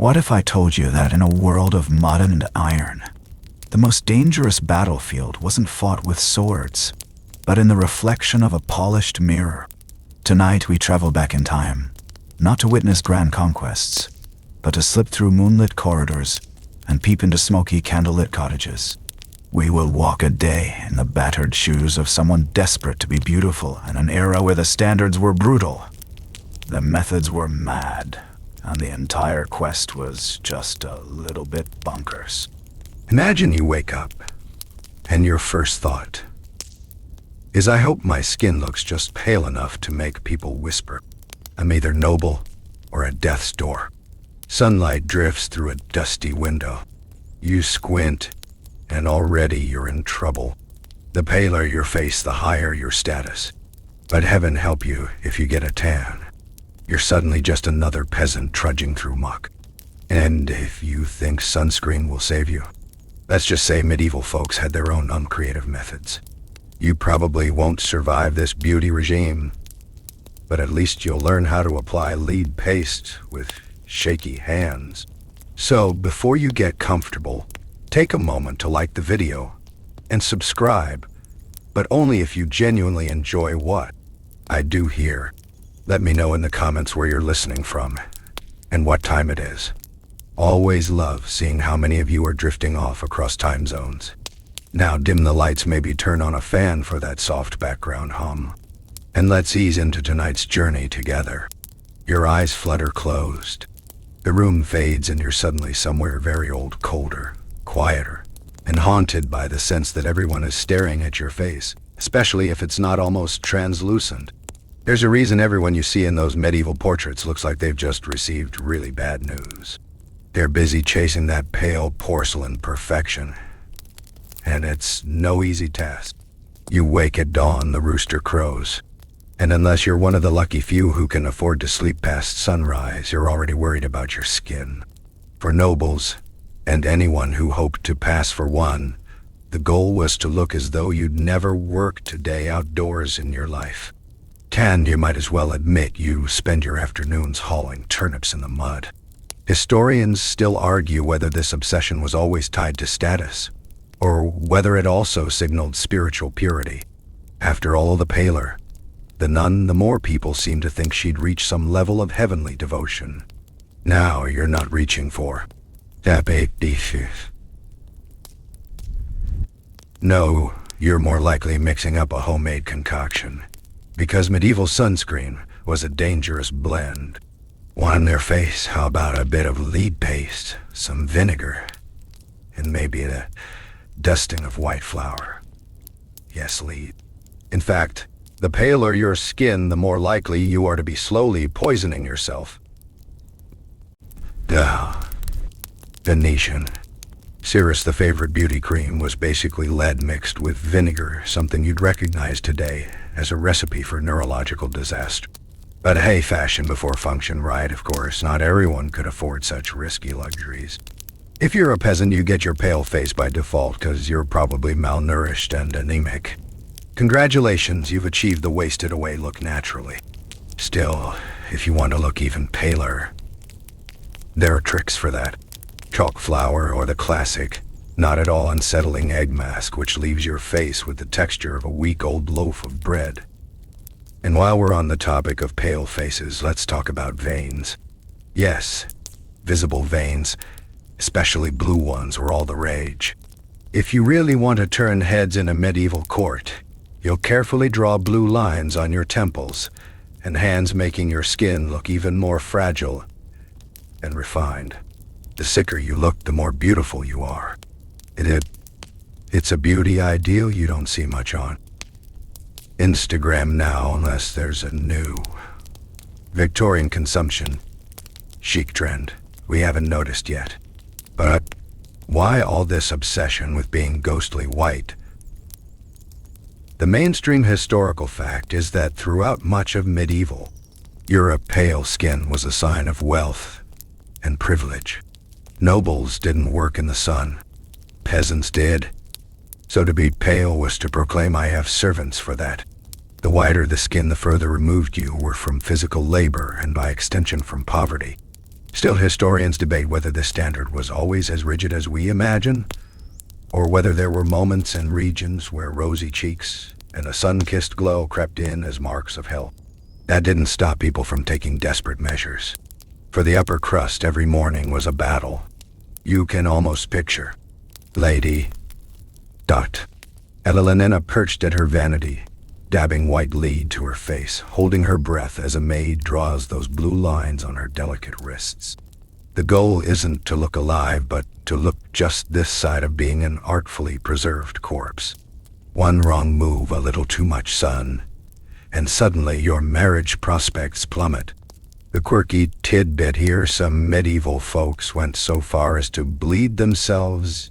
What if I told you that in a world of mud and iron, the most dangerous battlefield wasn't fought with swords, but in the reflection of a polished mirror? Tonight we travel back in time, not to witness grand conquests, but to slip through moonlit corridors and peep into smoky candlelit cottages. We will walk a day in the battered shoes of someone desperate to be beautiful in an era where the standards were brutal, the methods were mad, and the entire quest was just a little bit bonkers. Imagine you wake up, and your first thought is, I hope my skin looks just pale enough to make people whisper I'm either noble or at death's door. Sunlight drifts through a dusty window. You squint, and already you're in trouble. The paler your face, the higher your status. But heaven help you if you get a tan. You're suddenly just another peasant trudging through muck. And if you think sunscreen will save you, let's just say medieval folks had their own uncreative methods. You probably won't survive this beauty regime, but at least you'll learn how to apply lead paste with shaky hands. So before you get comfortable, take a moment to like the video and subscribe, but only if you genuinely enjoy what I do here. Let me know in the comments where you're listening from and what time it is. Always love seeing how many of you are drifting off across time zones. Now dim the lights, maybe turn on a fan for that soft background hum. And let's ease into tonight's journey together. Your eyes flutter closed. The room fades and you're suddenly somewhere very old, colder, quieter, and haunted by the sense that everyone is staring at your face, especially if it's not almost translucent. There's a reason everyone you see in those medieval portraits looks like they've just received really bad news. They're busy chasing that pale porcelain perfection, and it's no easy task. You wake at dawn, the rooster crows, and unless you're one of the lucky few who can afford to sleep past sunrise, you're already worried about your skin. For nobles, and anyone who hoped to pass for one, the goal was to look as though you'd never worked a day outdoors in your life. Tanned, you might as well admit you spend your afternoons hauling turnips in the mud. Historians still argue whether this obsession was always tied to status, or whether it also signaled spiritual purity. After all, the paler the nun, the more people seem to think she'd reach some level of heavenly devotion. Now you're not reaching for dishes. No, you're more likely mixing up a homemade concoction, because medieval sunscreen was a dangerous blend. On their face, how about a bit of lead paste, some vinegar, and maybe a dusting of white flour? Yes, lead. In fact, the paler your skin, the more likely you are to be slowly poisoning yourself. Venetian. Cirrus, the favorite beauty cream, was basically lead mixed with vinegar, something you'd recognize today as a recipe for neurological disaster. But hey, fashion before function, right? Of course, not everyone could afford such risky luxuries. If you're a peasant, you get your pale face by default because you're probably malnourished and anemic. Congratulations, you've achieved the wasted away look naturally. Still, if you want to look even paler, there are tricks for that. Chalk flour or the classic, not at all unsettling egg mask, which leaves your face with the texture of a week-old loaf of bread. And while we're on the topic of pale faces, let's talk about veins. Yes, visible veins, especially blue ones, were all the rage. If you really want to turn heads in a medieval court, you'll carefully draw blue lines on your temples and hands, making your skin look even more fragile and refined. The sicker you look, the more beautiful you are. It's a beauty ideal you don't see much on Instagram now, unless there's a new Victorian consumption chic trend we haven't noticed yet. But why all this obsession with being ghostly white? The mainstream historical fact is that throughout much of medieval Europe, pale skin was a sign of wealth and privilege. Nobles didn't work in the sun. Peasants did. So to be pale was to proclaim, I have servants for that. The whiter the skin, the further removed you were from physical labor and by extension from poverty. Still, historians debate whether this standard was always as rigid as we imagine, or whether there were moments and regions where rosy cheeks and a sun-kissed glow crept in as marks of health. That didn't stop people from taking desperate measures. For the upper crust, every morning was a battle. You can almost picture Lady Evelina perched at her vanity, dabbing white lead to her face, holding her breath as a maid draws those blue lines on her delicate wrists. The goal isn't to look alive, but to look just this side of being an artfully preserved corpse. One wrong move, a little too much sun, and suddenly your marriage prospects plummet. The quirky tidbit here, some medieval folks went so far as to bleed themselves,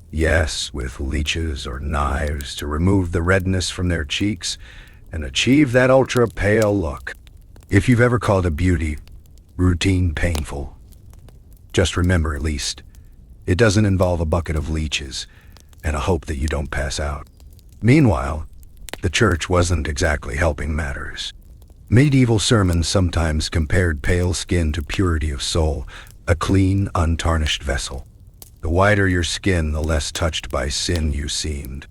yes, with leeches or knives, to remove the redness from their cheeks and achieve that ultra-pale look. If you've ever called a beauty routine painful, just remember, at least, it doesn't involve a bucket of leeches and a hope that you don't pass out. Meanwhile, the church wasn't exactly helping matters. Medieval sermons sometimes compared pale skin to purity of soul, a clean, untarnished vessel. The whiter your skin, the less touched by sin you seemed.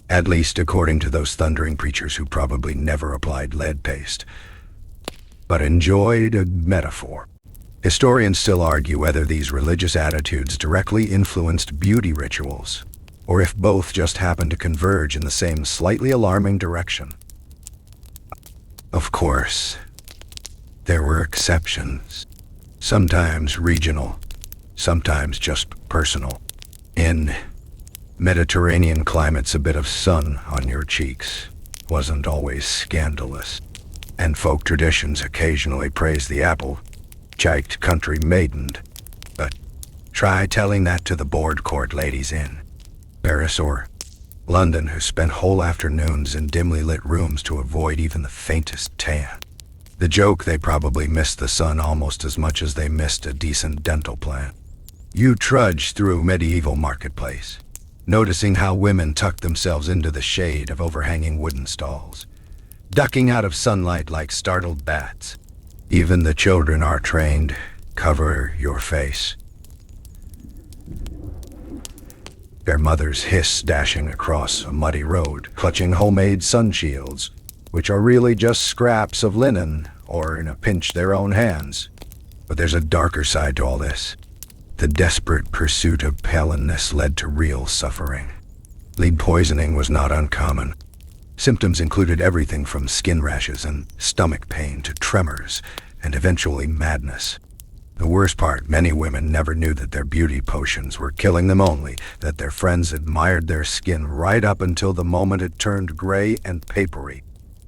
At least according to those thundering preachers who probably never applied lead paste, but enjoyed a metaphor. Historians still argue whether these religious attitudes directly influenced beauty rituals, or if both just happened to converge in the same slightly alarming direction. Of course, there were exceptions, sometimes regional, sometimes just personal. In Mediterranean climates, a bit of sun on your cheeks wasn't always scandalous, and folk traditions occasionally praised the apple-cheeked country maiden. But try telling that to the board court ladies in Paris or London who spent whole afternoons in dimly lit rooms to avoid even the faintest tan. The joke, they probably missed the sun almost as much as they missed a decent dental plan. You trudge through medieval marketplace, noticing how women tucked themselves into the shade of overhanging wooden stalls, ducking out of sunlight like startled bats. Even the children are trained, cover your face. Their mothers hiss, dashing across a muddy road, clutching homemade sun shields, which are really just scraps of linen, or in a pinch their own hands. But there's a darker side to all this. The desperate pursuit of paleness led to real suffering. Lead poisoning was not uncommon. Symptoms included everything from skin rashes and stomach pain to tremors, and eventually madness. The worst part, many women never knew that their beauty potions were killing them, only that their friends admired their skin right up until the moment it turned gray and papery.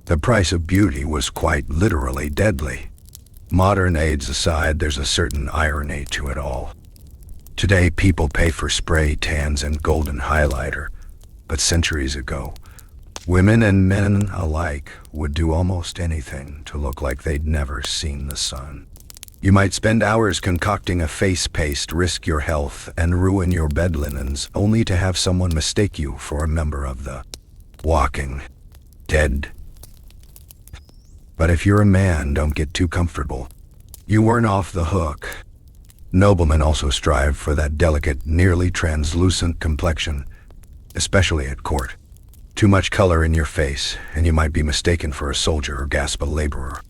The price of beauty was quite literally deadly. Modern aids aside, there's a certain irony to it all. Today, people pay for spray tans and golden highlighter, but centuries ago, women and men alike would do almost anything to look like they'd never seen the sun. You might spend hours concocting a face paste, risk your health, and ruin your bed linens, only to have someone mistake you for a member of the walking dead. But if you're a man, don't get too comfortable. You weren't off the hook. Noblemen also strive for that delicate, nearly translucent complexion, especially at court. Too much color in your face, and you might be mistaken for a soldier or gasp a laborer.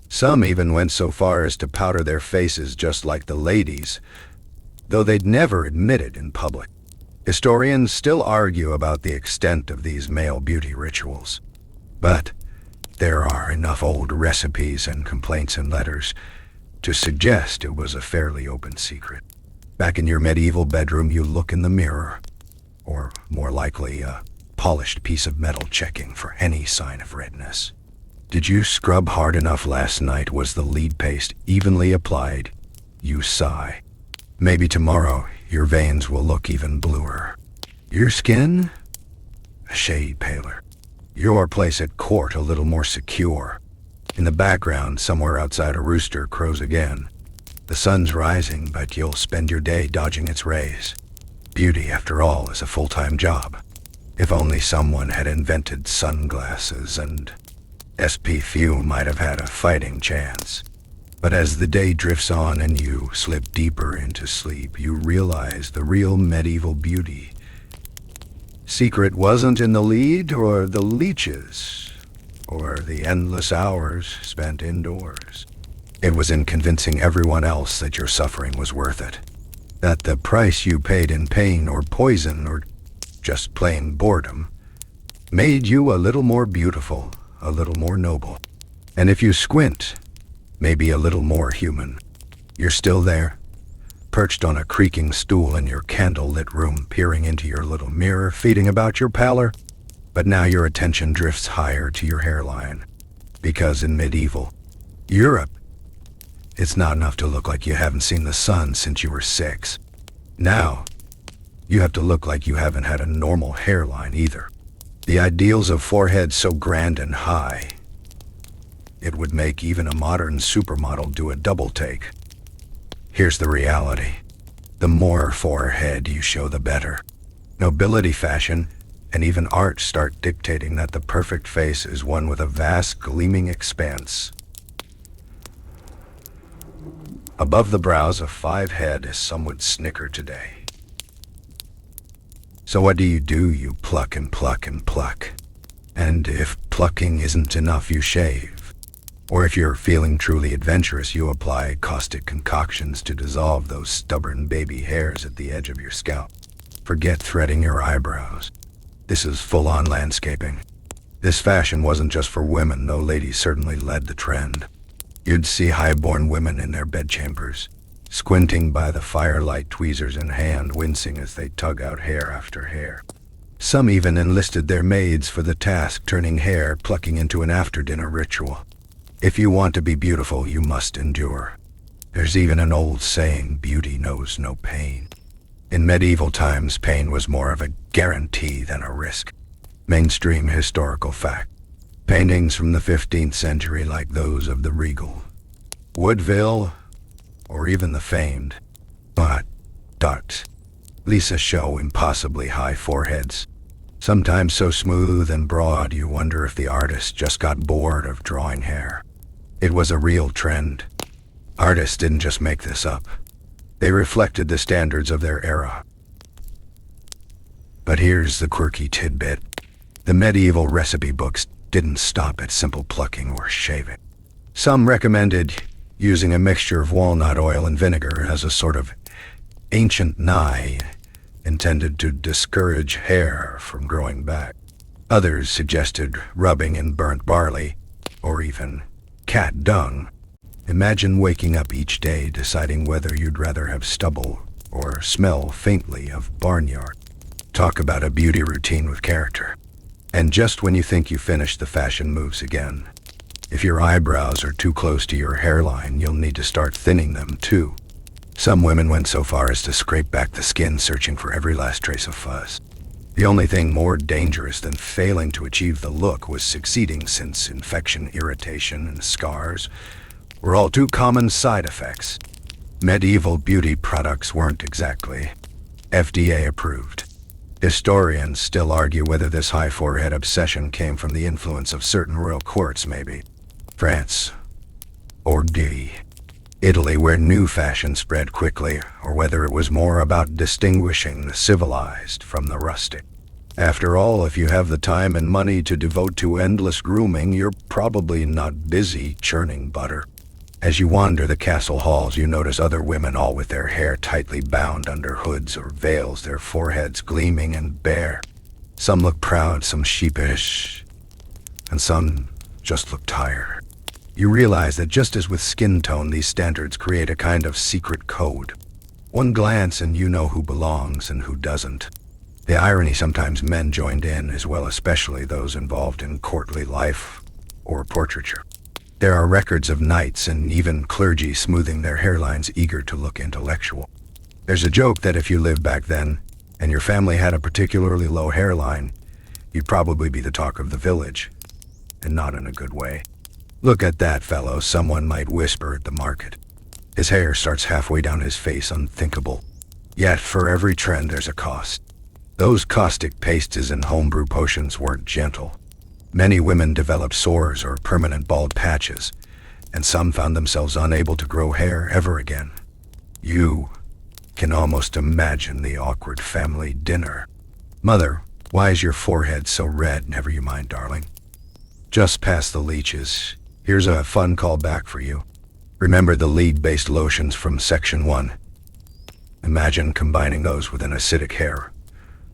Some even went so far as to powder their faces just like the ladies, though they'd never admit it in public. Historians still argue about the extent of these male beauty rituals, but there are enough old recipes and complaints and letters to suggest it was a fairly open secret. Back in your medieval bedroom, you look in the mirror, or more likely a polished piece of metal, checking for any sign of redness. Did you scrub hard enough last night? Was the lead paste evenly applied? You sigh. Maybe tomorrow your veins will look even bluer. Your skin? A shade paler. Your place at court a little more secure. In the background, somewhere outside, a rooster crows again. The sun's rising, but you'll spend your day dodging its rays. Beauty, after all, is a full-time job. If only someone had invented sunglasses, and SP few might have had a fighting chance. But as the day drifts on and you slip deeper into sleep, you realize the real medieval beauty. Secret wasn't in the lead or the leeches or the endless hours spent indoors. It was in convincing everyone else that your suffering was worth it. That the price you paid in pain or poison or just plain boredom made you a little more beautiful, a little more noble. And if you squint, maybe a little more human. You're still there, perched on a creaking stool in your candle-lit room, peering into your little mirror, feeding about your pallor. But now your attention drifts higher to your hairline. Because in medieval Europe, it's not enough to look like you haven't seen the sun since you were 6. Now, you have to look like you haven't had a normal hairline either. The ideals of forehead so grand and high, it would make even a modern supermodel do a double take. Here's the reality. The more forehead you show, the better. Nobility, fashion, and even art start dictating that the perfect face is one with a vast gleaming expanse. Above the brows, a 5 head, as some would snicker today. So what do? You pluck and pluck and pluck. And if plucking isn't enough, you shave. Or if you're feeling truly adventurous, you apply caustic concoctions to dissolve those stubborn baby hairs at the edge of your scalp. Forget threading your eyebrows. This is full-on landscaping. This fashion wasn't just for women, though ladies certainly led the trend. You'd see high-born women in their bedchambers, squinting by the firelight, tweezers in hand, wincing as they tug out hair after hair. Some even enlisted their maids for the task, turning hair plucking into an after-dinner ritual. If you want to be beautiful, you must endure. There's even an old saying, beauty knows no pain. In medieval times, pain was more of a guarantee than a risk. Mainstream historical fact. Paintings from the 15th century, like those of the regal Woodville, or even the famed Lisa, show impossibly high foreheads, sometimes so smooth and broad you wonder if the artist just got bored of drawing hair. It was a real trend. Artists didn't just make this up. They reflected the standards of their era. But here's the quirky tidbit. The medieval recipe books didn't stop at simple plucking or shaving. Some recommended using a mixture of walnut oil and vinegar as a sort of ancient nigh intended to discourage hair from growing back. Others suggested rubbing in burnt barley or even cat dung. Imagine waking up each day deciding whether you'd rather have stubble or smell faintly of barnyard. Talk about a beauty routine with character. And just when you think you finished, the fashion moves again. If your eyebrows are too close to your hairline, you'll need to start thinning them too. Some women went so far as to scrape back the skin, searching for every last trace of fuzz. The only thing more dangerous than failing to achieve the look was succeeding, since infection, irritation, and scars were all too common side effects. Medieval beauty products weren't exactly FDA approved. Historians still argue whether this high forehead obsession came from the influence of certain royal courts, maybe France or Italy, where new fashion spread quickly, or whether it was more about distinguishing the civilized from the rustic. After all, if you have the time and money to devote to endless grooming, you're probably not busy churning butter. As you wander the castle halls, you notice other women, all with their hair tightly bound under hoods or veils, their foreheads gleaming and bare. Some look proud, some sheepish, and some just look tired. You realize that just as with skin tone, these standards create a kind of secret code. One glance and you know who belongs and who doesn't. The irony, sometimes men joined in as well, especially those involved in courtly life or portraiture. There are records of knights and even clergy smoothing their hairlines, eager to look intellectual. There's a joke that if you lived back then and your family had a particularly low hairline, you'd probably be the talk of the village, and not in a good way. "Look at that fellow," someone might whisper at the market. "His hair starts halfway down his face, unthinkable." Yet for every trend there's a cost. Those caustic pastes and homebrew potions weren't gentle. Many women developed sores or permanent bald patches, and some found themselves unable to grow hair ever again. You can almost imagine the awkward family dinner. "Mother, why is your forehead so red?" "Never you mind, darling. Just past the leeches. Here's a fun call back for you. Remember the lead-based lotions from Section 1? Imagine combining those with an acidic hair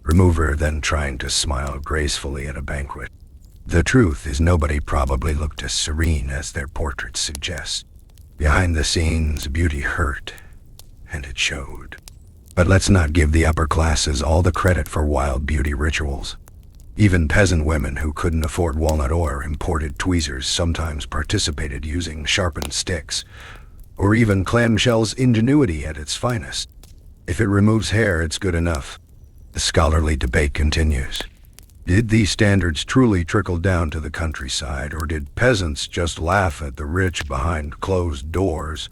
remover, then trying to smile gracefully at a banquet. The truth is, nobody probably looked as serene as their portraits suggest. Behind the scenes, beauty hurt, and it showed. But let's not give the upper classes all the credit for wild beauty rituals. Even peasant women who couldn't afford walnut or imported tweezers sometimes participated, using sharpened sticks, or even clamshell's ingenuity at its finest. If it removes hair, it's good enough. The scholarly debate continues. Did these standards truly trickle down to the countryside, or did peasants just laugh at the rich behind closed doors?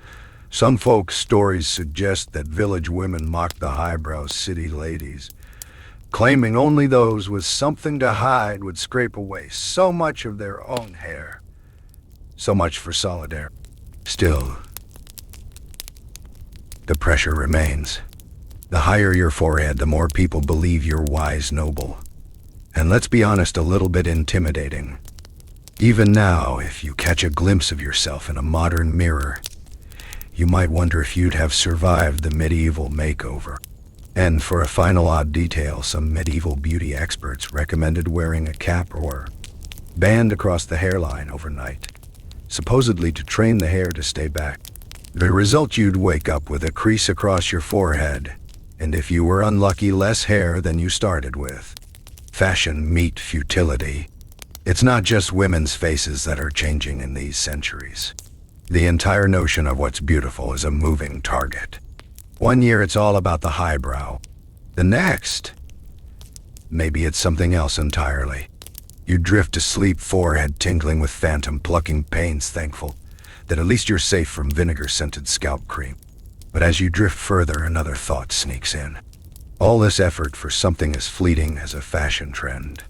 Some folks' stories suggest that village women mocked the highbrow city ladies, claiming only those with something to hide would scrape away so much of their own hair. So much for solidarity. Still, the pressure remains. The higher your forehead, the more people believe you're wise, noble, and let's be honest, a little bit intimidating. Even now, if you catch a glimpse of yourself in a modern mirror, you might wonder if you'd have survived the medieval makeover. And for a final odd detail, some medieval beauty experts recommended wearing a cap or band across the hairline overnight, supposedly to train the hair to stay back. The result, you'd wake up with a crease across your forehead, and if you were unlucky, less hair than you started with. Fashion meet futility. It's not just women's faces that are changing in these centuries. The entire notion of what's beautiful is a moving target. One year it's all about the highbrow. The next, maybe it's something else entirely. You drift to sleep, forehead tingling with phantom plucking pains, thankful that at least you're safe from vinegar-scented scalp cream. But as you drift further, another thought sneaks in. All this effort for something as fleeting as a fashion trend.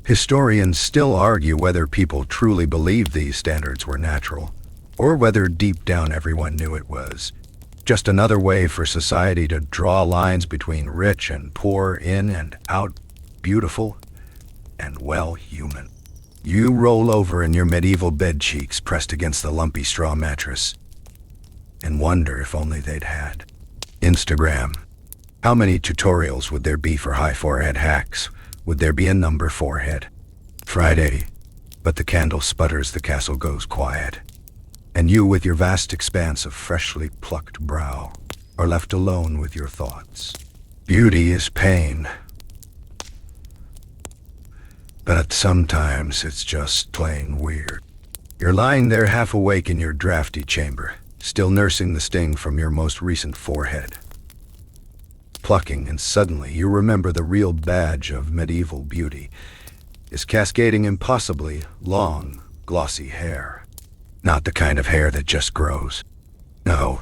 Historians still argue whether people truly believed these standards were natural, or whether deep down everyone knew it was just another way for society to draw lines between rich and poor, in and out, beautiful and, well, human. You roll over in your medieval bed cheeks pressed against the lumpy straw mattress and wonder if only they'd had Instagram. How many tutorials would there be for high forehead hacks? Would there be a number forehead? Friday, but the candle sputters, the castle goes quiet, and you, with your vast expanse of freshly plucked brow, are left alone with your thoughts. Beauty is pain, but sometimes it's just plain weird. You're lying there half awake in your drafty chamber, still nursing the sting from your most recent forehead plucking, and suddenly you remember the real badge of medieval beauty is cascading impossibly long, glossy hair. Not the kind of hair that just grows. No.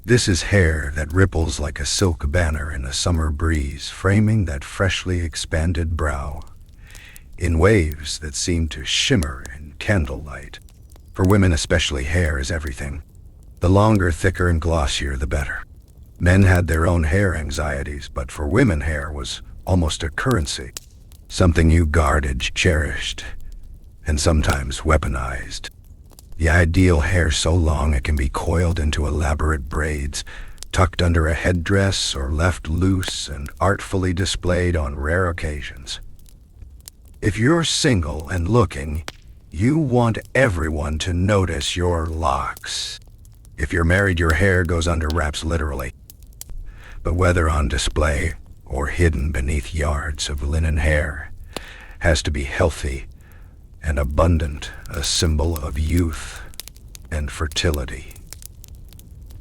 This is hair that ripples like a silk banner in a summer breeze, framing that freshly expanded brow in waves that seem to shimmer in candlelight. For women especially, hair is everything. The longer, thicker, and glossier, the better. Men had their own hair anxieties, but for women, hair was almost a currency. Something you guarded, cherished, and sometimes weaponized. The ideal hair so long it can be coiled into elaborate braids, tucked under a headdress, or left loose and artfully displayed on rare occasions. If you're single and looking, you want everyone to notice your locks. If you're married, your hair goes under wraps literally. But whether on display or hidden beneath yards of linen hair, has to be healthy and abundant, a symbol of youth and fertility.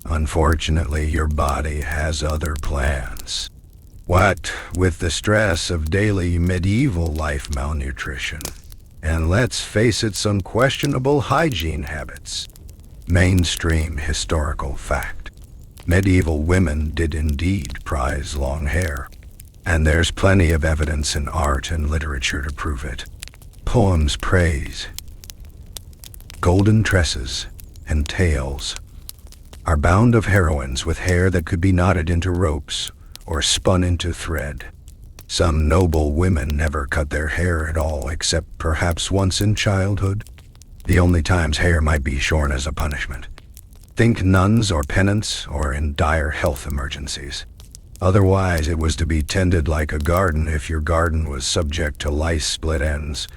Unfortunately, your body has other plans. What with the stress of daily medieval life, malnutrition, and let's face it, some questionable hygiene habits. Mainstream historical fact. Medieval women did indeed prize long hair, and there's plenty of evidence in art and literature to prove it. Poems praise golden tresses, and tails. Our bound of heroines with hair that could be knotted into ropes or spun into thread. Some noble women never cut their hair at all, except perhaps once in childhood, the only times hair might be shorn as a punishment. Think nuns or penance or in dire health emergencies. Otherwise, it was to be tended like a garden if your garden was subject to lice, split ends,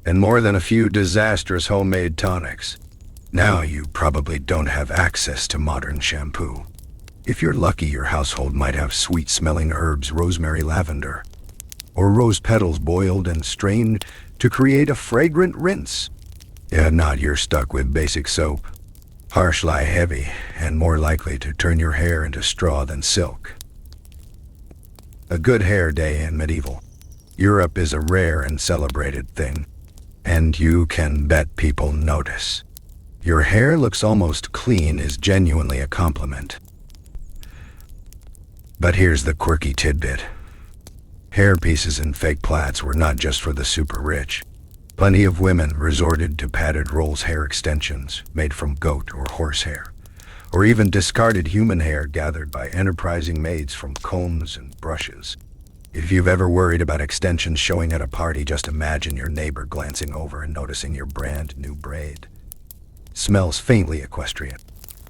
and more than a few disastrous homemade tonics. Now you probably don't have access to modern shampoo. If you're lucky, your household might have sweet-smelling herbs, rosemary, lavender, or rose petals boiled and strained to create a fragrant rinse. If not, you're stuck with basic soap, harsh lie heavy, and more likely to turn your hair into straw than silk. A good hair day in medieval Europe is a rare and celebrated thing, and you can bet people notice. Your hair looks almost clean is genuinely a compliment. But here's the quirky tidbit. Hair pieces and fake plaits were not just for the super rich. Plenty of women resorted to padded rolls, hair extensions made from goat or horse hair, or even discarded human hair gathered by enterprising maids from combs and brushes. If you've ever worried about extensions showing at a party, just imagine your neighbor glancing over and noticing your brand new braid. Smells faintly equestrian.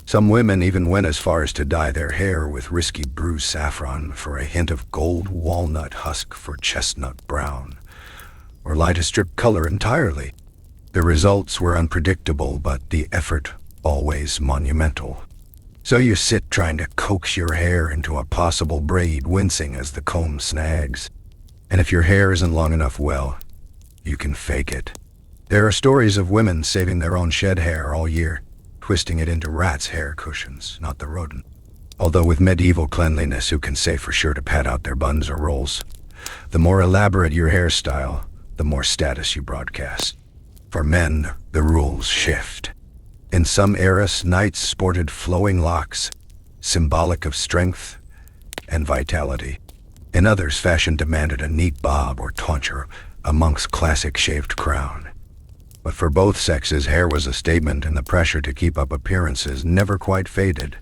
Some women even went as far as to dye their hair with risky bruised saffron for a hint of gold walnut husk for chestnut brown, or light a strip color entirely. The results were unpredictable, but the effort always monumental. So you sit trying to coax your hair into a possible braid, wincing as the comb snags. And if your hair isn't long enough, well, you can fake it. There are stories of women saving their own shed hair all year, twisting it into rats' hair cushions, not the rodent. Although with medieval cleanliness, who can say for sure to pat out their buns or rolls? The more elaborate your hairstyle, the more status you broadcast. For men, the rules shift. In some eras, knights sported flowing locks, symbolic of strength and vitality. In others, fashion demanded a neat bob or tonsure, a monk's classic shaved crown. But for both sexes, hair was a statement, and the pressure to keep up appearances never quite faded.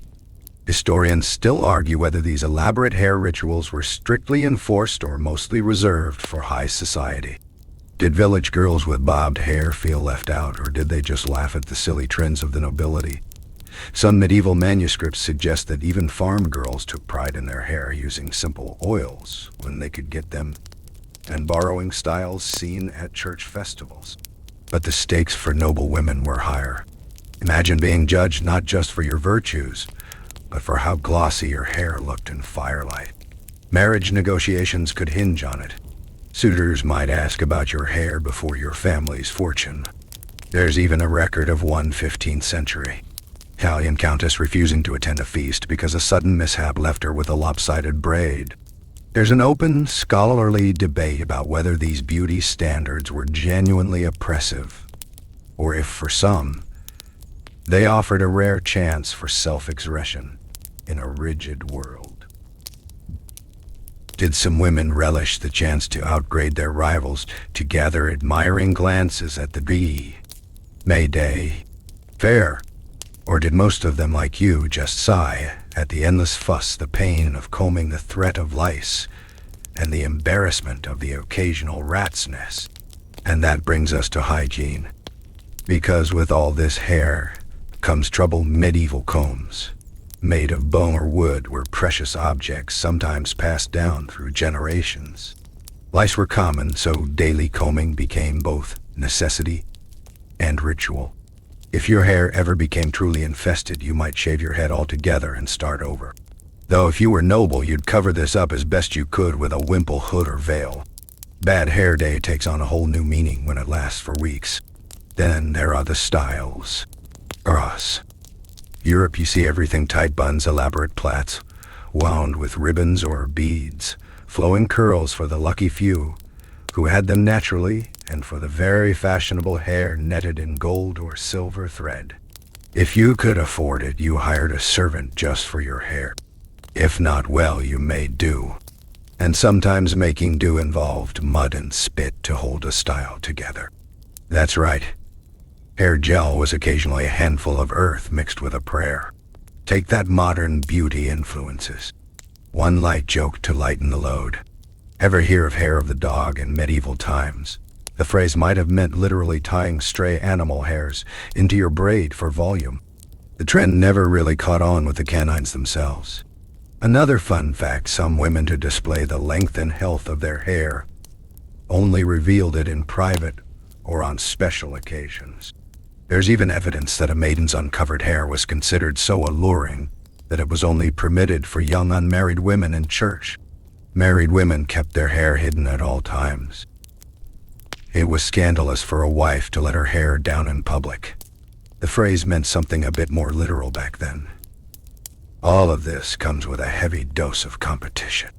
Historians still argue whether these elaborate hair rituals were strictly enforced or mostly reserved for high society. Did village girls with bobbed hair feel left out, or did they just laugh at the silly trends of the nobility? Some medieval manuscripts suggest that even farm girls took pride in their hair, using simple oils when they could get them, and borrowing styles seen at church festivals. But the stakes for noble women were higher. Imagine being judged not just for your virtues, but for how glossy your hair looked in firelight. Marriage negotiations could hinge on it. Suitors might ask about your hair before your family's fortune. There's even a record of one 15th century Italian countess refusing to attend a feast because a sudden mishap left her with a lopsided braid. There's an open, scholarly debate about whether these beauty standards were genuinely oppressive, or if for some, they offered a rare chance for self-expression in a rigid world. Did some women relish the chance to outgrade their rivals, to gather admiring glances at the May Day fair? Or did most of them, like you, just sigh at the endless fuss, the pain of combing, the threat of lice, and the embarrassment of the occasional rat's nest? And that brings us to hygiene. Because with all this hair comes trouble. Medieval combs, made of bone or wood, were precious objects, sometimes passed down through generations. Lice were common, so daily combing became both necessity and ritual. If your hair ever became truly infested, you might shave your head altogether and start over. Though if you were noble, you'd cover this up as best you could with a wimple, hood, or veil. Bad hair day takes on a whole new meaning when it lasts for weeks. Then there are the styles. Us. Europe, you see everything: tight buns, elaborate plaits, wound with ribbons or beads, flowing curls for the lucky few who had them naturally, and for the very fashionable hair netted in gold or silver thread. If you could afford it, you hired a servant just for your hair. If not, well, you made do. And sometimes making do involved mud and spit to hold a style together. That's right. Hair gel was occasionally a handful of earth mixed with a prayer. Take that modern beauty influences. One light joke to lighten the load. Ever hear of hair of the dog in medieval times? The phrase might have meant literally tying stray animal hairs into your braid for volume. The trend never really caught on with the canines themselves. Another fun fact, some women to display the length and health of their hair only revealed it in private or on special occasions. There's even evidence that a maiden's uncovered hair was considered so alluring that it was only permitted for young unmarried women in church. Married women kept their hair hidden at all times. It was scandalous for a wife to let her hair down in public. The phrase meant something a bit more literal back then. All of this comes with a heavy dose of competition.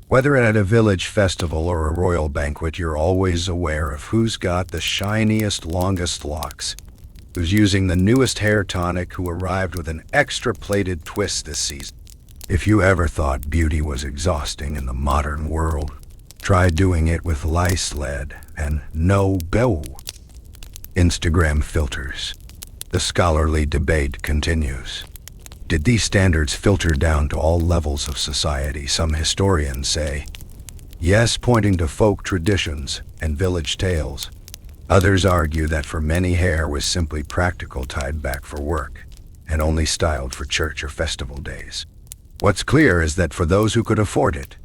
Whether at a village festival or a royal banquet, you're always aware of who's got the shiniest, longest locks, who's using the newest hair tonic, who arrived with an extra plated twist this season. If you ever thought beauty was exhausting in the modern world, try doing it with lice lead and no-go Instagram filters. The scholarly debate continues. Did these standards filter down to all levels of society? Some historians say yes, pointing to folk traditions and village tales. Others argue that for many, hair was simply practical, tied back for work, and only styled for church or festival days. What's clear is that for those who could afford it,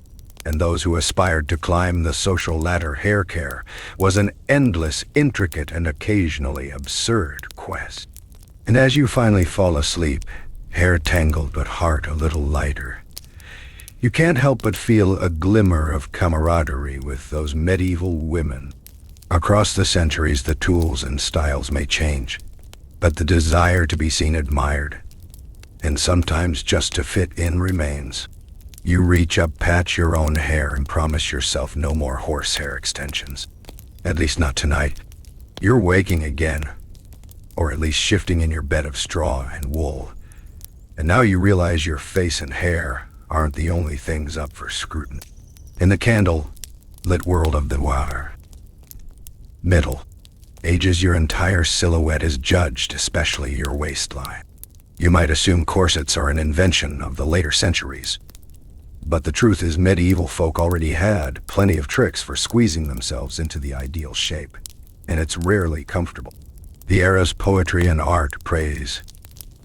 and those who aspired to climb the social ladder, hair care was an endless, intricate, and occasionally absurd quest. And as you finally fall asleep, hair tangled but heart a little lighter, you can't help but feel a glimmer of camaraderie with those medieval women. Across the centuries, the tools and styles may change, but the desire to be seen admired, and sometimes just to fit in, remains. You reach up, patch your own hair, and promise yourself no more horsehair extensions. At least not tonight. You're waking again, or at least shifting in your bed of straw and wool. And now you realize your face and hair aren't the only things up for scrutiny. In the candle-lit world of the middle ages, your entire silhouette is judged, especially your waistline. You might assume corsets are an invention of the later centuries, but the truth is medieval folk already had plenty of tricks for squeezing themselves into the ideal shape, and it's rarely comfortable. The era's poetry and art praise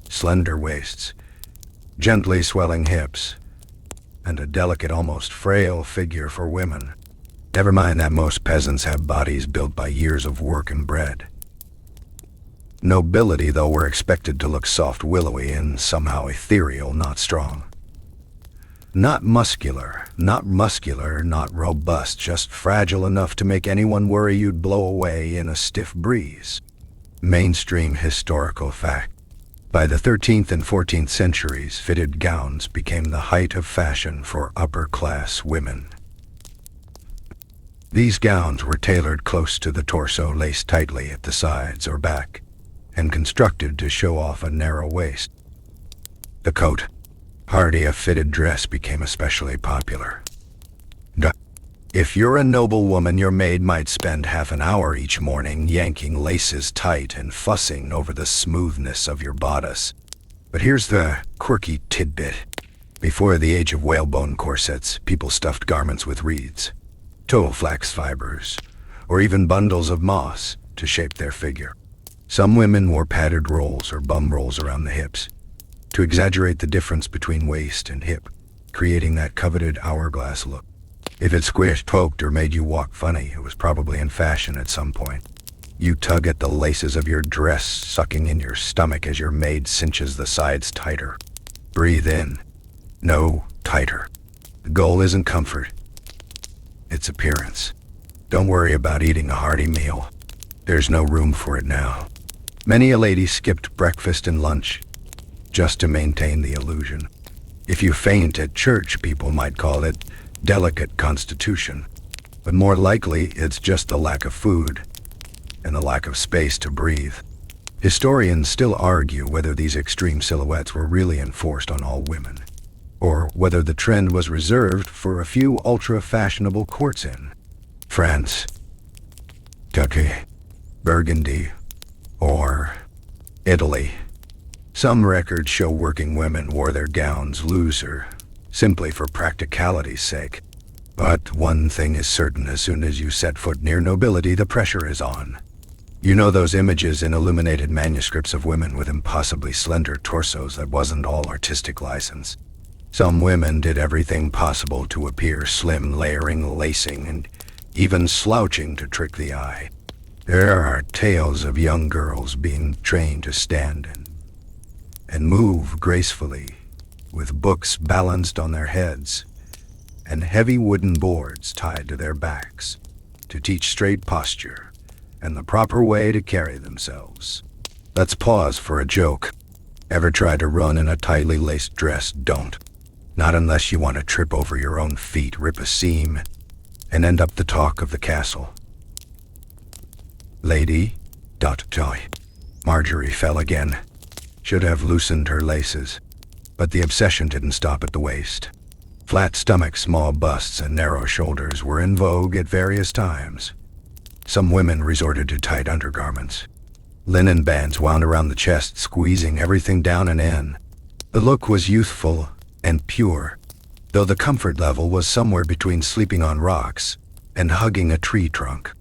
slender waists, gently swelling hips, and a delicate, almost frail figure for women. Never mind that most peasants have bodies built by years of work and bread. Nobility, though, were expected to look soft, willowy, and somehow ethereal, not strong. Not muscular, not robust, just fragile enough to make anyone worry you'd blow away in a stiff breeze. Mainstream historical fact. By the 13th and 14th centuries, fitted gowns became the height of fashion for upper-class women. These gowns were tailored close to the torso, laced tightly at the sides or back, and constructed to show off a narrow waist. The coat, hardly a fitted dress, became especially popular. If you're a noble woman, your maid might spend half an hour each morning yanking laces tight and fussing over the smoothness of your bodice. But here's the quirky tidbit. Before the age of whalebone corsets, people stuffed garments with reeds, tow flax fibers, or even bundles of moss to shape their figure. Some women wore padded rolls or bum rolls around the hips to exaggerate the difference between waist and hip, creating that coveted hourglass look. If it squished, poked, or made you walk funny, it was probably in fashion at some point. You tug at the laces of your dress, sucking in your stomach as your maid cinches the sides tighter. Breathe in. No, tighter. The goal isn't comfort. It's appearance. Don't worry about eating a hearty meal. There's no room for it now. Many a lady skipped breakfast and lunch just to maintain the illusion. If you faint at church, people might call it delicate constitution, but more likely it's just the lack of food and the lack of space to breathe. Historians still argue whether these extreme silhouettes were really enforced on all women, or whether the trend was reserved for a few ultra-fashionable courts in France, Turkey, Burgundy, Or Italy. Some records show working women wore their gowns looser, simply for practicality's sake. But one thing is certain: as soon as you set foot near nobility, the pressure is on. You know those images in illuminated manuscripts of women with impossibly slender torsos? That wasn't all artistic license. Some women did everything possible to appear slim, layering, lacing, and even slouching to trick the eye. There are tales of young girls being trained to stand and move gracefully, with books balanced on their heads and heavy wooden boards tied to their backs to teach straight posture and the proper way to carry themselves. Let's pause for a joke. Ever try to run in a tightly laced dress? Don't. Not unless you want to trip over your own feet, rip a seam, and end up the talk of the castle. Lady. Joy. Marjorie fell again. Should have loosened her laces. But the obsession didn't stop at the waist. Flat stomachs, small busts, and narrow shoulders were in vogue at various times. Some women resorted to tight undergarments. Linen bands wound around the chest, squeezing everything down and in. The look was youthful and pure, though the comfort level was somewhere between sleeping on rocks and hugging a tree trunk.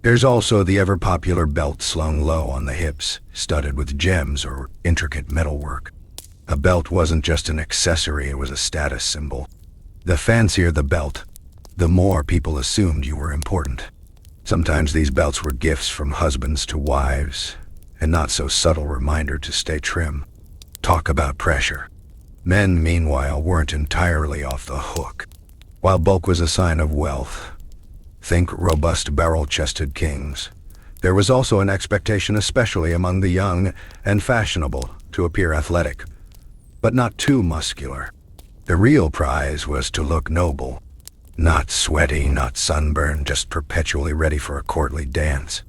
There's also the ever-popular belt slung low on the hips, studded with gems or intricate metalwork. A belt wasn't just an accessory, it was a status symbol. The fancier the belt, the more people assumed you were important. Sometimes these belts were gifts from husbands to wives, and not so subtle reminder to stay trim. Talk about pressure. Men, meanwhile, weren't entirely off the hook. While bulk was a sign of wealth, think robust barrel-chested kings, there was also an expectation, especially among the young and fashionable, to appear athletic, but not too muscular. The real prize was to look noble. Not sweaty, not sunburned, just perpetually ready for a courtly dance.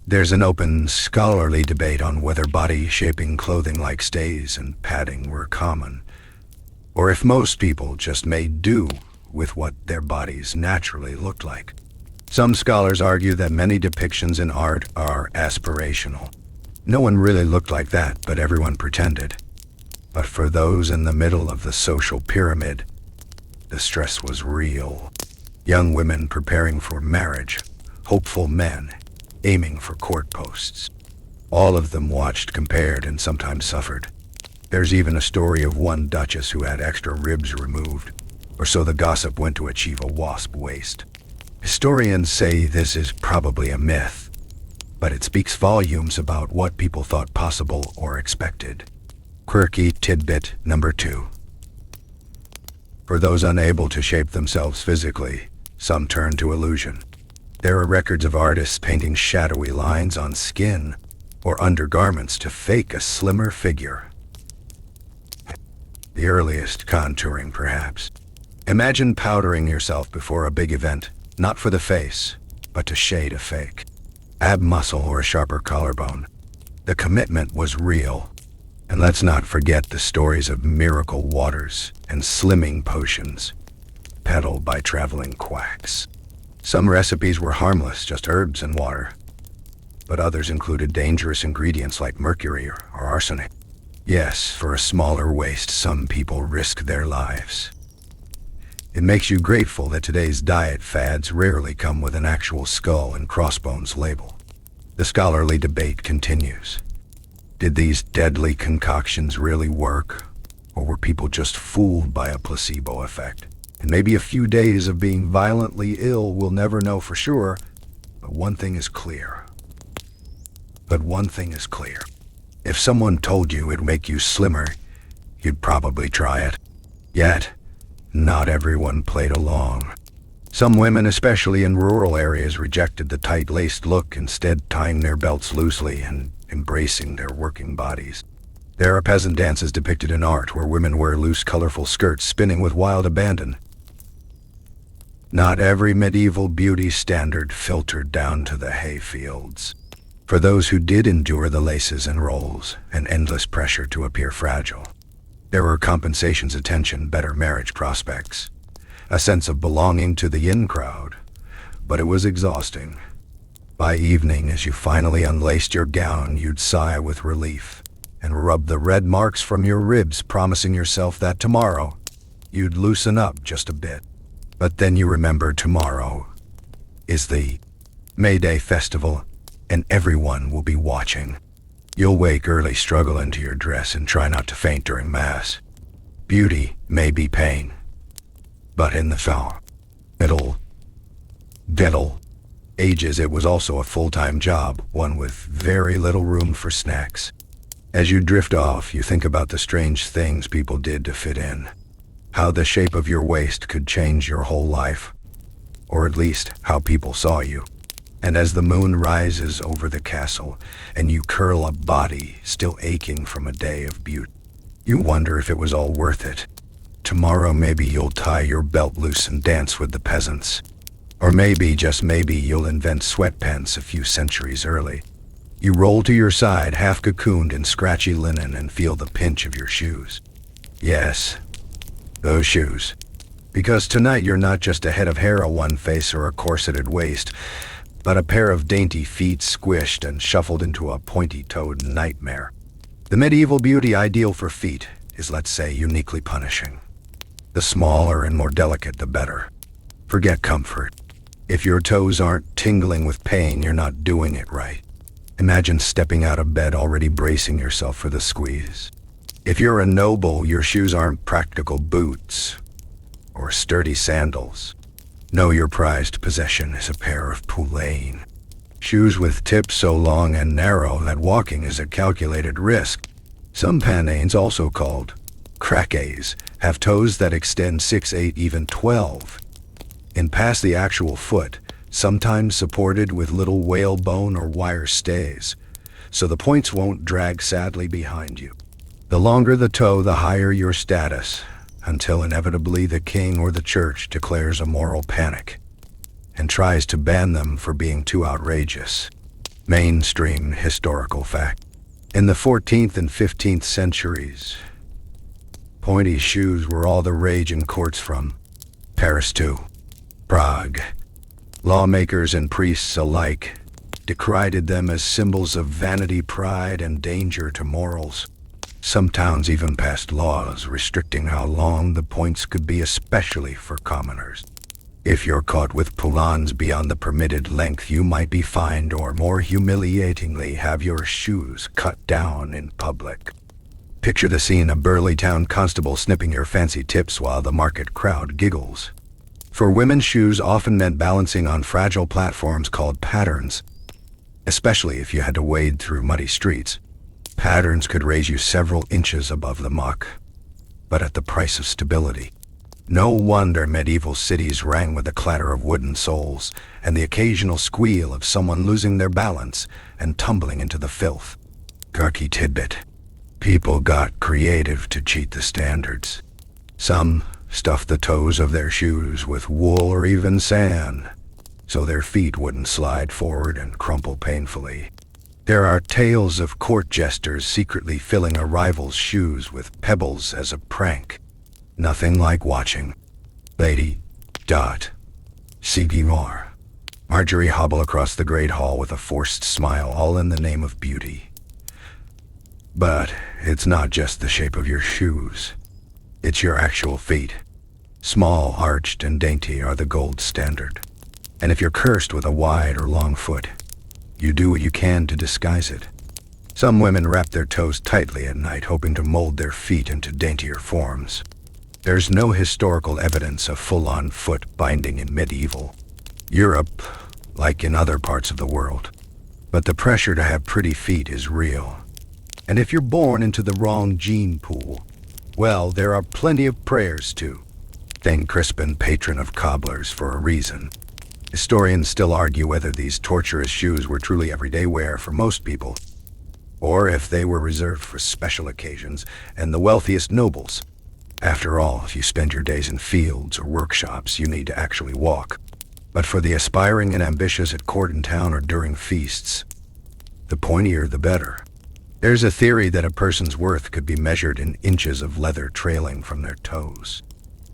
There's an open, scholarly debate on whether body-shaping clothing like stays and padding were common, or if most people just made do with what their bodies naturally looked like. Some scholars argue that many depictions in art are aspirational. No one really looked like that, but everyone pretended. But for those in the middle of the social pyramid, the stress was real. Young women preparing for marriage, hopeful men aiming for court posts. All of them watched, compared, and sometimes suffered. There's even a story of one duchess who had extra ribs removed, or so the gossip went, to achieve a wasp waist. Historians say this is probably a myth, but it speaks volumes about what people thought possible or expected. Quirky tidbit number 2. For those unable to shape themselves physically, some turn to illusion. There are records of artists painting shadowy lines on skin or undergarments to fake a slimmer figure. The earliest contouring, perhaps. Imagine powdering yourself before a big event, not for the face, but to shade a fake. Ab muscle or a sharper collarbone. The commitment was real. And let's not forget the stories of miracle waters and slimming potions, peddled by traveling quacks. Some recipes were harmless, just herbs and water, but others included dangerous ingredients like mercury or arsenic. Yes, for a smaller waist, some people risk their lives. It makes you grateful that today's diet fads rarely come with an actual skull and crossbones label. The scholarly debate continues. Did these deadly concoctions really work, or were people just fooled by a placebo effect? And maybe a few days of being violently ill, we'll never know for sure, but one thing is clear. If someone told you it'd make you slimmer, you'd probably try it. Yet, not everyone played along. Some women, especially in rural areas, rejected the tight-laced look, instead tying their belts loosely and embracing their working bodies. There are peasant dances depicted in art where women wear loose, colorful skirts, spinning with wild abandon. Not every medieval beauty standard filtered down to the hayfields. For those who did endure the laces and rolls and endless pressure to appear fragile, there were compensations, attention, better marriage prospects, a sense of belonging to the in crowd, but it was exhausting. By evening, as you finally unlaced your gown, you'd sigh with relief and rub the red marks from your ribs, promising yourself that tomorrow you'd loosen up just a bit. But then you remember tomorrow is the May Day festival, and everyone will be watching. You'll wake early, struggle into your dress, and try not to faint during Mass. Beauty may be pain, but in the middle ages it was also a full-time job, one with very little room for snacks. As you drift off, you think about the strange things people did to fit in, how the shape of your waist could change your whole life, or at least how people saw you. And as the moon rises over the castle and you curl up, body still aching from a day of beauty, you wonder if it was all worth it. Tomorrow maybe you'll tie your belt loose and dance with the peasants. Or maybe, just maybe, you'll invent sweatpants a few centuries early. You roll to your side, half cocooned in scratchy linen, and feel the pinch of your shoes. Yes, those shoes. Because tonight you're not just a head of hair, a one face, or a corseted waist, but a pair of dainty feet squished and shuffled into a pointy-toed nightmare. The medieval beauty ideal for feet is, let's say, uniquely punishing. The smaller and more delicate, the better. Forget comfort. If your toes aren't tingling with pain, you're not doing it right. Imagine stepping out of bed already bracing yourself for the squeeze. If you're a noble, your shoes aren't practical boots or sturdy sandals. No, your prized possession is a pair of poulain shoes with tips so long and narrow that walking is a calculated risk. Some panains, also called craquets, have toes that extend 6, 8, even 12 and past the actual foot, sometimes supported with little whalebone or wire stays, so the points won't drag sadly behind you. The longer the toe, the higher your status, until inevitably the king or the church declares a moral panic and tries to ban them for being too outrageous. Mainstream historical fact. In the 14th and 15th centuries, pointy shoes were all the rage in courts, from Paris to Prague. Lawmakers and priests alike decried them as symbols of vanity, pride, and danger to morals. Some towns even passed laws restricting how long the points could be, especially for commoners. If you're caught with poulans beyond the permitted length, you might be fined, or more humiliatingly, have your shoes cut down in public. Picture the scene: a burly town constable snipping your fancy tips while the market crowd giggles. For women, shoes often meant balancing on fragile platforms called patterns, especially if you had to wade through muddy streets. Patterns could raise you several inches above the muck, but at the price of stability. No wonder medieval cities rang with the clatter of wooden soles and the occasional squeal of someone losing their balance and tumbling into the filth. Gurky tidbit. People got creative to cheat the standards. Some stuffed the toes of their shoes with wool or even sand, so their feet wouldn't slide forward and crumple painfully. There are tales of court jesters secretly filling a rival's shoes with pebbles as a prank. Nothing like watching Lady C.G.R. Marjorie hobble across the great hall with a forced smile, all in the name of beauty. But it's not just the shape of your shoes. It's your actual feet. Small, arched, and dainty are the gold standard. And if you're cursed with a wide or long foot, you do what you can to disguise it. Some women wrap their toes tightly at night, hoping to mold their feet into daintier forms. There's no historical evidence of full-on foot binding in medieval Europe, like in other parts of the world. But the pressure to have pretty feet is real. And if you're born into the wrong gene pool, well, there are plenty of prayers to thank Crispin, patron of cobblers, for a reason. Historians still argue whether these tortuous shoes were truly everyday wear for most people, or if they were reserved for special occasions and the wealthiest nobles. After all, if you spend your days in fields or workshops, you need to actually walk. But for the aspiring and ambitious at court and town or during feasts, the pointier the better. There's a theory that a person's worth could be measured in inches of leather trailing from their toes.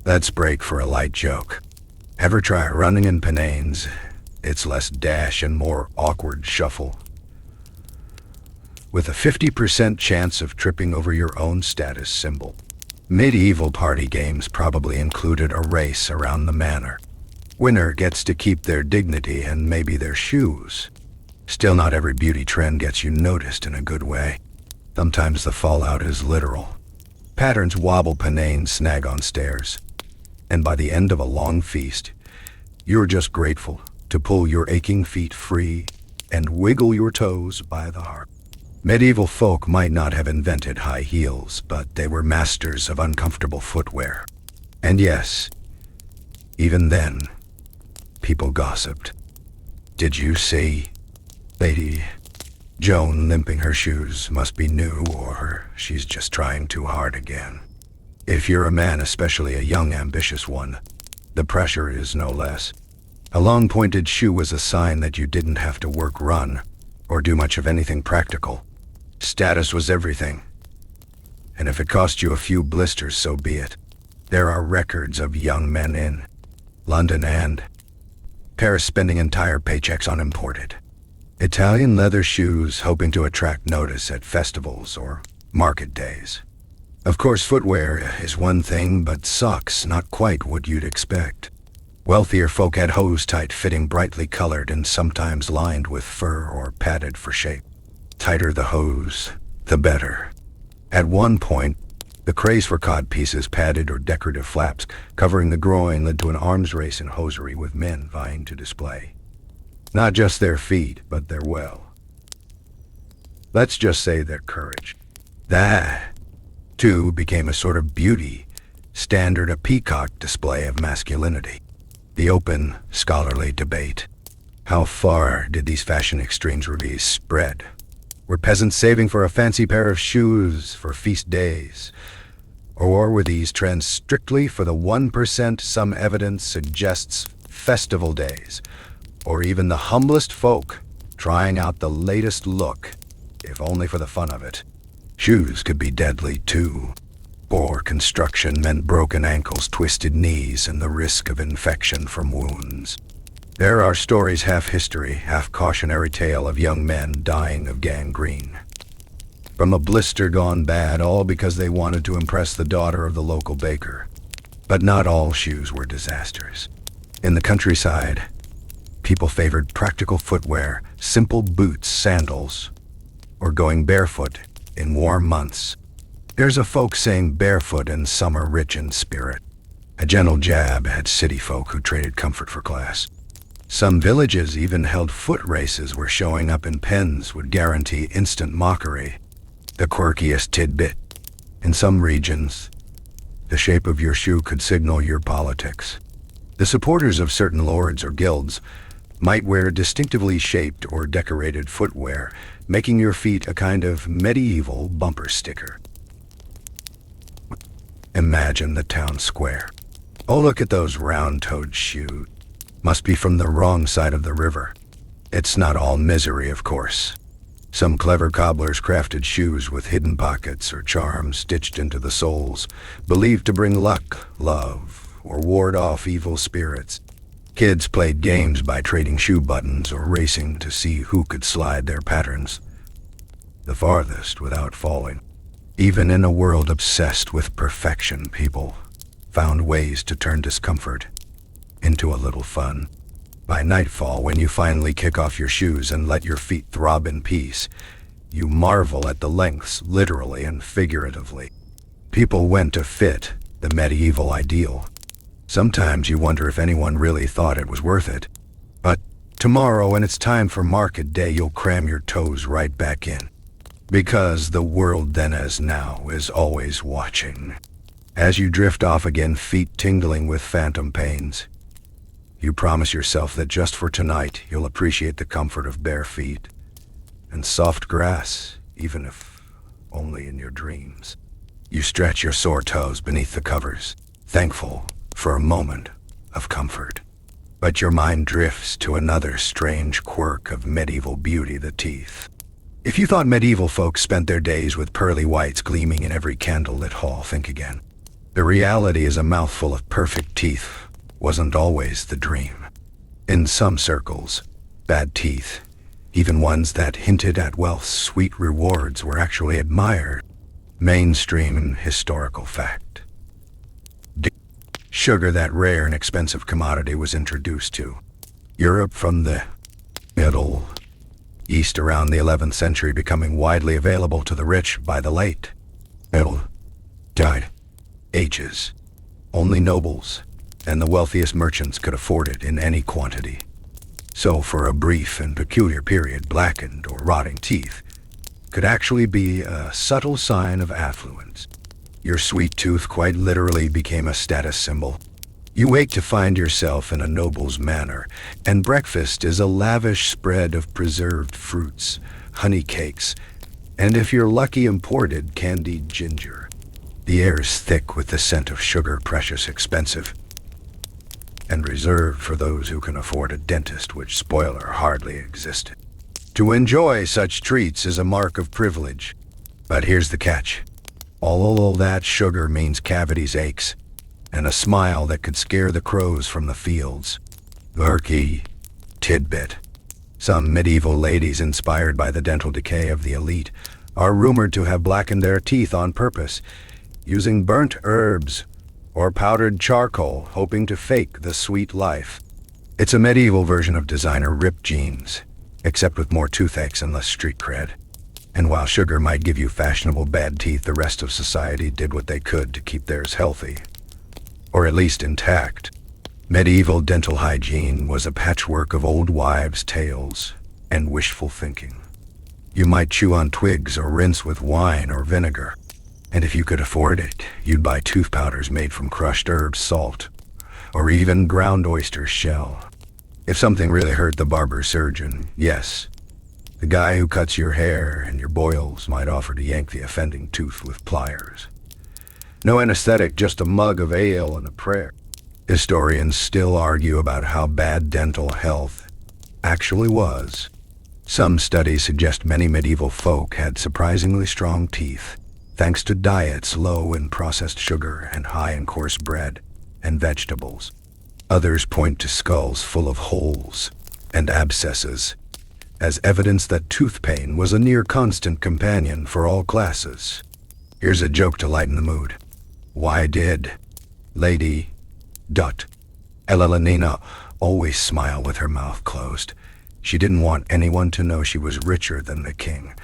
Let's break for a light joke. Ever try running in panains It's less dash and more awkward shuffle, with a 50% chance of tripping over your own status symbol. Medieval party games probably included a race around the manor. Winner gets to keep their dignity and maybe their shoes. Still, not every beauty trend gets you noticed in a good way. Sometimes the fallout is literal. Patterns wobble, penanes snag on stairs. And by the end of a long feast, you're just grateful to pull your aching feet free and wiggle your toes by the heart. Medieval folk might not have invented high heels, but they were masters of uncomfortable footwear. And yes, even then, people gossiped. Did you see Lady Joan limping? Her shoes must be new, or she's just trying too hard again. If you're a man, especially a young, ambitious one, the pressure is no less. A long-pointed shoe was a sign that you didn't have to work, run, or do much of anything practical. Status was everything. And if it cost you a few blisters, so be it. There are records of young men in London and Paris spending entire paychecks on imported Italian leather shoes, hoping to attract notice at festivals or market days. Of course, footwear is one thing, but socks not quite what you'd expect. Wealthier folk had hose-tight fitting, brightly colored and sometimes lined with fur or padded for shape. Tighter the hose, the better. At one point, the craze for codpieces, padded or decorative flaps covering the groin, led to an arms race in hosiery, with men vying to display not just their feet, but their, well, let's just say their courage. That, too, became a sort of beauty standard, a peacock display of masculinity. The open, scholarly debate. How far did these fashion extremes really spread? Were peasants saving for a fancy pair of shoes for feast days? Or were these trends strictly for the 1%? Some evidence suggests festival days, or even the humblest folk trying out the latest look, if only for the fun of it. Shoes could be deadly too. Poor construction meant broken ankles, twisted knees, and the risk of infection from wounds. There are stories, half history, half cautionary tale, of young men dying of gangrene from a blister gone bad, all because they wanted to impress the daughter of the local baker. But not all shoes were disasters. In the countryside, people favored practical footwear, simple boots, sandals, or going barefoot in warm months. There's a folk saying barefoot in summer, rich in spirit. A gentle jab at city folk who traded comfort for class. Some villages even held foot races where showing up in pens would guarantee instant mockery. The quirkiest tidbit. In some regions, the shape of your shoe could signal your politics. The supporters of certain lords or guilds might wear distinctively shaped or decorated footwear, making your feet a kind of medieval bumper sticker. Imagine the town square. Oh, look at those round-toed shoes. Must be from the wrong side of the river. It's not all misery, of course. Some clever cobblers crafted shoes with hidden pockets or charms stitched into the soles, believed to bring luck, love, or ward off evil spirits. Kids played games by trading shoe buttons or racing to see who could slide their patterns the farthest without falling. Even in a world obsessed with perfection, people found ways to turn discomfort into a little fun. By nightfall, when you finally kick off your shoes and let your feet throb in peace, you marvel at the lengths, literally and figuratively, people went to fit the medieval ideal. Sometimes you wonder if anyone really thought it was worth it. But tomorrow, when it's time for market day, you'll cram your toes right back in. Because the world then as now is always watching. As you drift off again, feet tingling with phantom pains, you promise yourself that just for tonight, you'll appreciate the comfort of bare feet and soft grass, even if only in your dreams. You stretch your sore toes beneath the covers, thankful for a moment of comfort. But your mind drifts to another strange quirk of medieval beauty, the teeth. If you thought medieval folks spent their days with pearly whites gleaming in every candlelit hall, think again. The reality is a mouthful of perfect teeth wasn't always the dream. In some circles, bad teeth, even ones that hinted at wealth's sweet rewards, were actually admired. Mainstream historical fact. Sugar, that rare and expensive commodity, was introduced to Europe from the Middle East around the 11th century, becoming widely available to the rich by the late Middle Ages. Only nobles and the wealthiest merchants could afford it in any quantity. So for a brief and peculiar period, blackened or rotting teeth could actually be a subtle sign of affluence. Your sweet tooth quite literally became a status symbol. You wake to find yourself in a noble's manor, and breakfast is a lavish spread of preserved fruits, honey cakes, and if you're lucky, imported candied ginger. The air is thick with the scent of sugar, precious, expensive, and reserved for those who can afford a dentist, which, spoiler, hardly existed. To enjoy such treats is a mark of privilege. But here's the catch. All that sugar means cavities, aches, and a smile that could scare the crows from the fields. Murky tidbit. Some medieval ladies, inspired by the dental decay of the elite, are rumored to have blackened their teeth on purpose, using burnt herbs or powdered charcoal, hoping to fake the sweet life. It's a medieval version of designer ripped jeans, except with more toothaches and less street cred. And while sugar might give you fashionable bad teeth, the rest of society did what they could to keep theirs healthy, or at least intact. Medieval dental hygiene was a patchwork of old wives' tales and wishful thinking. You might chew on twigs or rinse with wine or vinegar, and if you could afford it, you'd buy tooth powders made from crushed herbs, salt, or even ground oyster shell. If something really hurt, the barber surgeon, yes, the guy who cuts your hair and your boils, might offer to yank the offending tooth with pliers. No anesthetic, just a mug of ale and a prayer. Historians still argue about how bad dental health actually was. Some studies suggest many medieval folk had surprisingly strong teeth, thanks to diets low in processed sugar and high in coarse bread and vegetables. Others point to skulls full of holes and abscesses as evidence that tooth pain was a near constant companion for all classes. Here's a joke to lighten the mood. Why did Lady Elenina always smile with her mouth closed? She didn't want anyone to know she was richer than the king,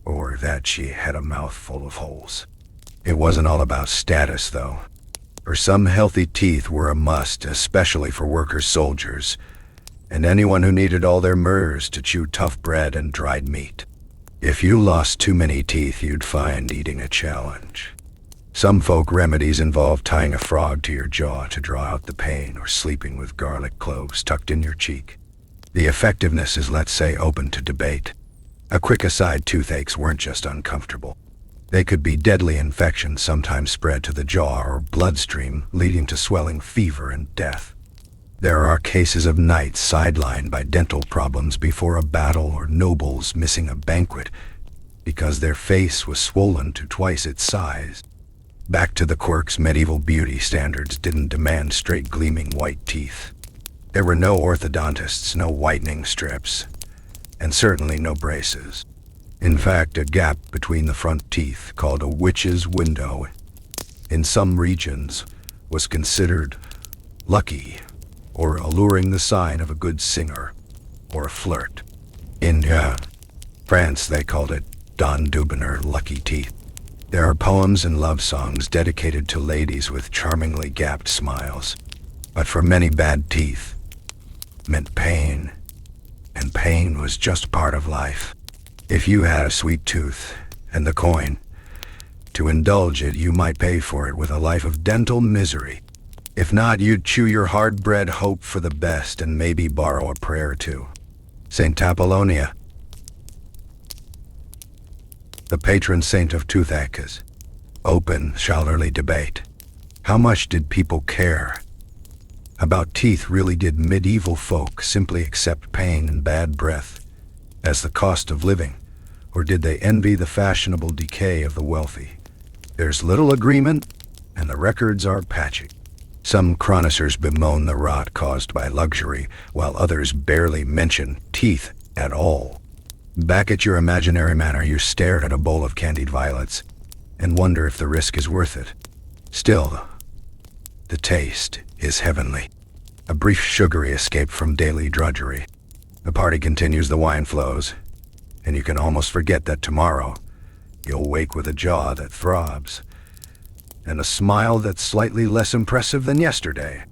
or that she had a mouth full of holes. It wasn't all about status, though. For some, healthy teeth were a must, especially for worker soldiers, and anyone who needed all their mers to chew tough bread and dried meat. If you lost too many teeth, you'd find eating a challenge. Some folk remedies involve tying a frog to your jaw to draw out the pain, or sleeping with garlic cloves tucked in your cheek. The effectiveness is, let's say, open to debate. A quick aside, toothaches weren't just uncomfortable. They could be deadly infections, sometimes spread to the jaw or bloodstream, leading to swelling, fever, and death. There are cases of knights sidelined by dental problems before a battle, or nobles missing a banquet because their face was swollen to twice its size. Back to the quirks, medieval beauty standards didn't demand straight gleaming white teeth. There were no orthodontists, no whitening strips, and certainly no braces. In fact, a gap between the front teeth, called a witch's window, in some regions was considered lucky, or alluring, the sign of a good singer or a flirt. In France, they called it Don Dubiner, lucky teeth. There are poems and love songs dedicated to ladies with charmingly gapped smiles. But for many, bad teeth meant pain, and pain was just part of life. If you had a sweet tooth and the coin to indulge it, you might pay for it with a life of dental misery. If not, you'd chew your hard-bred hope for the best and maybe borrow a prayer too. Saint Apollonia, the patron saint of toothaches. Open, scholarly debate. How much did people care about teeth? Really, did medieval folk simply accept pain and bad breath as the cost of living, or did they envy the fashionable decay of the wealthy? There's little agreement, and the records are patchy. Some chroniclers bemoan the rot caused by luxury, while others barely mention teeth at all. Back at your imaginary manor, you stare at a bowl of candied violets and wonder if the risk is worth it. Still, the taste is heavenly. A brief sugary escape from daily drudgery. The party continues, the wine flows, and you can almost forget that tomorrow you'll wake with a jaw that throbs and a smile that's slightly less impressive than yesterday.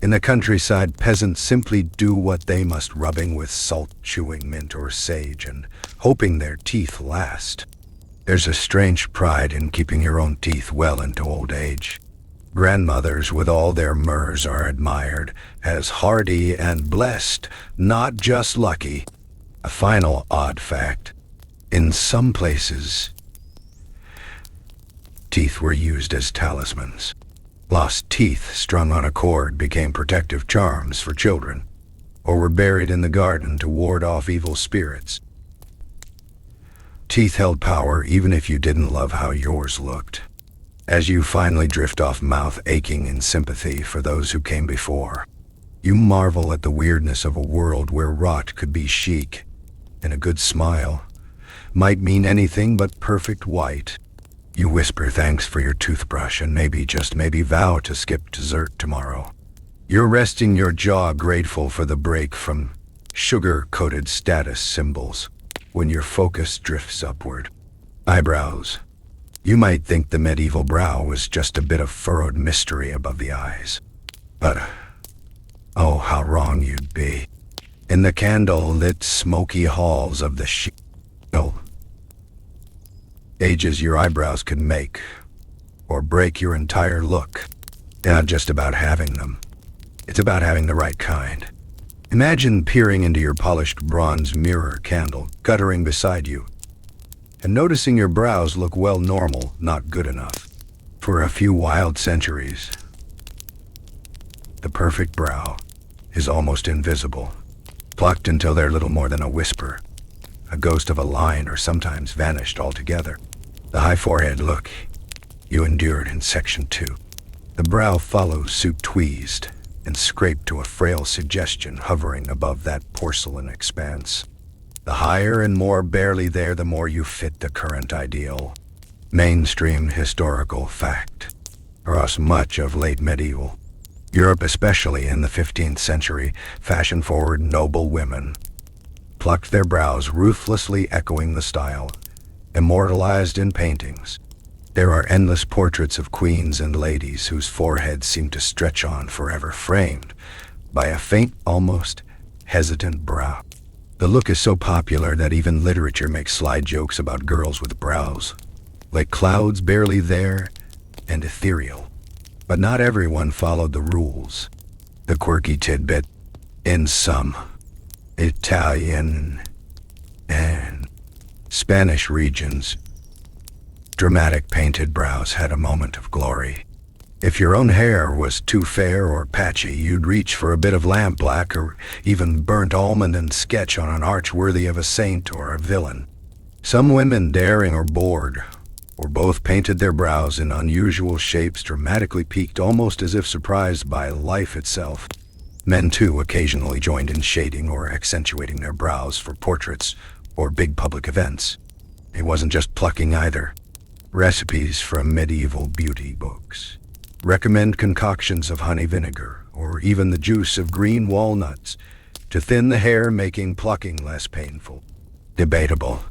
In the countryside, peasants simply do what they must, rubbing with salt, chewing mint or sage, and hoping their teeth last. There's a strange pride in keeping your own teeth well into old age. Grandmothers with all their murs are admired as hardy and blessed, not just lucky. A final odd fact: in some places, teeth were used as talismans. Lost teeth strung on a cord became protective charms for children, or were buried in the garden to ward off evil spirits. Teeth held power even if you didn't love how yours looked. As you finally drift off, mouth aching in sympathy for those who came before, you marvel at the weirdness of a world where rot could be chic, and a good smile might mean anything but perfect white. You whisper thanks for your toothbrush and maybe, just maybe, vow to skip dessert tomorrow. You're resting your jaw, grateful for the break from sugar-coated status symbols, when your focus drifts upward. Eyebrows. You might think the medieval brow was just a bit of furrowed mystery above the eyes. But, oh, how wrong you'd be. In the candle-lit, smoky halls of the ages, your eyebrows could make or break your entire look. Not just about having them. It's about having the right kind. Imagine peering into your polished bronze mirror candle, guttering beside you, and noticing your brows look, well, normal, not good enough. For a few wild centuries, the perfect brow is almost invisible, plucked until they're little more than a whisper, a ghost of a line, or sometimes vanished altogether. The high forehead look you endured in Section 2. The brow follows suit, tweezed and scraped to a frail suggestion hovering above that porcelain expanse. The higher and more barely there, the more you fit the current ideal. Mainstream historical fact. Across much of late medieval Europe, especially in the 15th century, fashion-forward noble women plucked their brows, ruthlessly echoing the style immortalized in paintings. There are endless portraits of queens and ladies whose foreheads seem to stretch on forever, framed by a faint, almost hesitant brow. The look is so popular that even literature makes sly jokes about girls with brows, like clouds barely there and ethereal. But not everyone followed the rules. The quirky tidbit: in some Italian and Spanish regions, dramatic painted brows had a moment of glory. If your own hair was too fair or patchy, you'd reach for a bit of lampblack or even burnt almond and sketch on an arch worthy of a saint or a villain. Some women, daring or bored, or both, painted their brows in unusual shapes, dramatically peaked, almost as if surprised by life itself. Men, too, occasionally joined in shading or accentuating their brows for portraits or big public events. It wasn't just plucking either. Recipes from medieval beauty books recommend concoctions of honey vinegar or even the juice of green walnuts to thin the hair, making plucking less painful. Debatable.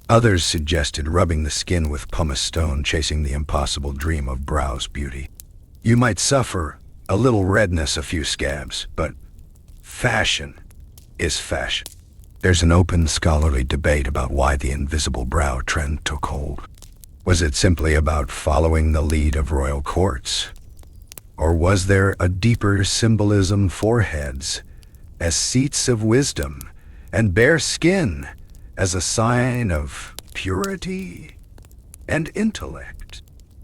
Others suggested rubbing the skin with pumice stone, chasing the impossible dream of brows beauty. You might suffer a little redness, a few scabs, but fashion is fashion. There's an open scholarly debate about why the invisible brow trend took hold. Was it simply about following the lead of royal courts? Or was there a deeper symbolism? Foreheads as seats of wisdom, and bare skin as a sign of purity and intellect.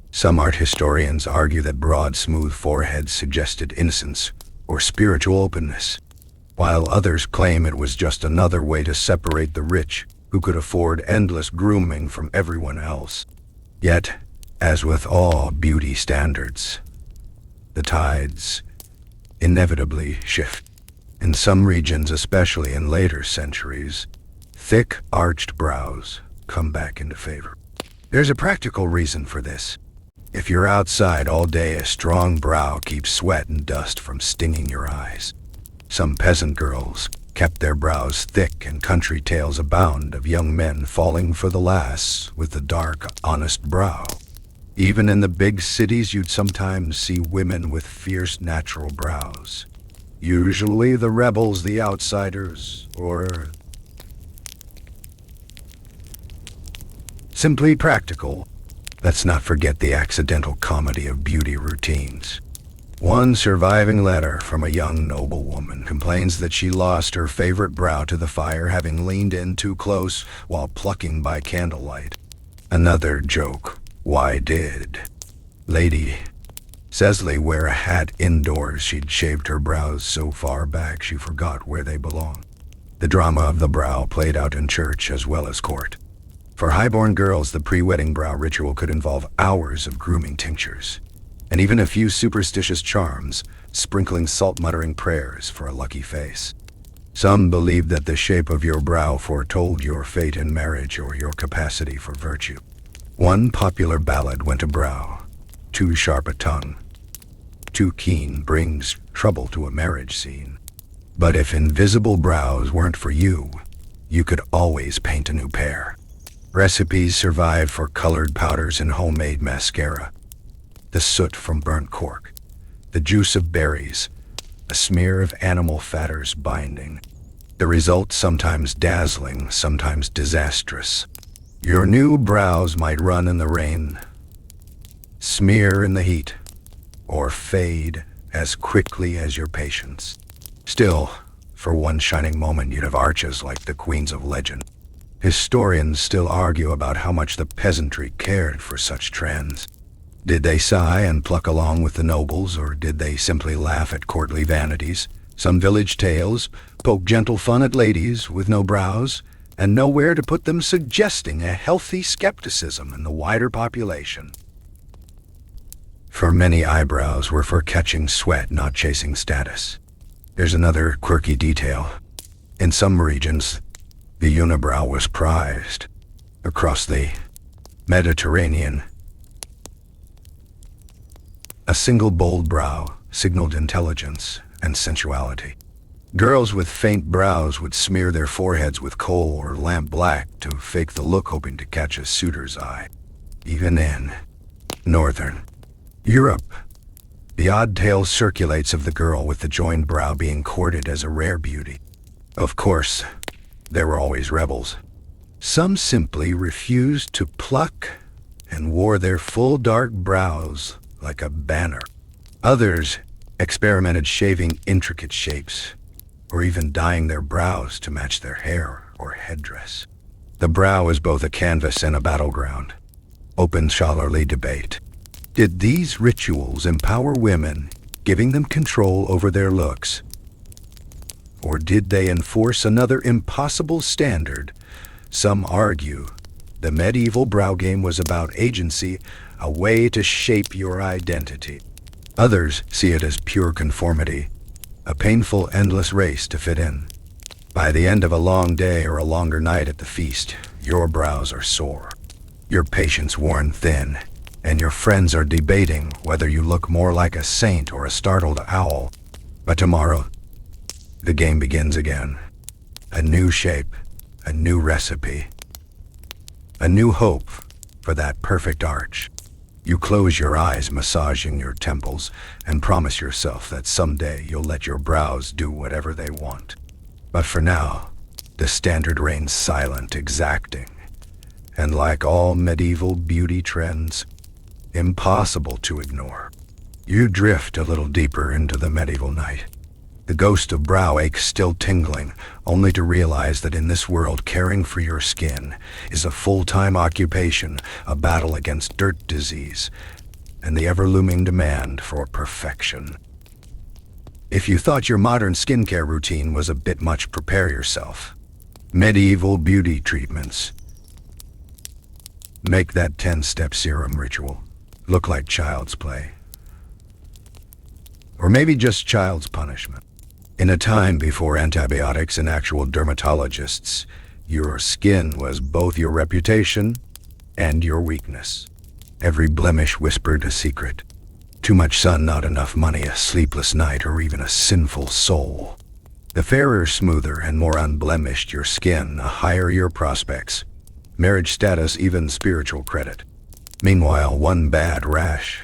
Some art historians argue that broad, smooth foreheads suggested innocence or spiritual openness, while others claim it was just another way to separate the rich, who could afford endless grooming, from everyone else. Yet, as with all beauty standards, the tides inevitably shift. In some regions, especially in later centuries, thick, arched brows come back into favor. There's a practical reason for this. If you're outside all day, a strong brow keeps sweat and dust from stinging your eyes. Some peasant girls kept their brows thick, and country tales abound of young men falling for the lass with the dark, honest brow. Even in the big cities, you'd sometimes see women with fierce natural brows. Usually the rebels, the outsiders, or simply practical. Let's not forget the accidental comedy of beauty routines. One surviving letter from a young noblewoman complains that she lost her favorite brow to the fire, having leaned in too close while plucking by candlelight. Another joke, why did Lady Cecily wear a hat indoors? She'd shaved her brows so far back she forgot where they belonged. The drama of the brow played out in church as well as court. For highborn girls, the pre-wedding brow ritual could involve hours of grooming tinctures, and even a few superstitious charms, sprinkling salt-muttering prayers for a lucky face. Some believed that the shape of your brow foretold your fate in marriage or your capacity for virtue. One popular ballad went, "A brow too sharp a tongue, too keen brings trouble to a marriage scene." But if invisible brows weren't for you, you could always paint a new pair. Recipes survived for colored powders and homemade mascara. The soot from burnt cork, the juice of berries, a smear of animal fatter's binding. The result sometimes dazzling, sometimes disastrous. Your new brows might run in the rain, smear in the heat, or fade as quickly as your patience. Still, for one shining moment, you'd have arches like the queens of legend. Historians still argue about how much the peasantry cared for such trends. Did they sigh and pluck along with the nobles, or did they simply laugh at courtly vanities? Some village tales poke gentle fun at ladies with no brows and nowhere to put them, suggesting a healthy skepticism in the wider population. For many, eyebrows were for catching sweat, not chasing status. There's another quirky detail. In some regions, the unibrow was prized. Across the Mediterranean, a single bold brow signaled intelligence and sensuality. Girls with faint brows would smear their foreheads with coal or lamp black to fake the look, hoping to catch a suitor's eye. Even in northern Europe, the odd tale circulates of the girl with the joined brow being courted as a rare beauty. Of course, there were always rebels. Some simply refused to pluck and wore their full dark brows like a banner. Others experimented shaving intricate shapes, or even dyeing their brows to match their hair or headdress. The brow is both a canvas and a battleground. Open scholarly debate. Did these rituals empower women, giving them control over their looks? Or did they enforce another impossible standard? Some argue the medieval brow game was about agency, a way to shape your identity. Others see it as pure conformity, a painful, endless race to fit in. By the end of a long day or a longer night at the feast, your brows are sore, your patience worn thin, and your friends are debating whether you look more like a saint or a startled owl. But tomorrow, the game begins again. A new shape, a new recipe, a new hope for that perfect arch. You close your eyes, massaging your temples, and promise yourself that someday you'll let your brows do whatever they want. But for now, the standard reigns silent, exacting, and like all medieval beauty trends, impossible to ignore. You drift a little deeper into the medieval night, the ghost of brow ache still tingling, only to realize that in this world, caring for your skin is a full-time occupation, a battle against dirt disease, and the ever-looming demand for perfection. If you thought your modern skincare routine was a bit much, prepare yourself. Medieval beauty treatments make that 10-step serum ritual look like child's play. Or maybe just child's punishment. In a time before antibiotics and actual dermatologists, your skin was both your reputation and your weakness. Every blemish whispered a secret. Too much sun, not enough money, a sleepless night, or even a sinful soul. The fairer, smoother, and more unblemished your skin, the higher your prospects, marriage status, even spiritual credit. Meanwhile, one bad rash,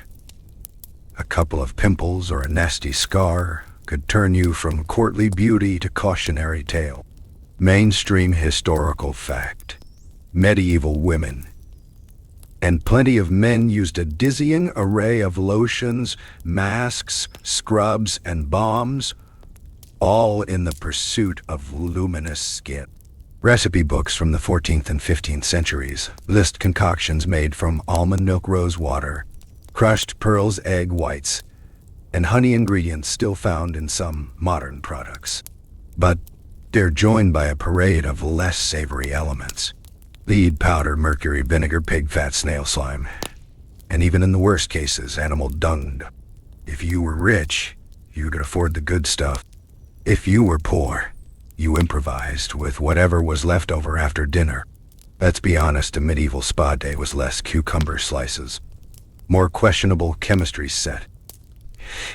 a couple of pimples, or a nasty scar could turn you from courtly beauty to cautionary tale. Mainstream historical fact. Medieval women and plenty of men used a dizzying array of lotions, masks, scrubs, and balms, all in the pursuit of luminous skin. Recipe books from the 14th and 15th centuries list concoctions made from almond milk, rose water, crushed pearls, egg whites, and honey, ingredients still found in some modern products. But they're joined by a parade of less savory elements. Lead, powder, mercury, vinegar, pig fat, snail slime, and even in the worst cases, animal dung. If you were rich, you could afford the good stuff. If you were poor, you improvised with whatever was left over after dinner. Let's be honest, a medieval spa day was less cucumber slices, more questionable chemistry set.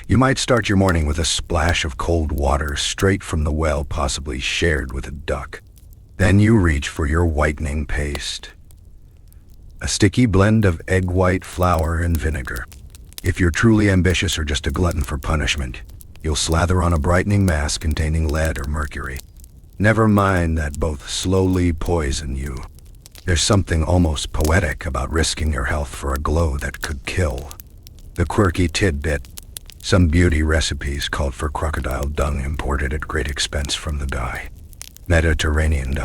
You might start your morning with a splash of cold water straight from the well, possibly shared with a duck. Then you reach for your whitening paste, a sticky blend of egg white, flour, and vinegar. If you're truly ambitious or just a glutton for punishment, you'll slather on a brightening mask containing lead or mercury. Never mind that both slowly poison you. There's something almost poetic about risking your health for a glow that could kill. The quirky tidbit: some beauty recipes called for crocodile dung imported at great expense from the Mediterranean.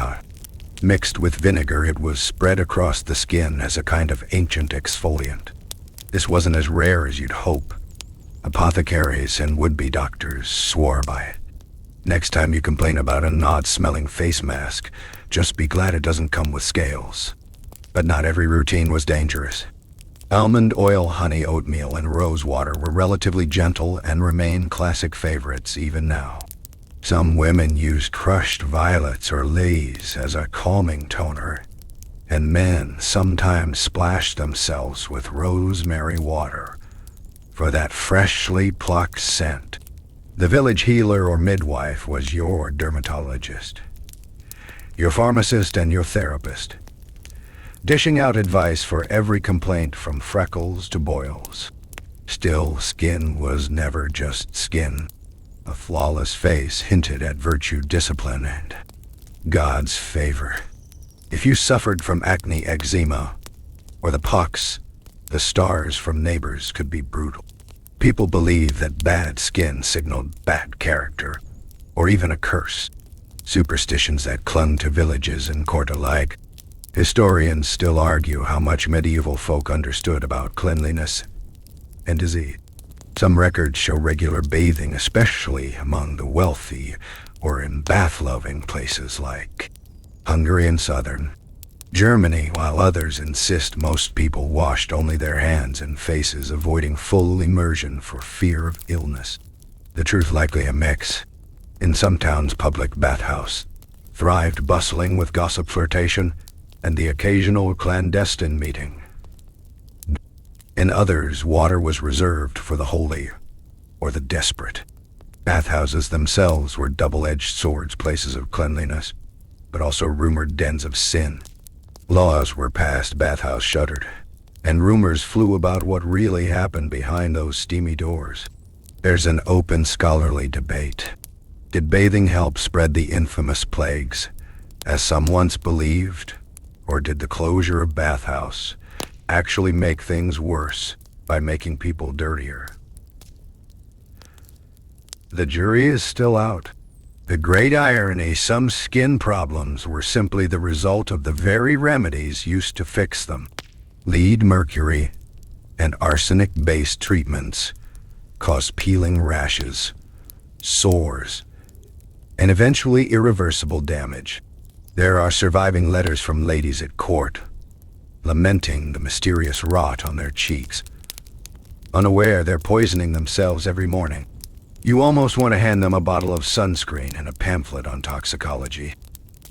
Mixed with vinegar, it was spread across the skin as a kind of ancient exfoliant. This wasn't as rare as you'd hope. Apothecaries and would-be doctors swore by it. Next time you complain about an odd-smelling face mask, just be glad it doesn't come with scales. But not every routine was dangerous. Almond oil, honey, oatmeal, and rose water were relatively gentle and remain classic favorites even now. Some women used crushed violets or lilies as a calming toner, and men sometimes splashed themselves with rosemary water for that freshly plucked scent. The village healer or midwife was your dermatologist, your pharmacist, and your therapist, dishing out advice for every complaint from freckles to boils. Still, skin was never just skin. A flawless face hinted at virtue, discipline, and God's favor. If you suffered from acne, eczema, or the pox, the stars from neighbors could be brutal. People believed that bad skin signaled bad character, or even a curse. Superstitions that clung to villages and court alike. Historians still argue how much medieval folk understood about cleanliness and disease. Some records show regular bathing, especially among the wealthy, or in bath-loving places like Hungary and southern Germany, while others insist most people washed only their hands and faces, avoiding full immersion for fear of illness. The truth likely a mix. In some towns, public bathhouse thrived, bustling with gossip, flirtation, and the occasional clandestine meeting. In others, water was reserved for the holy or the desperate. Bathhouses themselves were double-edged swords, places of cleanliness, but also rumored dens of sin. Laws were passed, bathhouse shuttered, and rumors flew about what really happened behind those steamy doors. There's an open scholarly debate. Did bathing help spread the infamous plagues, as some once believed, or did the closure of bathhouse actually make things worse by making people dirtier? The jury is still out. The great irony: some skin problems were simply the result of the very remedies used to fix them. Lead, mercury, and arsenic-based treatments cause peeling rashes, sores, and eventually irreversible damage. There are surviving letters from ladies at court, lamenting the mysterious rot on their cheeks, unaware they're poisoning themselves every morning. You almost want to hand them a bottle of sunscreen and a pamphlet on toxicology.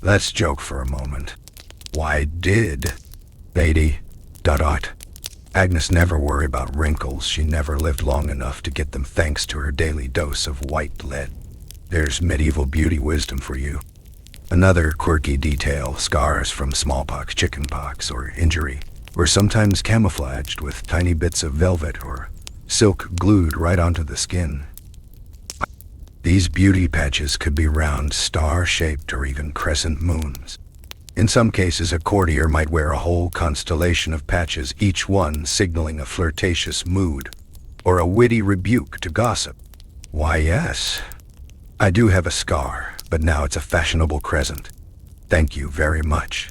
Let's joke for a moment. Why did Lady ... Agnes never worry about wrinkles. She never lived long enough to get them thanks to her daily dose of white lead. There's medieval beauty wisdom for you. Another quirky detail, scars from smallpox, chickenpox, or injury were sometimes camouflaged with tiny bits of velvet or silk glued right onto the skin. These beauty patches could be round, star-shaped, or even crescent moons. In some cases, a courtier might wear a whole constellation of patches, each one signaling a flirtatious mood or a witty rebuke to gossip. Why, yes, I do have a scar, but now it's a fashionable crescent. Thank you very much.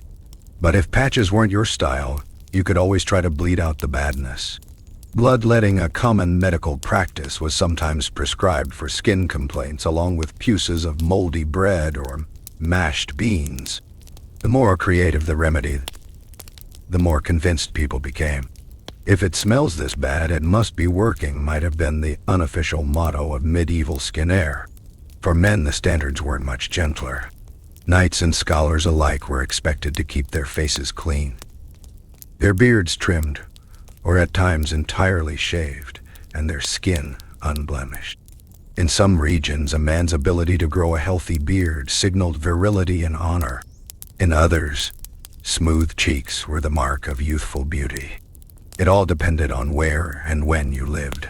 But if patches weren't your style, you could always try to bleed out the badness. Bloodletting, a common medical practice, was sometimes prescribed for skin complaints along with puces of moldy bread or mashed beans. The more creative the remedy, the more convinced people became. If it smells this bad, it must be working might have been the unofficial motto of medieval skin air. For men, the standards weren't much gentler. Knights and scholars alike were expected to keep their faces clean, their beards trimmed, or at times entirely shaved, and their skin unblemished. In some regions, a man's ability to grow a healthy beard signaled virility and honor. In others, smooth cheeks were the mark of youthful beauty. It all depended on where and when you lived.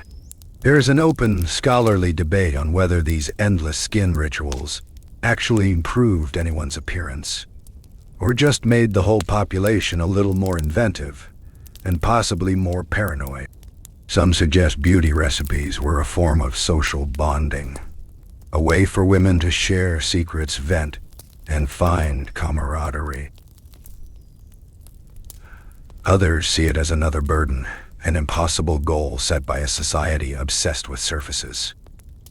There is an open, scholarly debate on whether these endless skin rituals actually improved anyone's appearance, or just made the whole population a little more inventive, and possibly more paranoid. Some suggest beauty recipes were a form of social bonding, a way for women to share secrets, vent, and find camaraderie. Others see it as another burden, an impossible goal set by a society obsessed with surfaces.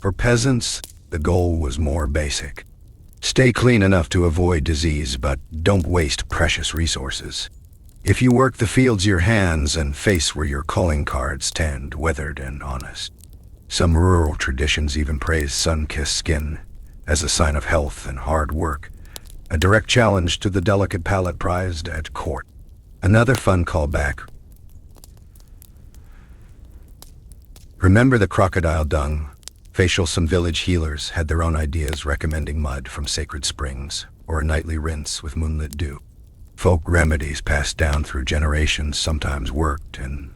For peasants, the goal was more basic. Stay clean enough to avoid disease, but don't waste precious resources. If you work the fields, your hands and face were your calling cards, tanned, weathered, and honest. Some rural traditions even praise sun-kissed skin as a sign of health and hard work, a direct challenge to the delicate palate prized at court. Another fun callback. Remember the crocodile dung? Facial, some village healers had their own ideas recommending mud from sacred springs or a nightly rinse with moonlit dew. Folk remedies passed down through generations sometimes worked and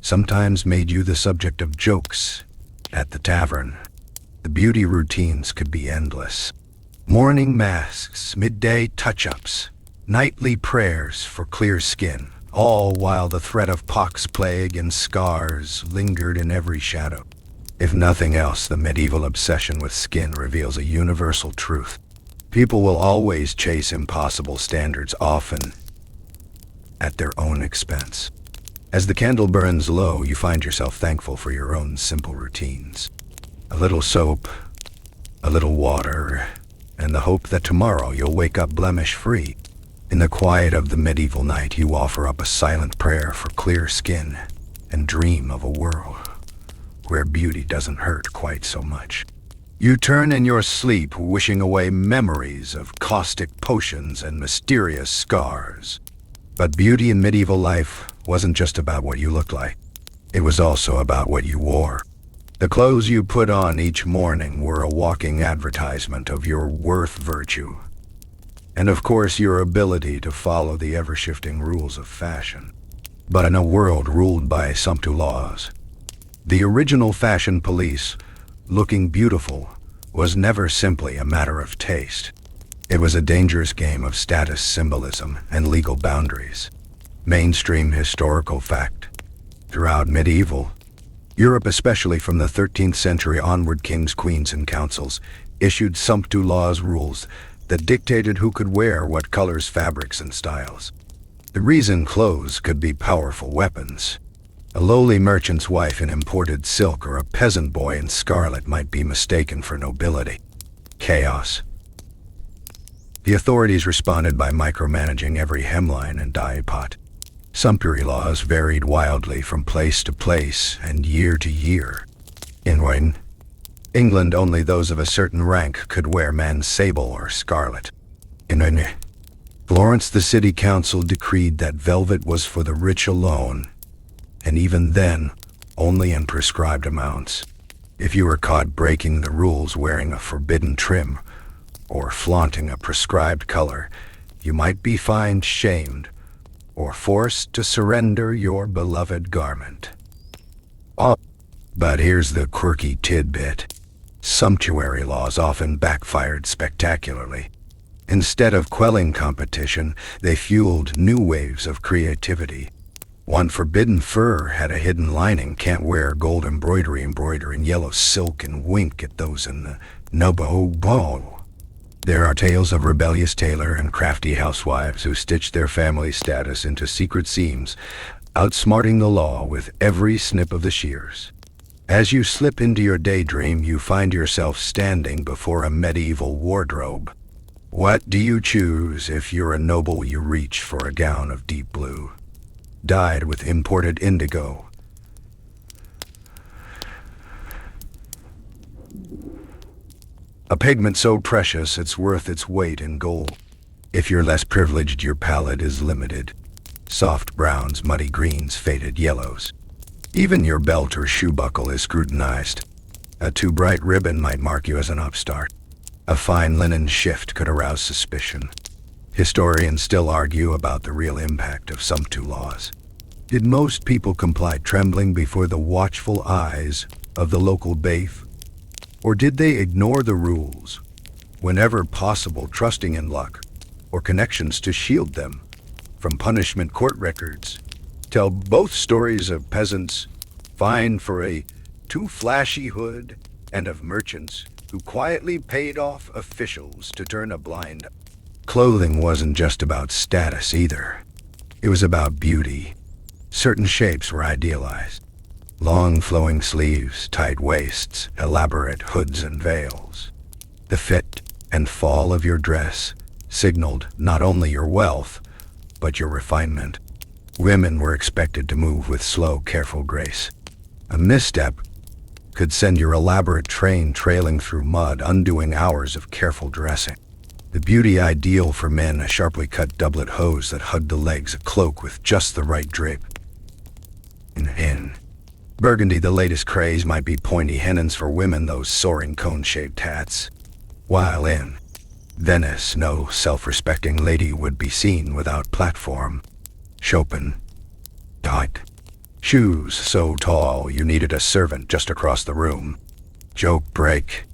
sometimes made you the subject of jokes at the tavern. The beauty routines could be endless. Morning masks, midday touch-ups, nightly prayers for clear skin, all while the threat of pox, plague, and scars lingered in every shadow. If nothing else, the medieval obsession with skin reveals a universal truth. People will always chase impossible standards, often at their own expense. As the candle burns low, you find yourself thankful for your own simple routines. A little soap, a little water, and the hope that tomorrow you'll wake up blemish-free. In the quiet of the medieval night, you offer up a silent prayer for clear skin and dream of a world where beauty doesn't hurt quite so much. You turn in your sleep, wishing away memories of caustic potions and mysterious scars. But beauty in medieval life wasn't just about what you looked like. It was also about what you wore. The clothes you put on each morning were a walking advertisement of your worth, virtue, and of course your ability to follow the ever-shifting rules of fashion. But in a world ruled by sumptu laws, the original fashion police, looking beautiful, was never simply a matter of taste. It was a dangerous game of status symbolism and legal boundaries. Mainstream historical fact. Throughout medieval Europe, especially from the 13th century onward, kings, queens, and councils issued sumptu laws, rules that dictated who could wear what colors, fabrics, and styles. The reason clothes could be powerful weapons. A lowly merchant's wife in imported silk or a peasant boy in scarlet might be mistaken for nobility. Chaos. The authorities responded by micromanaging every hemline and dye pot. Sumptuary laws varied wildly from place to place and year to year. In Rome, England, only those of a certain rank could wear man's sable or scarlet. In Florence, the city council decreed that velvet was for the rich alone, and even then, only in prescribed amounts. If you were caught breaking the rules wearing a forbidden trim, or flaunting a prescribed color, you might be fined, shamed, or forced to surrender your beloved garment. Oh, but here's the quirky tidbit. Sumptuary laws often backfired spectacularly. Instead of quelling competition, they fueled new waves of creativity. One forbidden fur had a hidden lining, can't wear gold embroider in yellow silk, and wink at those in the nobo. There are tales of rebellious tailor and crafty housewives who stitched their family status into secret seams, outsmarting the law with every snip of the shears. As you slip into your daydream, you find yourself standing before a medieval wardrobe. What do you choose? If you're a noble, you reach for a gown of deep blue, dyed with imported indigo. A pigment so precious it's worth its weight in gold. If you're less privileged, your palette is limited. Soft browns, muddy greens, faded yellows. Even your belt or shoe buckle is scrutinized. A too bright ribbon might mark you as an upstart. A fine linen shift could arouse suspicion. Historians still argue about the real impact of sumptu laws. Did most people comply trembling before the watchful eyes of the local bailiff? Or did they ignore the rules, whenever possible, trusting in luck or connections to shield them from punishment? Court records tell both stories of peasants fined for a too flashy hood and of merchants who quietly paid off officials to turn a blind eye. Clothing wasn't just about status either. It was about beauty. Certain shapes were idealized. Long flowing sleeves, tight waists, elaborate hoods and veils. The fit and fall of your dress signaled not only your wealth, but your refinement. Women were expected to move with slow, careful grace. A misstep could send your elaborate train trailing through mud, undoing hours of careful dressing. The beauty ideal for men, a sharply cut doublet hose that hugged the legs, a cloak with just the right drape. In Burgundy, the latest craze might be pointy hennons for women, those soaring cone-shaped hats. While in Venice, no self-respecting lady would be seen without platform, Chopin, tight shoes so tall you needed a servant just across the room. Joke break.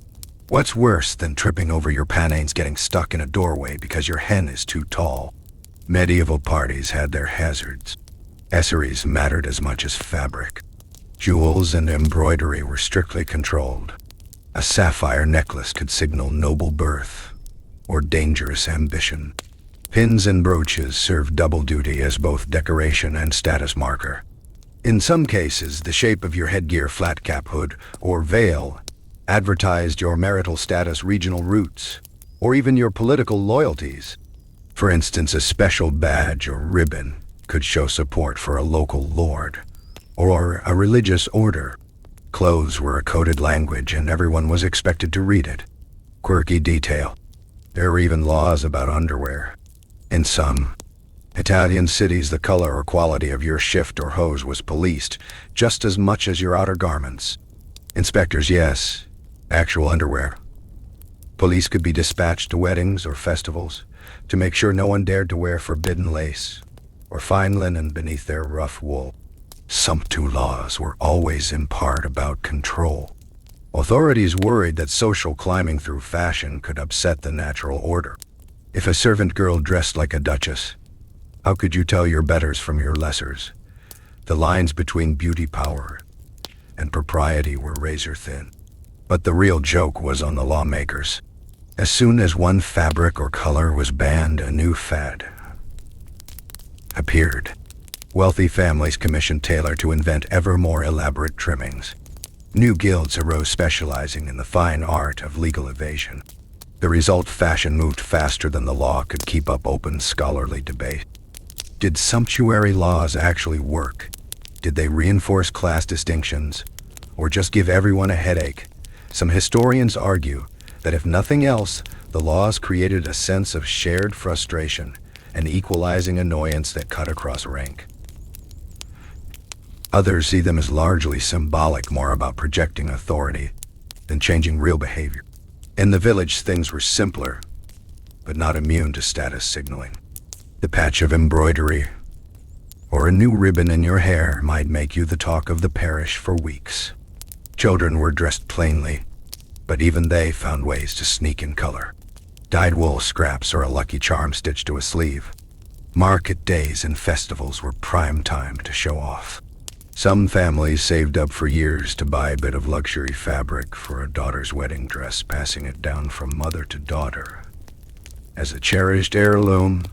What's worse than tripping over your pananes, getting stuck in a doorway because your hen is too tall? Medieval parties had their hazards. Accessories mattered as much as fabric. Jewels and embroidery were strictly controlled. A sapphire necklace could signal noble birth or dangerous ambition. Pins and brooches served double duty as both decoration and status marker. In some cases, the shape of your headgear, flat cap, hood, or veil advertised your marital status, regional roots, or even your political loyalties. For instance, a special badge or ribbon could show support for a local lord or a religious order. Clothes were a coded language, and everyone was expected to read it. Quirky detail. There were even laws about underwear. In some Italian cities, the color or quality of your shift or hose was policed just as much as your outer garments. Inspectors, yes, actual underwear. Police could be dispatched to weddings or festivals to make sure no one dared to wear forbidden lace or fine linen beneath their rough wool. Sumptu laws were always in part about control. Authorities worried that social climbing through fashion could upset the natural order. If a servant girl dressed like a duchess, how could you tell your betters from your lessers? The lines between beauty power and propriety were razor thin. But the real joke was on the lawmakers. As soon as one fabric or color was banned, a new fad appeared. Wealthy families commissioned tailor to invent ever more elaborate trimmings. New guilds arose specializing in the fine art of legal evasion. The result, fashion moved faster than the law could keep up open scholarly debate. Did sumptuary laws actually work? Did they reinforce class distinctions, or just give everyone a headache Some historians argue that if nothing else, the laws created a sense of shared frustration, an equalizing annoyance that cut across rank. Others see them as largely symbolic, more about projecting authority than changing real behavior. In the village, things were simpler, but not immune to status signaling. The patch of embroidery or a new ribbon in your hair might make you the talk of the parish for weeks. Children were dressed plainly, but even they found ways to sneak in color. Dyed wool scraps or a lucky charm stitched to a sleeve. Market days and festivals were prime time to show off. Some families saved up for years to buy a bit of luxury fabric for a daughter's wedding dress, passing it down from mother to daughter as a cherished heirloom.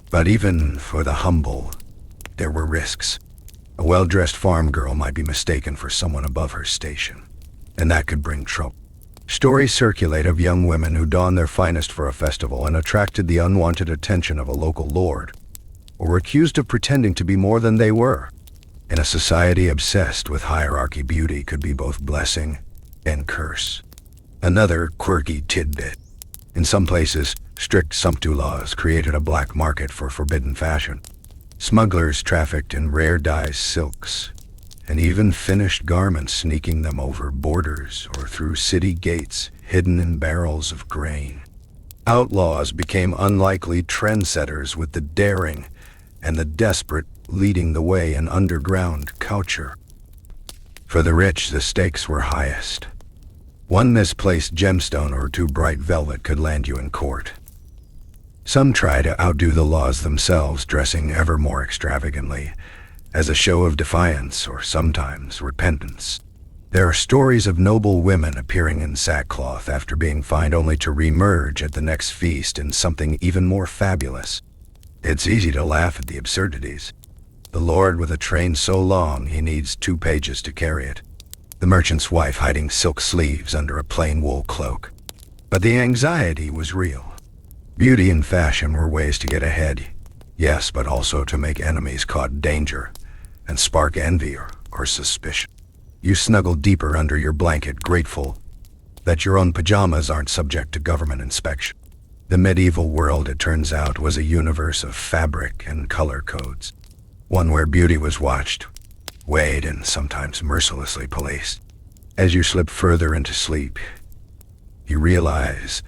But even for the humble, there were risks. A well-dressed farm girl might be mistaken for someone above her station, and that could bring trouble. Stories circulate of young women who donned their finest for a festival and attracted the unwanted attention of a local lord, or were accused of pretending to be more than they were. In a society obsessed with hierarchy, beauty could be both blessing and curse. Another quirky tidbit. In some places, strict sumptu laws created a black market for forbidden fashion. Smugglers trafficked in rare dyes, silks, and even finished garments, sneaking them over borders or through city gates hidden in barrels of grain. Outlaws became unlikely trendsetters, with the daring and the desperate leading the way in underground culture. For the rich, the stakes were highest. One misplaced gemstone or too bright velvet could land you in court. Some try to outdo the laws themselves, dressing ever more extravagantly, as a show of defiance or sometimes repentance. There are stories of noble women appearing in sackcloth after being fined, only to re-emerge at the next feast in something even more fabulous. It's easy to laugh at the absurdities. The lord with a train so long he needs 2 pages to carry it. The merchant's wife hiding silk sleeves under a plain wool cloak. But the anxiety was real. Beauty and fashion were ways to get ahead, yes, but also to make enemies caught danger and spark envy or suspicion. You snuggle deeper under your blanket, grateful that your own pajamas aren't subject to government inspection. The medieval world, it turns out, was a universe of fabric and color codes. One where beauty was watched, weighed, and sometimes mercilessly policed. As you slip further into sleep, you realize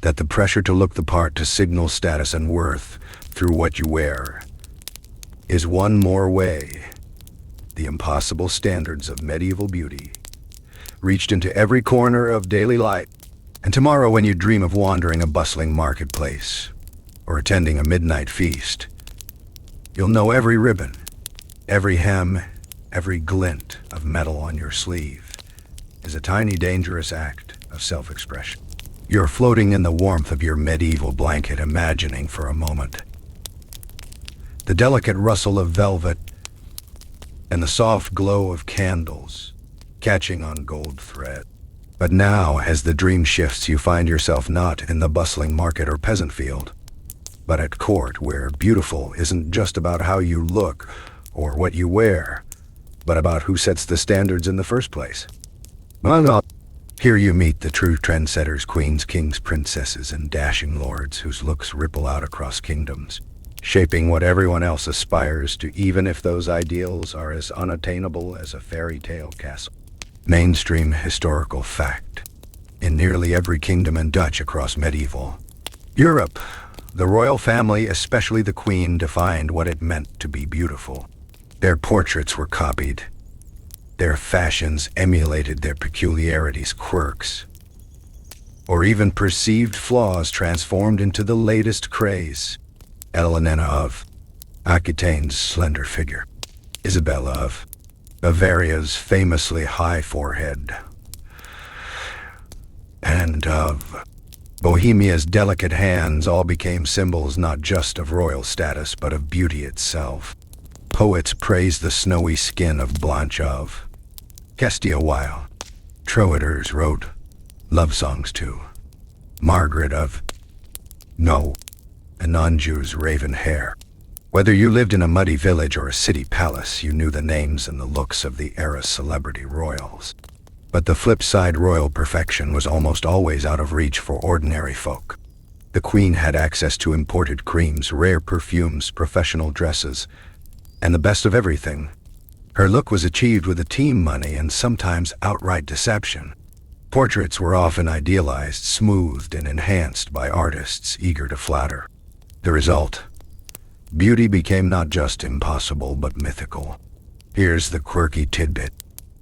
that the pressure to look the part, to signal status and worth through what you wear, is one more way the impossible standards of medieval beauty reached into every corner of daily life. And tomorrow, when you dream of wandering a bustling marketplace or attending a midnight feast, you'll know every ribbon, every hem, every glint of metal on your sleeve is a tiny, dangerous act of self-expression. You're floating in the warmth of your medieval blanket, imagining for a moment the delicate rustle of velvet and the soft glow of candles catching on gold thread. But now, as the dream shifts, you find yourself not in the bustling market or peasant field, but at court, where beautiful isn't just about how you look or what you wear, but about who sets the standards in the first place. Here you meet the true trendsetters, queens, kings, princesses, and dashing lords whose looks ripple out across kingdoms, shaping what everyone else aspires to, even if those ideals are as unattainable as a fairy tale castle. Mainstream historical fact. In nearly every kingdom and duchy across medieval Europe, the royal family, especially the queen, defined what it meant to be beautiful. Their portraits were copied. Their fashions emulated their peculiarities, quirks, or even perceived flaws transformed into the latest craze. Eleanor of Aquitaine's slender figure, Isabella of Bavaria's famously high forehead, and of Bohemia's delicate hands all became symbols not just of royal status but of beauty itself. Poets praised the snowy skin of Blanche of Castile, while troubadours wrote love songs to Margaret of No and Anjou's raven hair. Whether you lived in a muddy village or a city palace, you knew the names and the looks of the era's celebrity royals. But the flip side, royal perfection was almost always out of reach for ordinary folk. The queen had access to imported creams, rare perfumes, professional dresses, and the best of everything. Her look was achieved with a team money and sometimes outright deception. Portraits were often idealized, smoothed, and enhanced by artists eager to flatter. The result? Beauty became not just impossible, but mythical. Here's the quirky tidbit.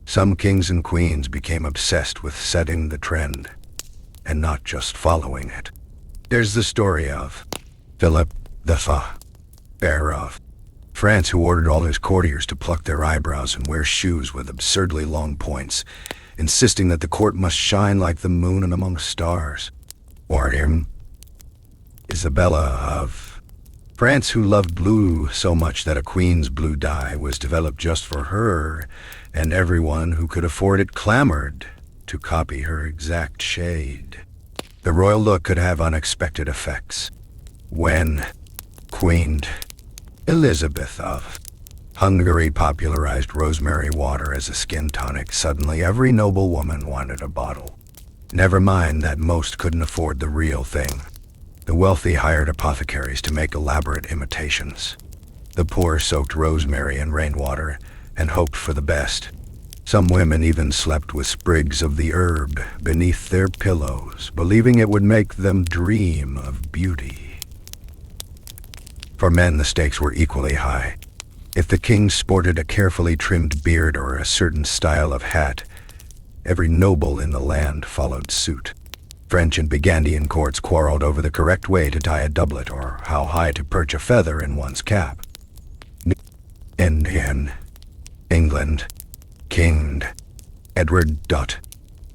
Some kings and queens became obsessed with setting the trend, and not just following it. There's the story of Philip the Fair of France, who ordered all his courtiers to pluck their eyebrows and wear shoes with absurdly long points, insisting that the court must shine like the moon and among stars. Or him, Isabella of France, who loved blue so much that a queen's blue dye was developed just for her, and everyone who could afford it clamored to copy her exact shade. The royal look could have unexpected effects. When Queen Elizabeth of Hungary popularized rosemary water as a skin tonic, suddenly every noble woman wanted a bottle. Never mind that most couldn't afford the real thing. The wealthy hired apothecaries to make elaborate imitations. The poor soaked rosemary in rainwater and hoped for the best. Some women even slept with sprigs of the herb beneath their pillows, believing it would make them dream of beauty. For men, the stakes were equally high. If the king sported a carefully trimmed beard or a certain style of hat, every noble in the land followed suit. French and Burgundian courts quarreled over the correct way to tie a doublet or how high to perch a feather in one's cap. In England, King Edward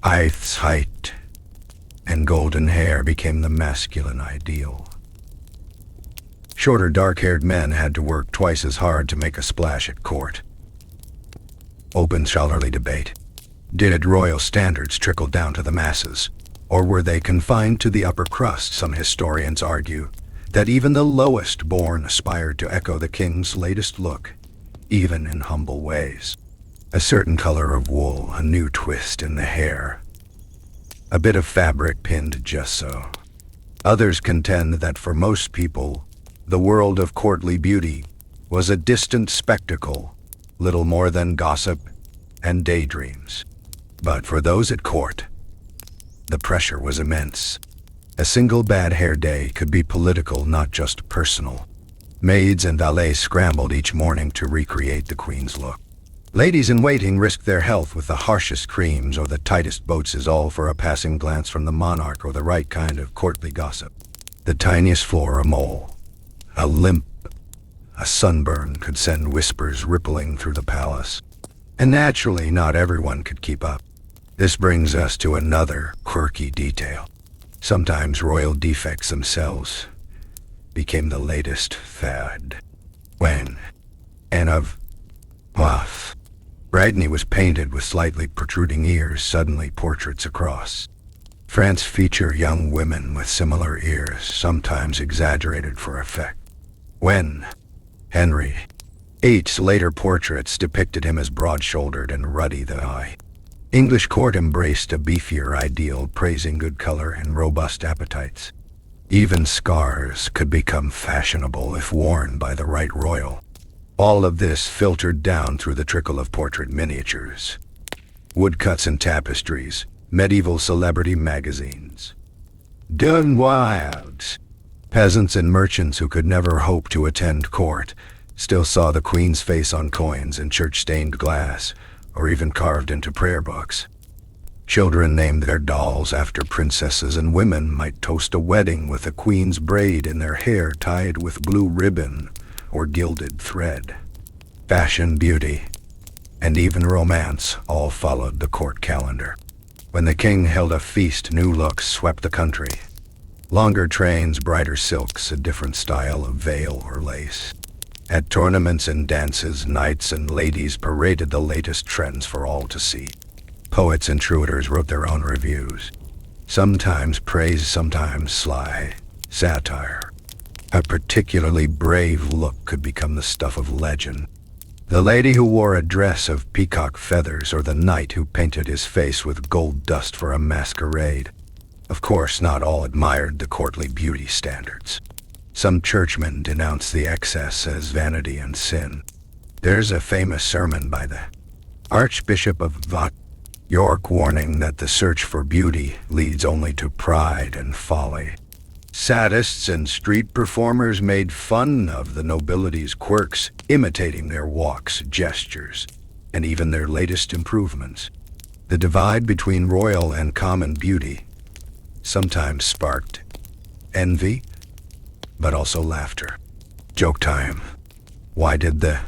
I's height and golden hair became the masculine ideal. Shorter, dark-haired men had to work twice as hard to make a splash at court. Open scholarly debate. Did royal standards trickle down to the masses, or were they confined to the upper crust? Some historians argue that even the lowest born aspired to echo the king's latest look, even in humble ways. A certain color of wool, a new twist in the hair, a bit of fabric pinned just so. Others contend that for most people, the world of courtly beauty was a distant spectacle, little more than gossip and daydreams. But for those at court, the pressure was immense. A single bad hair day could be political, not just personal. Maids and valets scrambled each morning to recreate the queen's look. Ladies-in-waiting risked their health with the harshest creams or the tightest boats, all for a passing glance from the monarch or the right kind of courtly gossip. The tiniest flaw, a mole, a limp, a sunburn could send whispers rippling through the palace. And naturally, not everyone could keep up. This brings us to another quirky detail. Sometimes royal defects themselves became the latest fad. When Anne of Brittany was painted with slightly protruding ears, suddenly portraits across France feature young women with similar ears, sometimes exaggerated for effect. When Henry VIII's later portraits depicted him as broad-shouldered and ruddy the eye. English court embraced a beefier ideal, praising good color and robust appetites. Even scars could become fashionable if worn by the right royal. All of this filtered down through the trickle of portrait miniatures, woodcuts and tapestries, medieval celebrity magazines. Done wild. Peasants and merchants who could never hope to attend court still saw the queen's face on coins and church-stained glass, or even carved into prayer books. Children named their dolls after princesses, and women might toast a wedding with a queen's braid in their hair tied with blue ribbon or gilded thread. Fashion, beauty, and even romance all followed the court calendar. When the king held a feast, new looks swept the country. Longer trains, brighter silks, a different style of veil or lace. At tournaments and dances, knights and ladies paraded the latest trends for all to see. Poets and troubadours wrote their own reviews. Sometimes praise, sometimes sly satire. A particularly brave look could become the stuff of legend. The lady who wore a dress of peacock feathers, or the knight who painted his face with gold dust for a masquerade. Of course, not all admired the courtly beauty standards. Some churchmen denounced the excess as vanity and sin. There's a famous sermon by the Archbishop of York warning that the search for beauty leads only to pride and folly. Sadists and street performers made fun of the nobility's quirks, imitating their walks, gestures, and even their latest improvements. The divide between royal and common beauty sometimes sparked envy, but also laughter. Joke time. Why did the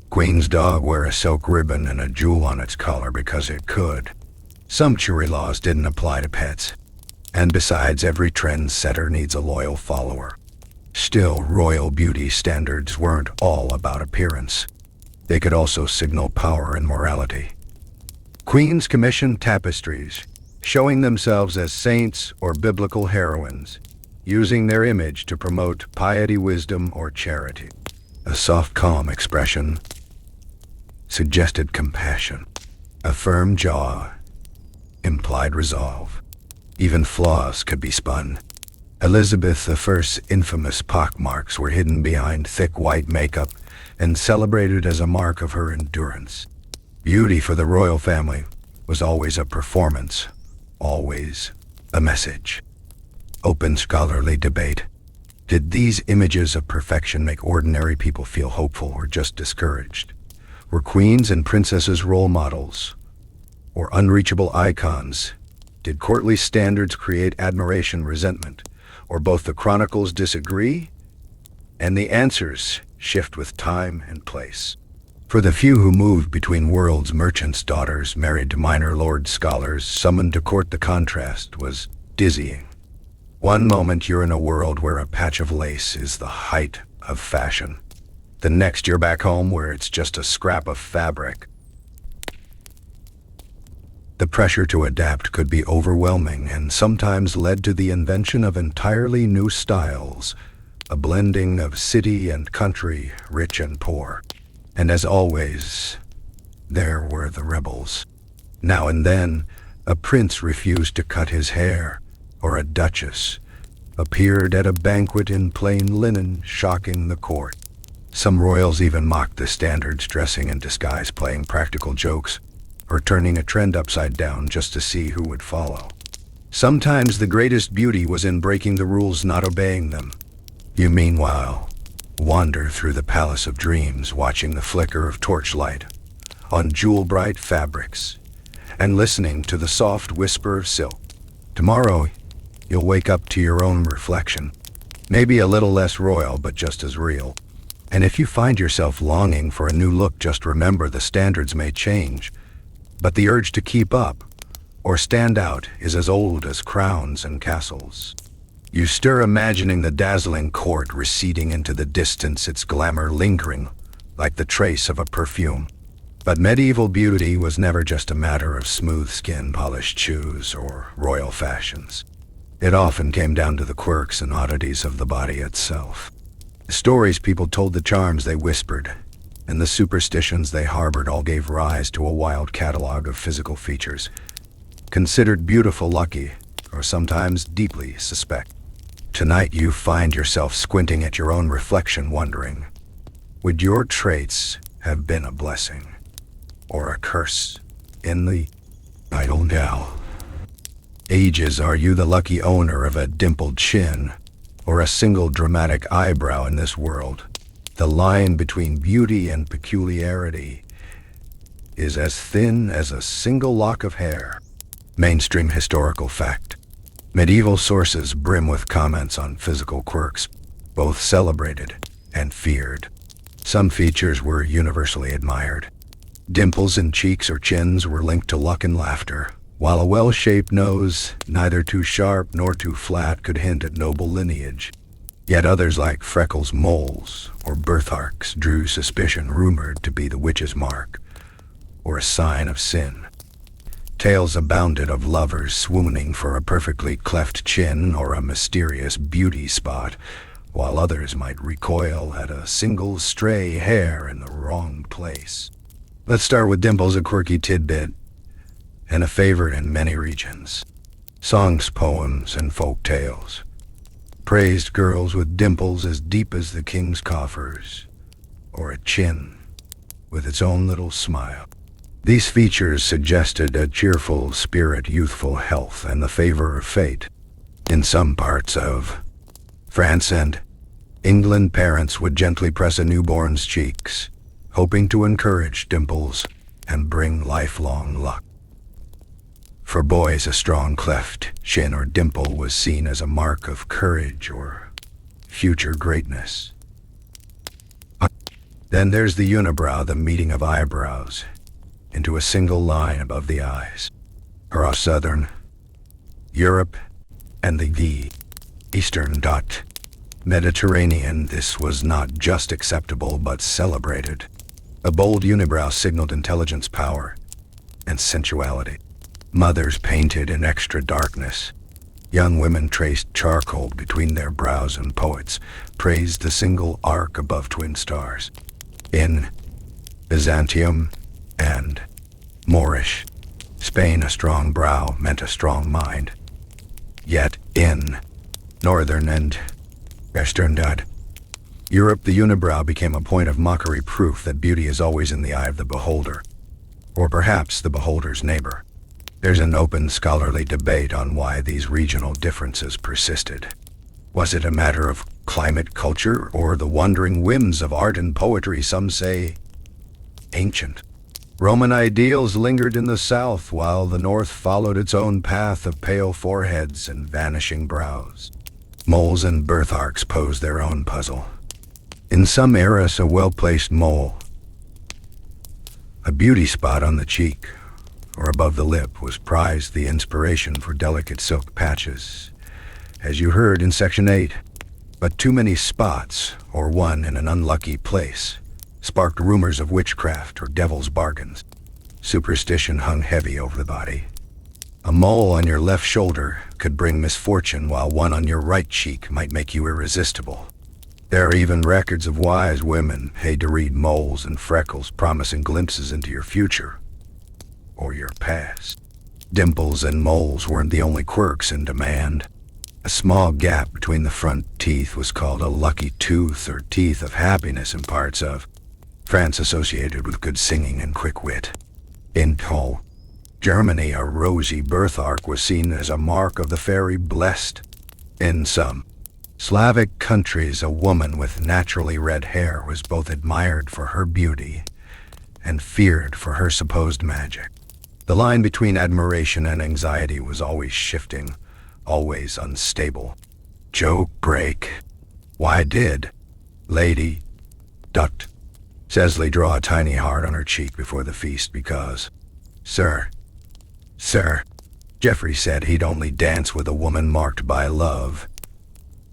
Queen's dog wear a silk ribbon and a jewel on its collar? Because it could. Sumptuary laws didn't apply to pets. And besides, every trendsetter needs a loyal follower. Still, royal beauty standards weren't all about appearance. They could also signal power and morality. Queens commissioned tapestries, showing themselves as saints or biblical heroines, using their image to promote piety, wisdom, or charity. A soft, calm expression suggested compassion. A firm jaw implied resolve. Even flaws could be spun. Elizabeth I's infamous pockmarks were hidden behind thick white makeup and celebrated as a mark of her endurance. Beauty for the royal family was always a performance, always a message. Open scholarly debate. Did these images of perfection make ordinary people feel hopeful or just discouraged? Were queens and princesses role models or unreachable icons? Did courtly standards create admiration, resentment, or both? The chronicles disagree, and the answers shift with time and place. For the few who moved between worlds, merchants' daughters married to minor lord scholars, summoned to court, the contrast was dizzying. One moment you're in a world where a patch of lace is the height of fashion. The next you're back home where it's just a scrap of fabric. The pressure to adapt could be overwhelming and sometimes led to the invention of entirely new styles, a blending of city and country, rich and poor. And as always, there were the rebels. Now and then, a prince refused to cut his hair, or a duchess appeared at a banquet in plain linen, shocking the court. Some royals even mocked the standards, dressing in disguise, playing practical jokes, or turning a trend upside down just to see who would follow. Sometimes the greatest beauty was in breaking the rules, not obeying them. You meanwhile wander through the palace of dreams, watching the flicker of torchlight on jewel-bright fabrics and listening to the soft whisper of silk. Tomorrow, you'll wake up to your own reflection, maybe a little less royal, but just as real. And if you find yourself longing for a new look, just remember the standards may change, but the urge to keep up or stand out is as old as crowns and castles. You stir imagining the dazzling court receding into the distance, its glamour lingering like the trace of a perfume. But medieval beauty was never just a matter of smooth skin, polished shoes, or royal fashions. It often came down to the quirks and oddities of the body itself. The stories people told, the charms they whispered, and the superstitions they harbored all gave rise to a wild catalog of physical features, considered beautiful, lucky, or sometimes deeply suspect. Tonight you find yourself squinting at your own reflection, wondering, would your traits have been a blessing or a curse in the idle now? Ages, are you the lucky owner of a dimpled chin or a single dramatic eyebrow in this world? The line between beauty and peculiarity is as thin as a single lock of hair. Mainstream historical fact. Medieval sources brim with comments on physical quirks, both celebrated and feared. Some features were universally admired. Dimples in cheeks or chins were linked to luck and laughter, while a well-shaped nose, neither too sharp nor too flat, could hint at noble lineage. Yet others, like freckles, moles, or birthmarks, drew suspicion, rumored to be the witch's mark, or a sign of sin. Tales abounded of lovers swooning for a perfectly cleft chin or a mysterious beauty spot, while others might recoil at a single stray hair in the wrong place. Let's start with Dimples, a quirky tidbit, and a favorite in many regions. Songs, poems, and folk tales praised girls with dimples as deep as the king's coffers, or a chin with its own little smile. These features suggested a cheerful spirit, youthful health, and the favor of fate. In some parts of France and England, parents would gently press a newborn's cheeks, hoping to encourage dimples and bring lifelong luck. For boys, a strong cleft chin or dimple was seen as a mark of courage or future greatness. Then there's the unibrow, the meeting of eyebrows into a single line above the eyes. Across southern Europe and the eastern Mediterranean, this was not just acceptable but celebrated. A bold unibrow signaled intelligence, power, and sensuality. Mothers painted in extra darkness. Young women traced charcoal between their brows, and poets praised the single arc above twin stars. In Byzantium and Moorish Spain, a strong brow meant a strong mind. Yet in northern and western Europe, the unibrow became a point of mockery, proof that beauty is always in the eye of the beholder, or perhaps the beholder's neighbor. There's an open scholarly debate on why these regional differences persisted. Was it a matter of climate, culture, or the wandering whims of art and poetry? Some say ancient Roman ideals lingered in the south, while the north followed its own path of pale foreheads and vanishing brows. Moles and birthmarks posed their own puzzle. In some eras, a well-placed mole, a beauty spot on the cheek or above the lip, was prized, the inspiration for delicate silk patches, as you heard in Section 8. But too many spots, or one in an unlucky place, sparked rumors of witchcraft or devil's bargains. Superstition hung heavy over the body. A mole on your left shoulder could bring misfortune, while one on your right cheek might make you irresistible. There are even records of wise women paid to read moles and freckles, promising glimpses into your future or your past. Dimples and moles weren't the only quirks in demand. A small gap between the front teeth was called a lucky tooth, or teeth of happiness, in parts of France associated with good singing and quick wit. In Germany, a rosy birthmark was seen as a mark of the fairy blessed. In some Slavic countries, a woman with naturally red hair was both admired for her beauty and feared for her supposed magic. The line between admiration and anxiety was always shifting, always unstable. Joke break. Why did Lady Cecily draw a tiny heart on her cheek before the feast? Because, Sir, Geoffrey said he'd only dance with a woman marked by love,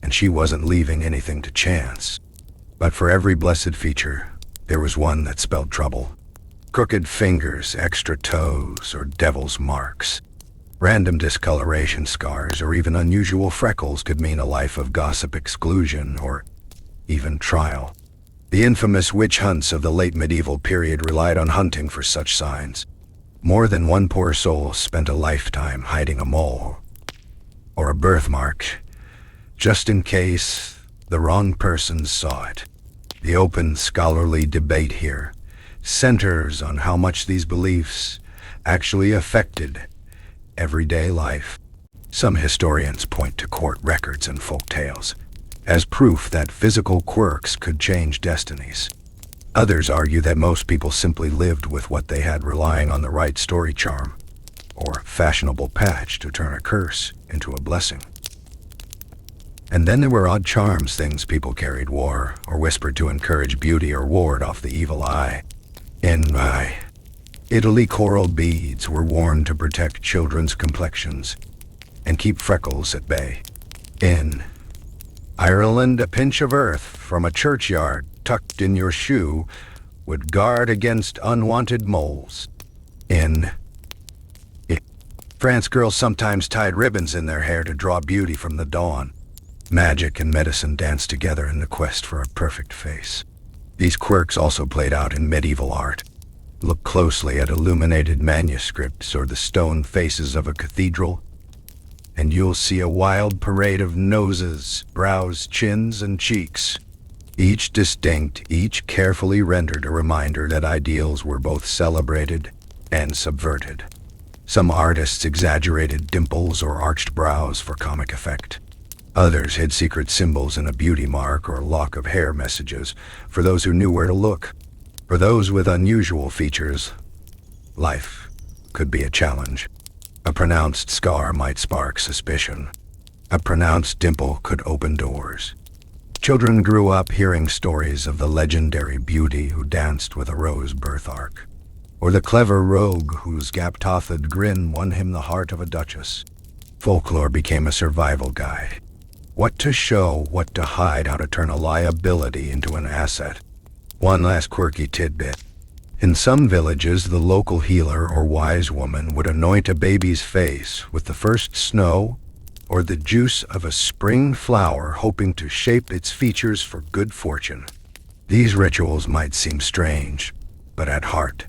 and she wasn't leaving anything to chance. But for every blessed feature, there was one that spelled trouble. Crooked fingers, extra toes, or devil's marks. Random discoloration scars, or even unusual freckles could mean a life of gossip, exclusion, or even trial. The infamous witch hunts of the late medieval period relied on hunting for such signs. More than one poor soul spent a lifetime hiding a mole or a birthmark, just in case the wrong person saw it. The open scholarly debate here centers on how much these beliefs actually affected everyday life. Some historians point to court records and folk tales as proof that physical quirks could change destinies. Others argue that most people simply lived with what they had, relying on the right story charm or fashionable patch to turn a curse into a blessing. And then there were odd charms, things people carried, wore, or whispered to encourage beauty or ward off the evil eye. In Italy, coral beads were worn to protect children's complexions and keep freckles at bay. In Ireland, a pinch of earth from a churchyard tucked in your shoe would guard against unwanted moles. In France, girls sometimes tied ribbons in their hair to draw beauty from the dawn. Magic and medicine danced together in the quest for a perfect face. These quirks also played out in medieval art. Look closely at illuminated manuscripts or the stone faces of a cathedral, and you'll see a wild parade of noses, brows, chins, and cheeks. Each distinct, each carefully rendered a reminder that ideals were both celebrated and subverted. Some artists exaggerated dimples or arched brows for comic effect. Others hid secret symbols in a beauty mark or lock of hair messages for those who knew where to look. For those with unusual features, life could be a challenge. A pronounced scar might spark suspicion. A pronounced dimple could open doors. Children grew up hearing stories of the legendary beauty who danced with a rose birthmark, or the clever rogue whose gap-toothed grin won him the heart of a duchess. Folklore became a survival guide. What to show, what to hide, how to turn a liability into an asset. One last quirky tidbit. In some villages, the local healer or wise woman would anoint a baby's face with the first snow or the juice of a spring flower, hoping to shape its features for good fortune. These rituals might seem strange, but at heart,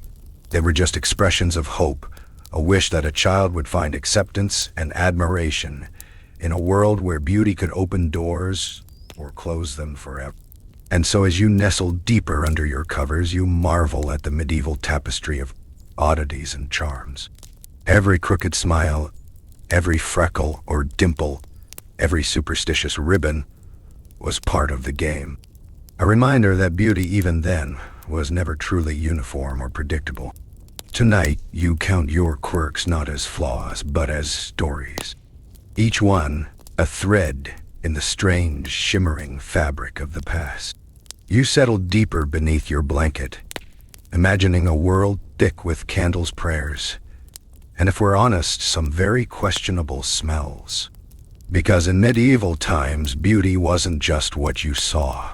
they were just expressions of hope, a wish that a child would find acceptance and admiration in a world where beauty could open doors or close them forever. And so as you nestle deeper under your covers, you marvel at the medieval tapestry of oddities and charms. Every crooked smile, every freckle or dimple, every superstitious ribbon was part of the game. A reminder that beauty even then was never truly uniform or predictable. Tonight, you count your quirks not as flaws, but as stories. Each one a thread in the strange, shimmering fabric of the past. You settle deeper beneath your blanket, imagining a world thick with candles, prayers, and if we're honest, some very questionable smells. Because in medieval times, beauty wasn't just what you saw.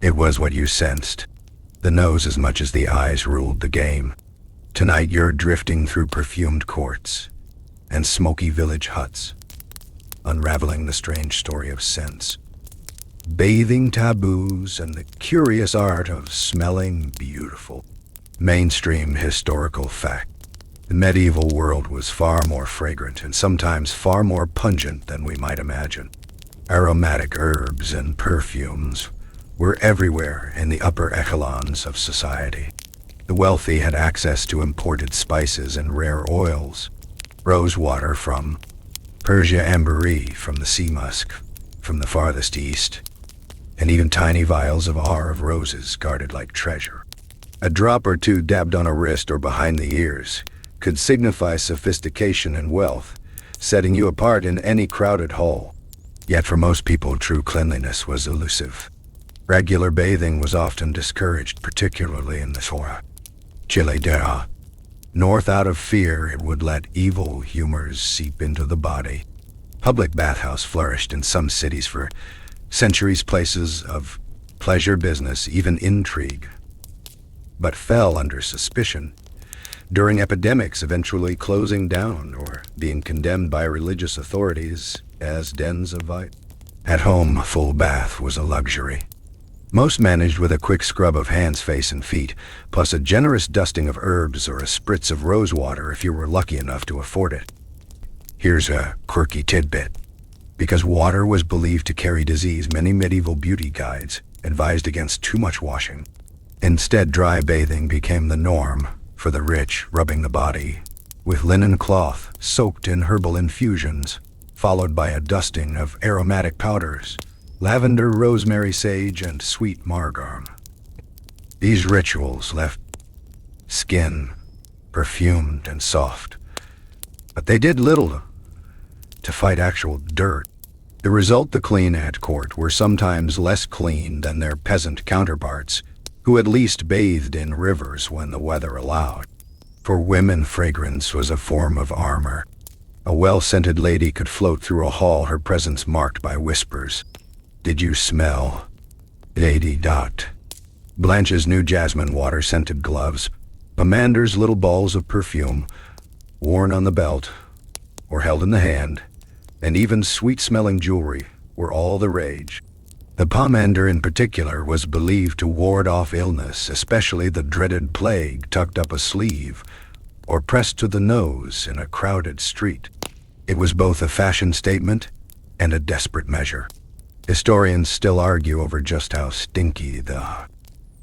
It was what you sensed. The nose as much as the eyes ruled the game. Tonight you're drifting through perfumed courts and smoky village huts, unraveling the strange story of scents, bathing taboos, and the curious art of smelling beautiful. Mainstream historical fact. The medieval world was far more fragrant and sometimes far more pungent than we might imagine. Aromatic herbs and perfumes were everywhere in the upper echelons of society. The wealthy had access to imported spices and rare oils, rosewater from Persia, ambergris from the sea musk from the farthest east, and even tiny vials of attar of roses guarded like treasure. A drop or two dabbed on a wrist or behind the ears could signify sophistication and wealth, setting you apart in any crowded hall. Yet for most people, true cleanliness was elusive. Regular bathing was often discouraged, particularly in the Sora, Chile Dera. North, out of fear it would let evil humors seep into the body. Public bathhouse flourished in some cities for centuries, places of pleasure, business, even intrigue, but fell under suspicion during epidemics, eventually closing down or being condemned by religious authorities as dens of vice. At home, a full bath was a luxury. Most managed with a quick scrub of hands, face, and feet, plus a generous dusting of herbs or a spritz of rosewater if you were lucky enough to afford it. Here's a quirky tidbit. Because water was believed to carry disease, many medieval beauty guides advised against too much washing. Instead, dry bathing became the norm for the rich, rubbing the body with linen cloth soaked in herbal infusions, followed by a dusting of aromatic powders, lavender, rosemary, sage, and sweet marjoram. These rituals left skin perfumed and soft, but they did little to fight actual dirt. The result, the clean at court were sometimes less clean than their peasant counterparts, who at least bathed in rivers when the weather allowed. For women, fragrance was a form of armor. A well-scented lady could float through a hall, her presence marked by whispers. Did you smell Lady Dot? Blanche's new jasmine water-scented gloves, Amanda's little balls of perfume, worn on the belt or held in the hand, and even sweet-smelling jewelry were all the rage. The pomander in particular was believed to ward off illness, especially the dreaded plague tucked up a sleeve or pressed to the nose in a crowded street. It was both a fashion statement and a desperate measure. Historians still argue over just how stinky the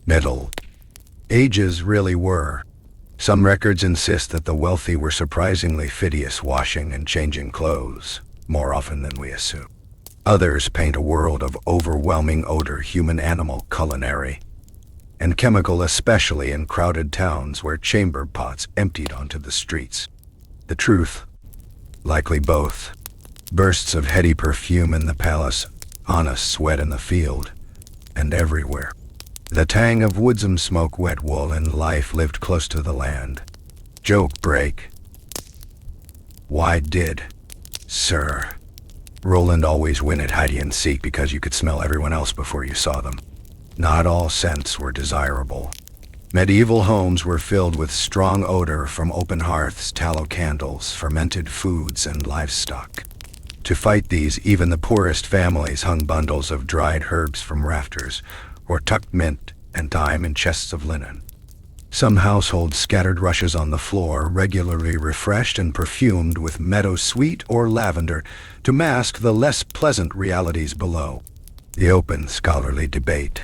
Middle Ages really were. Some records insist that the wealthy were surprisingly fastidious washing and changing clothes, more often than we assume. Others paint a world of overwhelming odor, human-animal, culinary, and chemical, especially in crowded towns where chamber pots emptied onto the streets. The truth, likely both. Bursts of heady perfume in the palace, honest sweat in the field, and everywhere. The tang of woodsome smoke, wet wool, and life lived close to the land. Joke break. Why did, Sir Roland always win at hide-and-seek? Because you could smell everyone else before you saw them. Not all scents were desirable. Medieval homes were filled with strong odor from open hearths, tallow candles, fermented foods, and livestock. To fight these, even the poorest families hung bundles of dried herbs from rafters, or tucked mint and thyme in chests of linen. Some households scattered rushes on the floor, regularly refreshed and perfumed with meadowsweet or lavender to mask the less pleasant realities below. The open scholarly debate.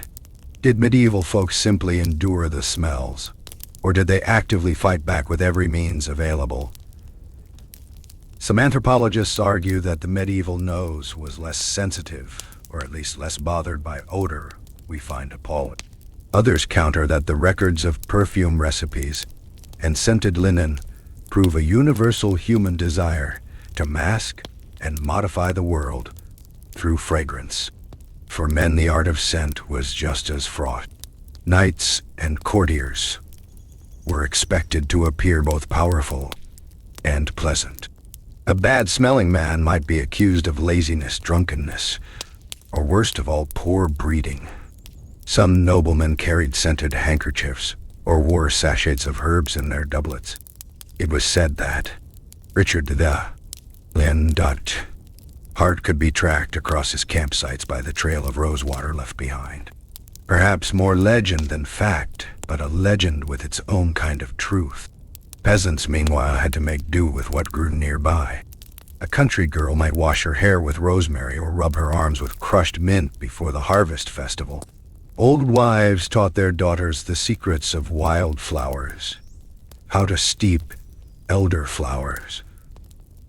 Did medieval folks simply endure the smells, or did they actively fight back with every means available? Some anthropologists argue that the medieval nose was less sensitive, or at least less bothered by odor we find appalling. Others counter that the records of perfume recipes and scented linen prove a universal human desire to mask and modify the world through fragrance. For men, the art of scent was just as fraught. Knights and courtiers were expected to appear both powerful and pleasant. A bad-smelling man might be accused of laziness, drunkenness, or worst of all, poor breeding. Some noblemen carried scented handkerchiefs or wore sachets of herbs in their doublets. It was said that Richard the Lion-Dutch heart could be tracked across his campsites by the trail of rosewater left behind. Perhaps more legend than fact, but a legend with its own kind of truth. Peasants, meanwhile, had to make do with what grew nearby. A country girl might wash her hair with rosemary or rub her arms with crushed mint before the harvest festival. Old wives taught their daughters the secrets of wildflowers, how to steep elderflowers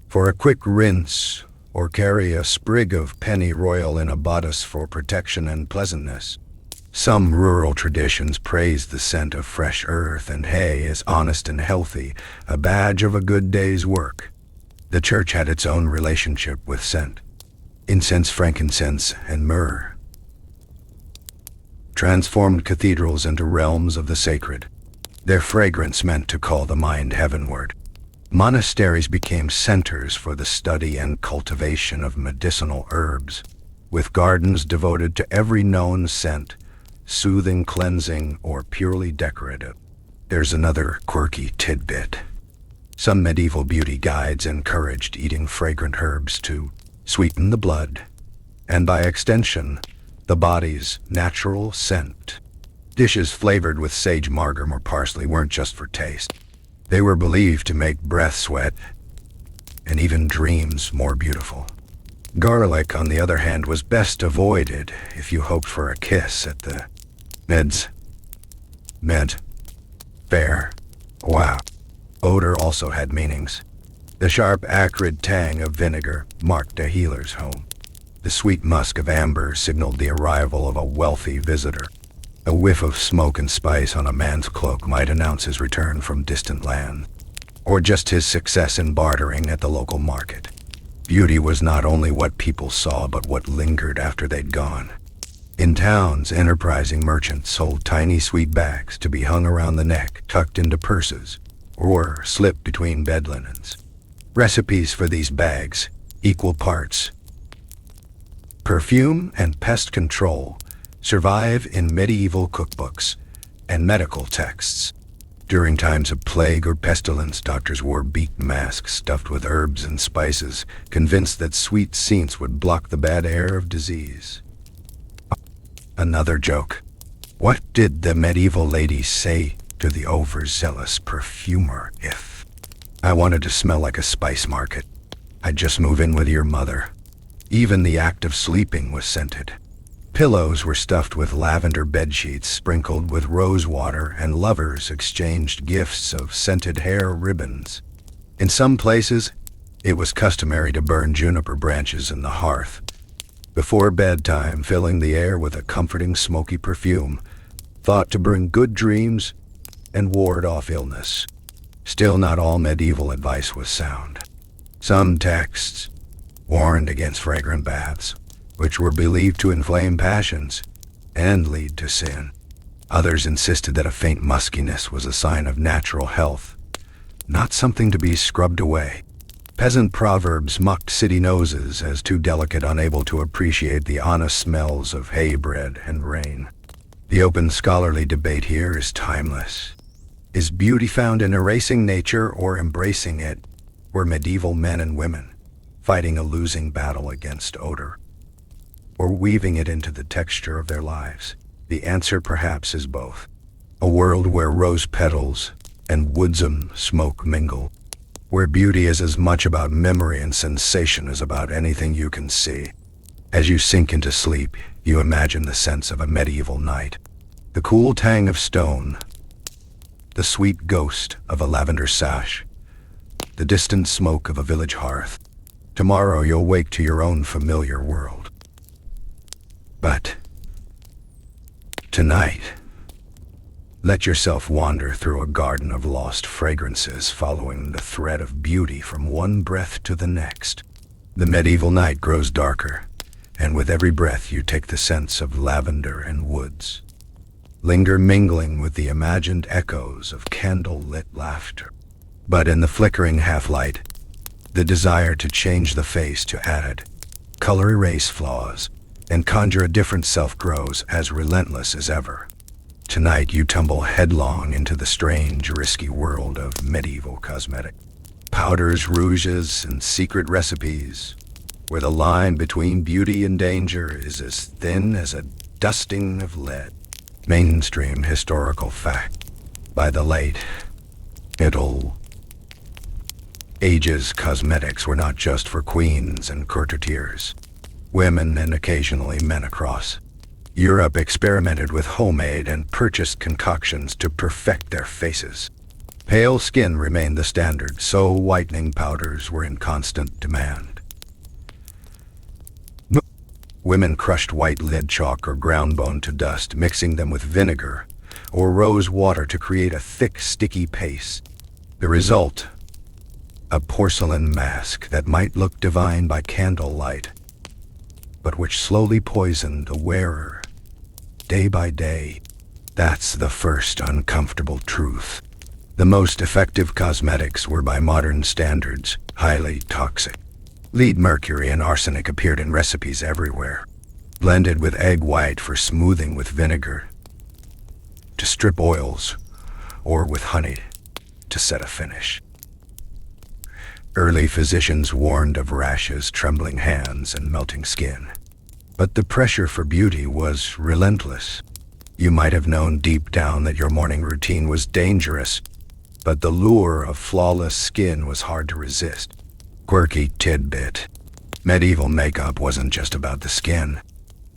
for a quick rinse, or carry a sprig of pennyroyal in a bodice for protection and pleasantness. Some rural traditions praise the scent of fresh earth and hay as honest and healthy, a badge of a good day's work. The church had its own relationship with scent. Incense, frankincense, and myrrh transformed cathedrals into realms of the sacred. Their fragrance meant to call the mind heavenward. Monasteries became centers for the study and cultivation of medicinal herbs, with gardens devoted to every known scent, soothing, cleansing, or purely decorative. There's another quirky tidbit. Some medieval beauty guides encouraged eating fragrant herbs to sweeten the blood, and by extension, the body's natural scent. Dishes flavored with sage, marjoram, or parsley weren't just for taste. They were believed to make breath sweat and even dreams more beautiful. Garlic, on the other hand, was best avoided if you hoped for a kiss at the fair. Wow. Odor also had meanings. The sharp, acrid tang of vinegar marked a healer's home. The sweet musk of amber signaled the arrival of a wealthy visitor. A whiff of smoke and spice on a man's cloak might announce his return from distant land, or just his success in bartering at the local market. Beauty was not only what people saw, but what lingered after they'd gone. In towns, enterprising merchants sold tiny sweet bags to be hung around the neck, tucked into purses, or slipped between bed linens. Recipes for these bags, equal parts perfume and pest control, survive in medieval cookbooks and medical texts. During times of plague or pestilence, doctors wore beaked masks stuffed with herbs and spices, convinced that sweet scents would block the bad air of disease. Another joke. What did the medieval lady say to the overzealous perfumer? If I wanted to smell like a spice market, I'd just move in with your mother. Even the act of sleeping was scented. Pillows were stuffed with lavender bedsheets sprinkled with rose water, and lovers exchanged gifts of scented hair ribbons. In some places, it was customary to burn juniper branches in the hearth before bedtime, filling the air with a comforting smoky perfume, thought to bring good dreams and ward off illness. Still, not all medieval advice was sound. Some texts warned against fragrant baths, which were believed to inflame passions and lead to sin. Others insisted that a faint muskiness was a sign of natural health, not something to be scrubbed away. Peasant proverbs mocked city noses as too delicate, unable to appreciate the honest smells of hay bread and rain. The open scholarly debate here is timeless. Is beauty found in erasing nature or embracing it? Were medieval men and women fighting a losing battle against odor, or weaving it into the texture of their lives? The answer perhaps is both. A world where rose petals and woodsome smoke mingle, where beauty is as much about memory and sensation as about anything you can see. As you sink into sleep, you imagine the sense of a medieval night. The cool tang of stone, the sweet ghost of a lavender sash, the distant smoke of a village hearth. Tomorrow you'll wake to your own familiar world. But tonight, let yourself wander through a garden of lost fragrances, following the thread of beauty from one breath to the next. The medieval night grows darker, and with every breath you take the scents of lavender and woods. Linger mingling with the imagined echoes of candle-lit laughter. But in the flickering half-light, the desire to change the face to added color, erase flaws, and conjure a different self grows as relentless as ever. Tonight you tumble headlong into the strange, risky world of medieval cosmetic. Powders, rouges, and secret recipes, where the line between beauty and danger is as thin as a dusting of lead. Mainstream historical fact. By the late Middle Ages, cosmetics were not just for queens and courtiers. Women, and occasionally men across Europe, experimented with homemade and purchased concoctions to perfect their faces. Pale skin remained the standard, so whitening powders were in constant demand. Women crushed white lead chalk or ground bone to dust, mixing them with vinegar or rose water to create a thick, sticky paste. The result, a porcelain mask that might look divine by candlelight, but which slowly poisoned the wearer day by day. That's the first uncomfortable truth. The most effective cosmetics were, by modern standards, highly toxic. Lead, mercury, and arsenic appeared in recipes everywhere, blended with egg white for smoothing with vinegar to strip oils, or with honey to set a finish. Early physicians warned of rashes, trembling hands, and melting skin. But the pressure for beauty was relentless. You might have known deep down that your morning routine was dangerous, but the lure of flawless skin was hard to resist. Quirky tidbit. Medieval makeup wasn't just about the skin.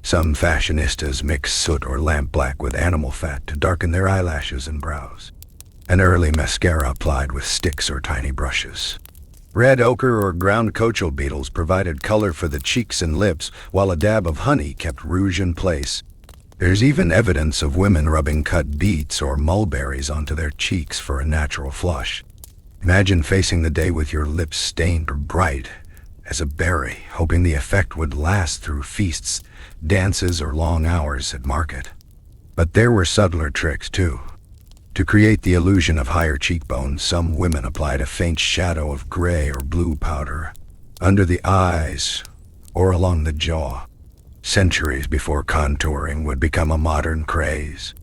Some fashionistas mixed soot or lamp black with animal fat to darken their eyelashes and brows. An early mascara applied with sticks or tiny brushes. Red ochre or ground cochial beetles provided color for the cheeks and lips, while a dab of honey kept rouge in place. There's even evidence of women rubbing cut beets or mulberries onto their cheeks for a natural flush. Imagine facing the day with your lips stained or bright as a berry, hoping the effect would last through feasts, dances, or long hours at market. But there were subtler tricks, too. To create the illusion of higher cheekbones, some women applied a faint shadow of gray or blue powder under the eyes or along the jaw. Centuries before contouring would become a modern craze.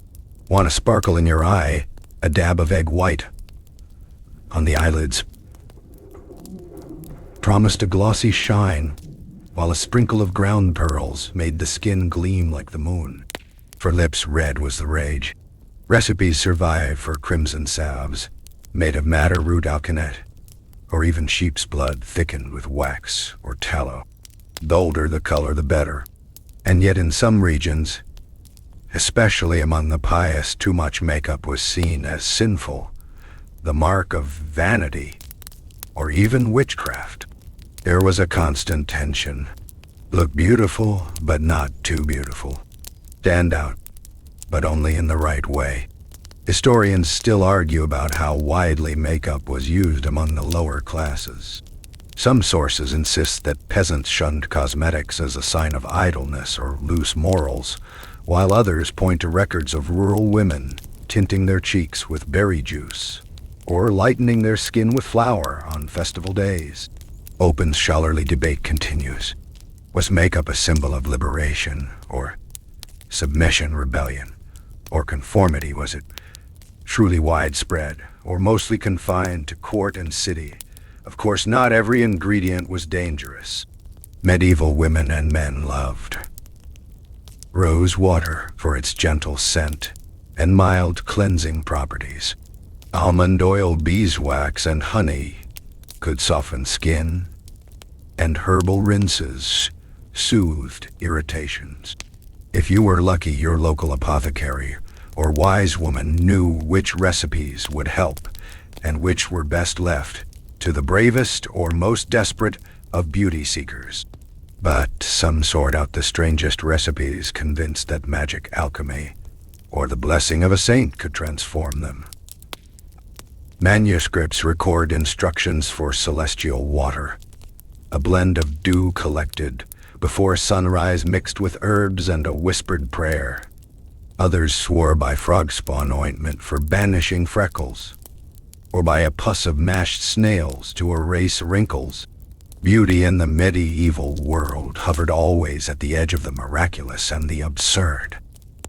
Want a sparkle in your eye? A dab of egg white on the eyelids promised a glossy shine, while a sprinkle of ground pearls made the skin gleam like the moon. For lips, red was the rage. Recipes survive for crimson salves, made of madder root alkanet, or even sheep's blood thickened with wax or tallow. The older the color, the better. And yet in some regions, especially among the pious, too much makeup was seen as sinful, the mark of vanity, or even witchcraft. There was a constant tension. Look beautiful, but not too beautiful. Stand out, but only in the right way. Historians still argue about how widely makeup was used among the lower classes. Some sources insist that peasants shunned cosmetics as a sign of idleness or loose morals, while others point to records of rural women tinting their cheeks with berry juice or lightening their skin with flour on festival days. Open scholarly debate continues. Was makeup a symbol of liberation, or submission, rebellion, or conformity? Was it truly widespread, or mostly confined to court and city? Of course, not every ingredient was dangerous. Medieval women and men loved rose water for its gentle scent and mild cleansing properties. Almond oil, beeswax, and honey could soften skin, and herbal rinses soothed irritations. If you were lucky, your local apothecary or wise woman knew which recipes would help and which were best left to the bravest or most desperate of beauty seekers. But some sort out the strangest recipes, convinced that magic alchemy or the blessing of a saint could transform them. Manuscripts record instructions for celestial water, a blend of dew collected before sunrise mixed with herbs and a whispered prayer. Others swore by frog spawn ointment for banishing freckles, or by a pus of mashed snails to erase wrinkles. Beauty in the medieval world hovered always at the edge of the miraculous and the absurd.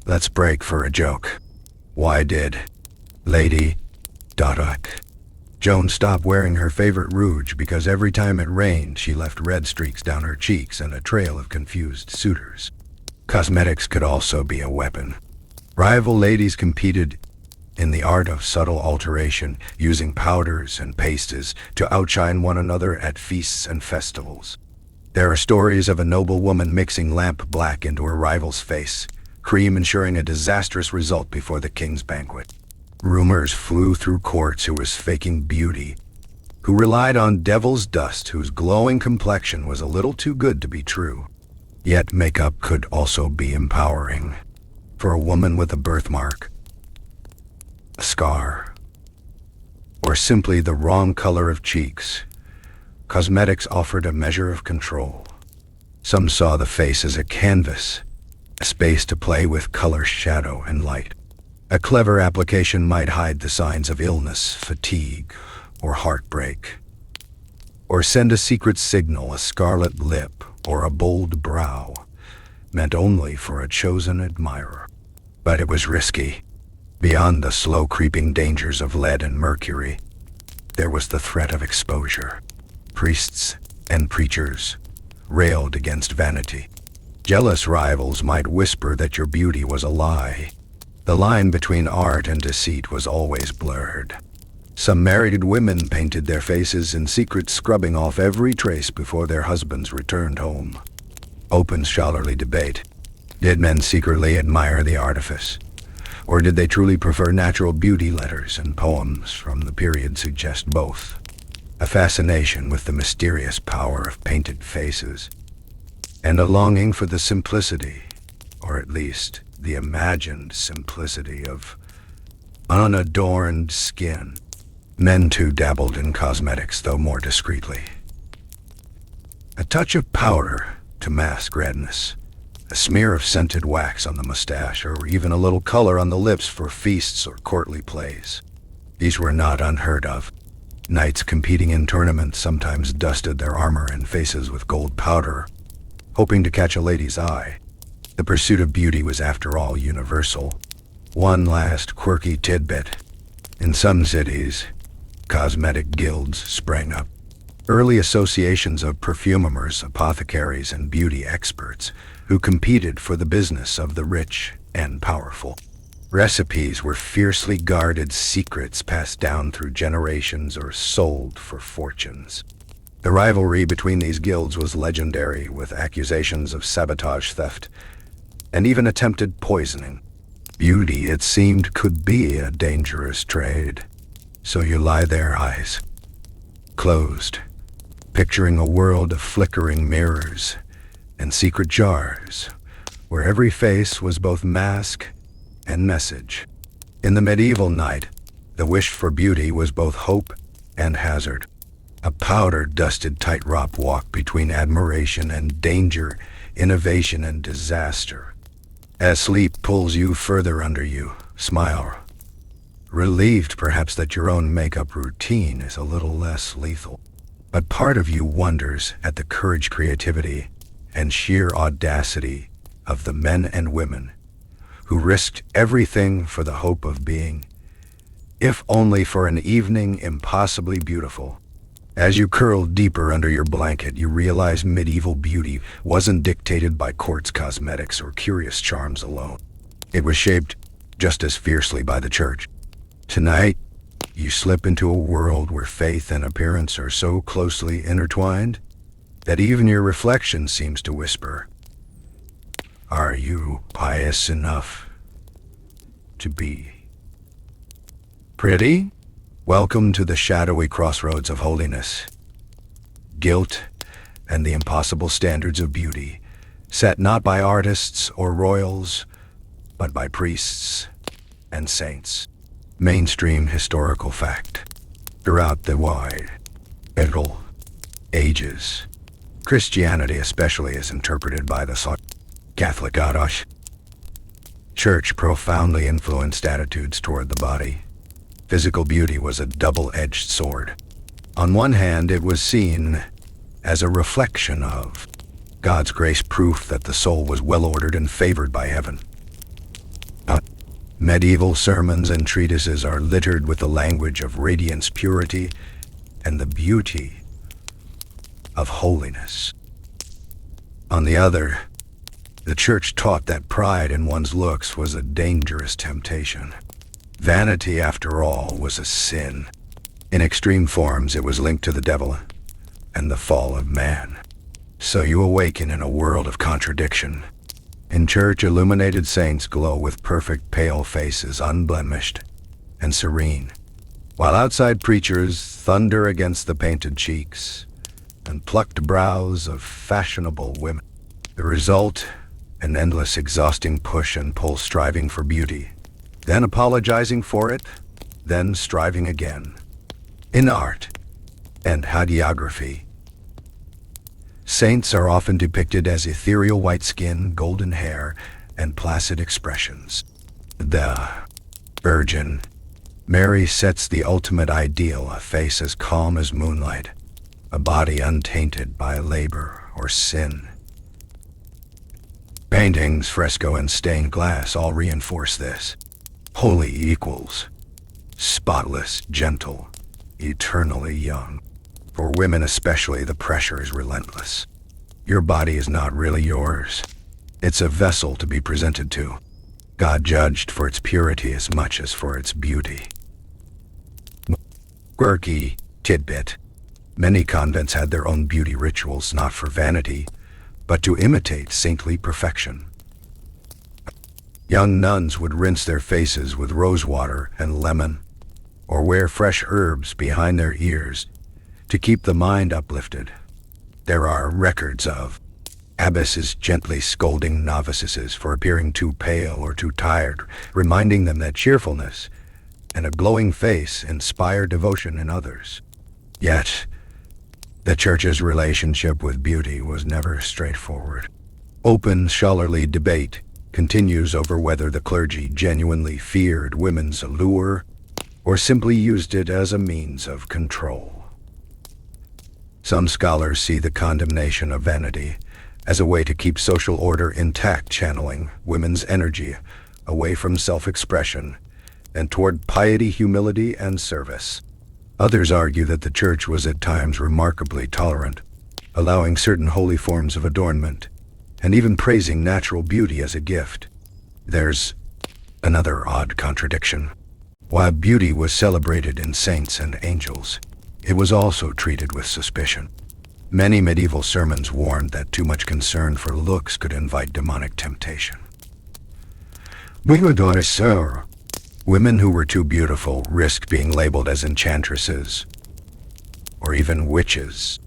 Let's break for a joke. Why did Lady Joan stopped wearing her favorite rouge? Because every time it rained, she left red streaks down her cheeks and a trail of confused suitors. Cosmetics could also be a weapon. Rival ladies competed in the art of subtle alteration, using powders and pastes to outshine one another at feasts and festivals. There are stories of a noble woman mixing lamp black into her rival's face, cream ensuring a disastrous result before the king's banquet. Rumors flew through courts who was faking beauty, who relied on devil's dust, whose glowing complexion was a little too good to be true. Yet makeup could also be empowering. For a woman with a birthmark, a scar, or simply the wrong color of cheeks, cosmetics offered a measure of control. Some saw the face as a canvas, a space to play with color, shadow, and light. A clever application might hide the signs of illness, fatigue, or heartbreak, or send a secret signal. A scarlet lip or a bold brow meant only for a chosen admirer. But it was risky. Beyond the slow creeping dangers of lead and mercury, there was the threat of exposure. Priests and preachers railed against vanity. Jealous rivals might whisper that your beauty was a lie. The line between art and deceit was always blurred. Some married women painted their faces in secret, scrubbing off every trace before their husbands returned home. Open scholarly debate. Did men secretly admire the artifice? Or did they truly prefer natural beauty? Letters and poems from the period suggest both. A fascination with the mysterious power of painted faces, and a longing for the simplicity, or at least the imagined simplicity, of unadorned skin. Men too dabbled in cosmetics, though more discreetly. A touch of powder to mask redness, a smear of scented wax on the mustache, or even a little color on the lips for feasts or courtly plays. These were not unheard of. Knights competing in tournaments sometimes dusted their armor and faces with gold powder, hoping to catch a lady's eye. The pursuit of beauty was, after all, universal. One last quirky tidbit. In some cities, cosmetic guilds sprang up. Early associations of perfumers, apothecaries, and beauty experts who competed for the business of the rich and powerful. Recipes were fiercely guarded secrets passed down through generations or sold for fortunes. The rivalry between these guilds was legendary, with accusations of sabotage, theft, and even attempted poisoning. Beauty, it seemed, could be a dangerous trade. So you lie there, eyes closed, picturing a world of flickering mirrors and secret jars, where every face was both mask and message. In the medieval night, the wish for beauty was both hope and hazard. A powder-dusted tightrope walk between admiration and danger, innovation and disaster. As sleep pulls you further under you, smile, relieved perhaps that your own makeup routine is a little less lethal. But part of you wonders at the courage, creativity, and sheer audacity of the men and women who risked everything for the hope of being, if only for an evening, impossibly beautiful. As you curl deeper under your blanket, you realize medieval beauty wasn't dictated by courts, cosmetics, or curious charms alone. It was shaped just as fiercely by the church. Tonight, you slip into a world where faith and appearance are so closely intertwined that even your reflection seems to whisper, "Are you pious enough to be pretty?" Welcome to the shadowy crossroads of holiness. Guilt and the impossible standards of beauty, set not by artists or royals, but by priests and saints. Mainstream historical fact. Throughout the wide, Middle Ages, Christianity especially is interpreted by the Catholic Church profoundly influenced attitudes toward the body. Physical beauty was a double-edged sword. On one hand, it was seen as a reflection of God's grace, proof that the soul was well-ordered and favored by heaven. Medieval sermons and treatises are littered with the language of radiance, purity, and the beauty of holiness. On the other, the church taught that pride in one's looks was a dangerous temptation. Vanity, after all, was a sin. In extreme forms, it was linked to the devil and the fall of man. So you awaken in a world of contradiction. In church, illuminated saints glow with perfect pale faces, unblemished and serene, while outside preachers thunder against the painted cheeks and plucked brows of fashionable women. The result, an endless, exhausting push and pull, striving for beauty, then apologizing for it, then striving again. In art and hagiography, saints are often depicted as ethereal white skin, golden hair, and placid expressions. The Virgin Mary sets the ultimate ideal, a face as calm as moonlight, a body untainted by labor or sin. Paintings, fresco, and stained glass all reinforce this. Holy equals spotless, gentle, eternally young. For women especially, the pressure is relentless. Your body is not really yours. It's a vessel to be presented to. God judged for its purity as much as for its beauty. Quirky tidbit. Many convents had their own beauty rituals, not for vanity, but to imitate saintly perfection. Young nuns would rinse their faces with rose water and lemon, or wear fresh herbs behind their ears to keep the mind uplifted. There are records of abbesses gently scolding novices for appearing too pale or too tired, reminding them that cheerfulness and a glowing face inspire devotion in others. Yet, the church's relationship with beauty was never straightforward. Open scholarly debate continues over whether the clergy genuinely feared women's allure or simply used it as a means of control. Some scholars see the condemnation of vanity as a way to keep social order intact, channeling women's energy away from self-expression and toward piety, humility, and service. Others argue that the church was at times remarkably tolerant, allowing certain holy forms of adornment, and even praising natural beauty as a gift. There's another odd contradiction. While beauty was celebrated in saints and angels, it was also treated with suspicion. Many medieval sermons warned that too much concern for looks could invite demonic temptation. Women who were too beautiful risked being labeled as enchantresses, or even witches,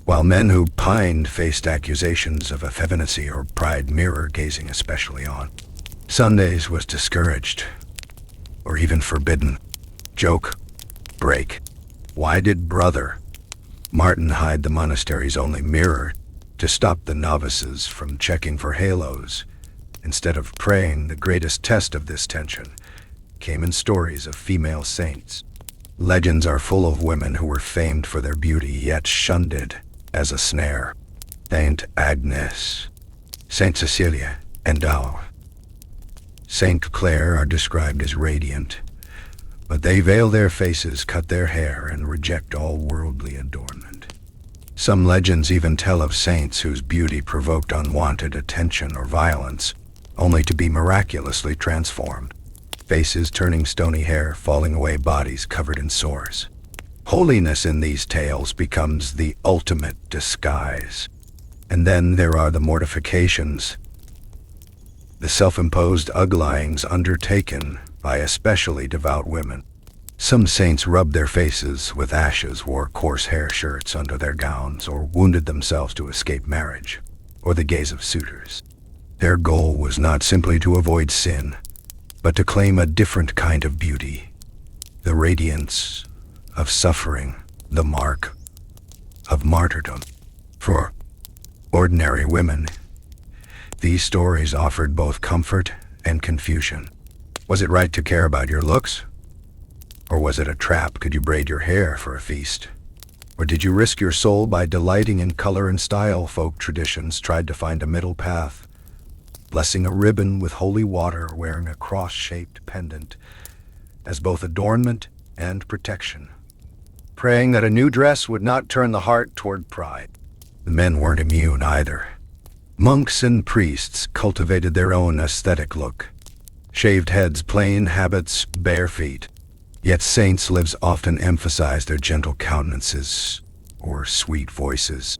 while men who pined faced accusations of effeminacy or pride, mirror gazing especially on. Sundays was discouraged, or even forbidden. Joke, break. Why did Brother Martin hide the monastery's only mirror to stop the novices from checking for halos? Instead of praying, the greatest test of this tension came in stories of female saints. Legends are full of women who were famed for their beauty, yet shunned it as a snare. Saint Agnes, Saint Cecilia, and Saint Clare are described as radiant, but they veil their faces, cut their hair, and reject all worldly adornment. Some legends even tell of saints whose beauty provoked unwanted attention or violence, only to be miraculously transformed. Faces turning stony hair, falling away, bodies covered in sores. Holiness in these tales becomes the ultimate disguise. And then there are the mortifications, the self-imposed uglyings undertaken by especially devout women. Some saints rubbed their faces with ashes, wore coarse hair shirts under their gowns, or wounded themselves to escape marriage or the gaze of suitors. Their goal was not simply to avoid sin, but to claim a different kind of beauty, the radiance of suffering, the mark of martyrdom. For ordinary women, these stories offered both comfort and confusion. Was it right to care about your looks? Or was it a trap? Could you braid your hair for a feast? Or did you risk your soul by delighting in color and style? Folk traditions tried to find a middle path, blessing a ribbon with holy water, wearing a cross-shaped pendant as both adornment and protection, praying that a new dress would not turn the heart toward pride. The men weren't immune either. Monks and priests cultivated their own aesthetic look. Shaved heads, plain habits, bare feet. Yet saints' lives often emphasized their gentle countenances or sweet voices.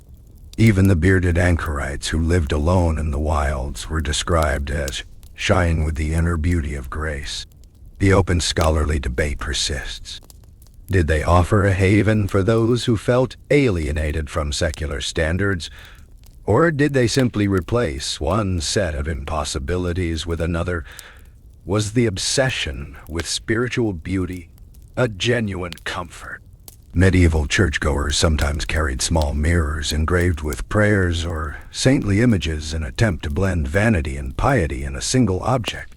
Even the bearded anchorites who lived alone in the wilds were described as shying with the inner beauty of grace. The open scholarly debate persists. Did they offer a haven for those who felt alienated from secular standards, or did they simply replace one set of impossibilities with another? Was the obsession with spiritual beauty a genuine comfort? Medieval churchgoers sometimes carried small mirrors engraved with prayers or saintly images in an attempt to blend vanity and piety in a single object.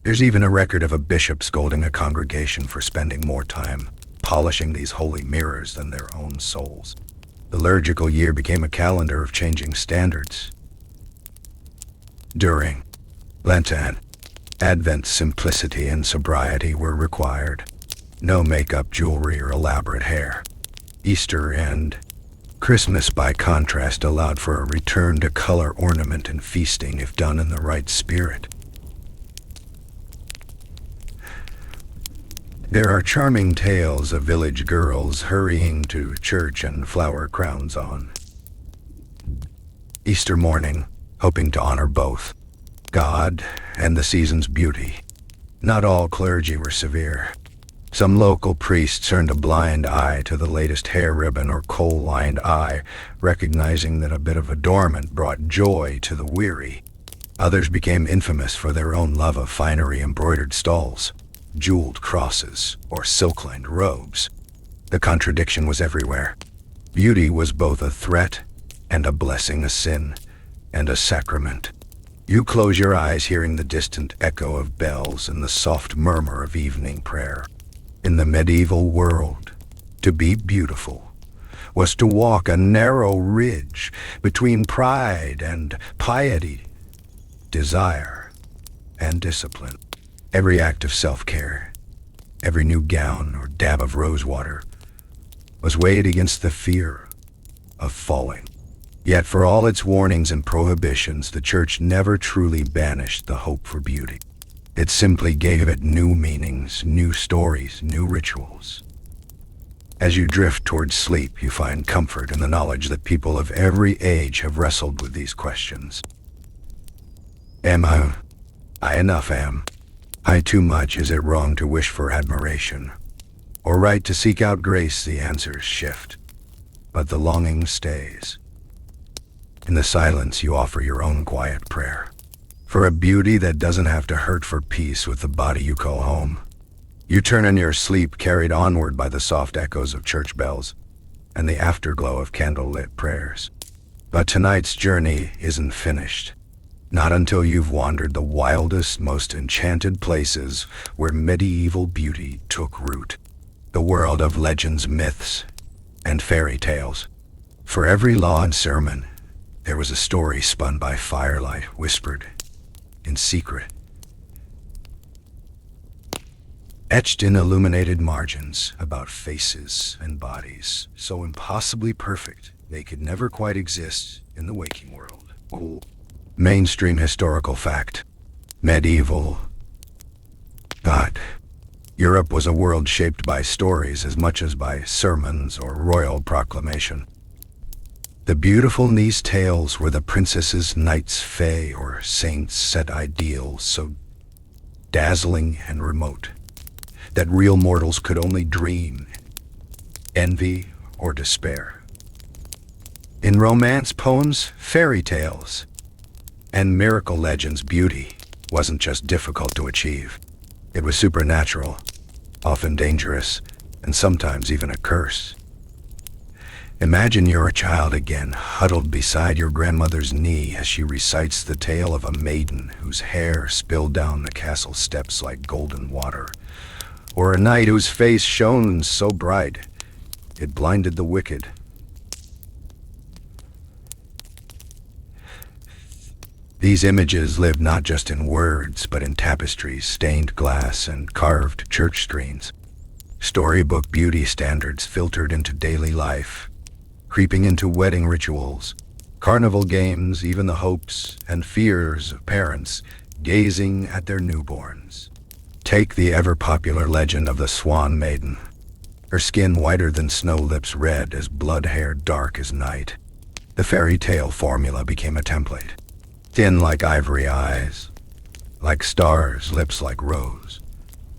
There's even a record of a bishop scolding a congregation for spending more time polishing these holy mirrors than their own souls. The liturgical year became a calendar of changing standards. During Lent and Advent, simplicity and sobriety were required. No makeup, jewelry, or elaborate hair. Easter and Christmas, by contrast, allowed for a return to color, ornament, and feasting if done in the right spirit. There are charming tales of village girls hurrying to church and flower crowns on Easter morning, hoping to honor both God and the season's beauty. Not all clergy were severe. Some local priests turned a blind eye to the latest hair ribbon or kohl-lined eye, recognizing that a bit of adornment brought joy to the weary. Others became infamous for their own love of finery, embroidered stalls, jeweled crosses, or silk-lined robes. The contradiction was everywhere. Beauty was both a threat and a blessing, a sin and a sacrament. You close your eyes hearing the distant echo of bells and the soft murmur of evening prayer. In the medieval world, to be beautiful was to walk a narrow ridge between pride and piety, desire and discipline. Every act of self-care Every new gown or dab of rose water was weighed against the fear of falling. Yet for all its warnings and prohibitions, the church never truly banished the hope for beauty. It simply gave it new meanings, new stories, new rituals. As you drift towards sleep, you find comfort in the knowledge that people of every age have wrestled with these questions. Am I enough? Am I too much? Is it wrong to wish for admiration? Or right to seek out grace? The answers shift, but the longing stays. In the silence, you offer your own quiet prayer for a beauty that doesn't have to hurt, for peace with the body you call home. You turn in your sleep, carried onward by the soft echoes of church bells and the afterglow of candlelit prayers. But tonight's journey isn't finished. Not until you've wandered the wildest, most enchanted places where medieval beauty took root. The world of legends, myths, and fairy tales. For every law and sermon, there was a story spun by firelight, whispered in secret, etched in illuminated margins, about faces and bodies so impossibly perfect they could never quite exist in the waking world. Mainstream historical fact. Medieval. God. Europe was a world shaped by stories as much as by sermons or royal proclamation. The beautiful in these tales were the princesses, knights, fae, or saints set ideals so dazzling and remote that real mortals could only dream, envy, or despair. In romance poems, fairy tales, and miracle legends, beauty wasn't just difficult to achieve. It was supernatural, often dangerous, and sometimes even a curse. Imagine you're a child again, huddled beside your grandmother's knee as she recites the tale of a maiden whose hair spilled down the castle steps like golden water, or a knight whose face shone so bright it blinded the wicked. These images lived not just in words, but in tapestries, stained glass, and carved church screens. Storybook beauty standards filtered into daily life, creeping into wedding rituals, carnival games, even the hopes and fears of parents gazing at their newborns. Take the ever-popular legend of the Swan Maiden. Her skin whiter than snow, lips red as blood, hair dark as night. The fairy tale formula became a template. Thin like ivory eyes, like stars, lips like rose.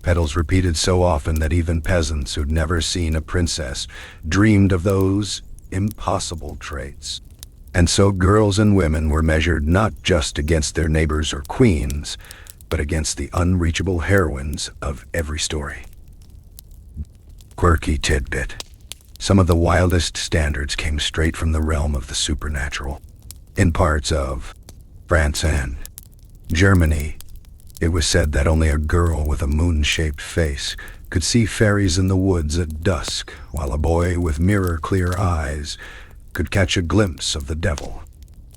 Petals repeated so often that even peasants who'd never seen a princess dreamed of those impossible traits. And so girls and women were measured not just against their neighbors or queens, but against the unreachable heroines of every story. Quirky tidbit. Some of the wildest standards came straight from the realm of the supernatural. In parts of France and Germany, it was said that only a girl with a moon-shaped face could see fairies in the woods at dusk, while a boy with mirror-clear eyes could catch a glimpse of the devil.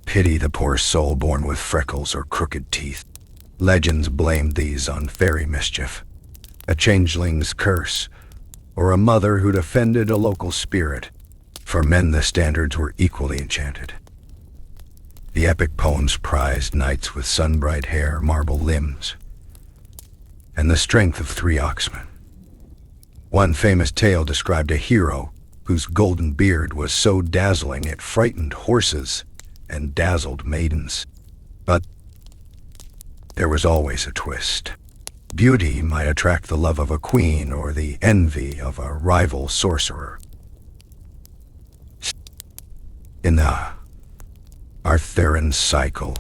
Pity the poor soul born with freckles or crooked teeth. Legends blamed these on fairy mischief, a changeling's curse, or a mother who'd offended a local spirit. For men, the standards were equally enchanted. The epic poems prized knights with sun-bright hair, marble limbs, and the strength of 3 oxmen. One famous tale described a hero whose golden beard was so dazzling it frightened horses and dazzled maidens. But there was always a twist. Beauty might attract the love of a queen or the envy of a rival sorcerer. In the Arthurian cycle,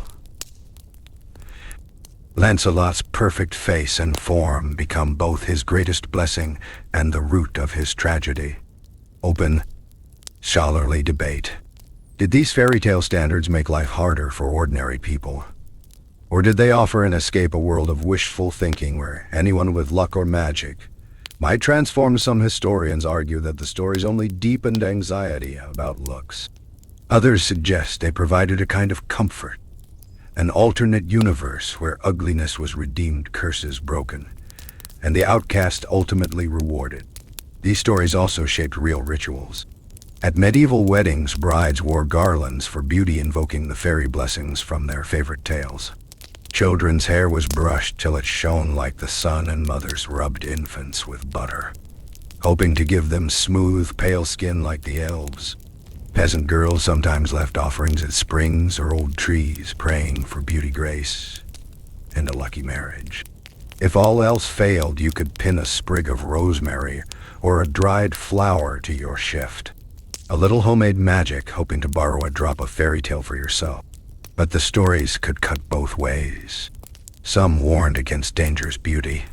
Lancelot's perfect face and form become both his greatest blessing and the root of his tragedy. Open, scholarly debate. Did these fairy tale standards make life harder for ordinary people? Or did they offer an escape, a world of wishful thinking where anyone with luck or magic might transform? Some historians argue that the stories only deepened anxiety about looks. Others suggest they provided a kind of comfort, an alternate universe where ugliness was redeemed, curses broken, and the outcast ultimately rewarded. These stories also shaped real rituals. At medieval weddings, brides wore garlands for beauty, invoking the fairy blessings from their favorite tales. Children's hair was brushed till it shone like the sun, and mothers rubbed infants with butter, hoping to give them smooth, pale skin like the elves. Peasant girls sometimes left offerings at springs or old trees, praying for beauty, grace, and a lucky marriage. If all else failed, you could pin a sprig of rosemary or a dried flower to your shift. A little homemade magic, hoping to borrow a drop of fairy tale for yourself. But the stories could cut both ways. Some warned against dangerous beauty.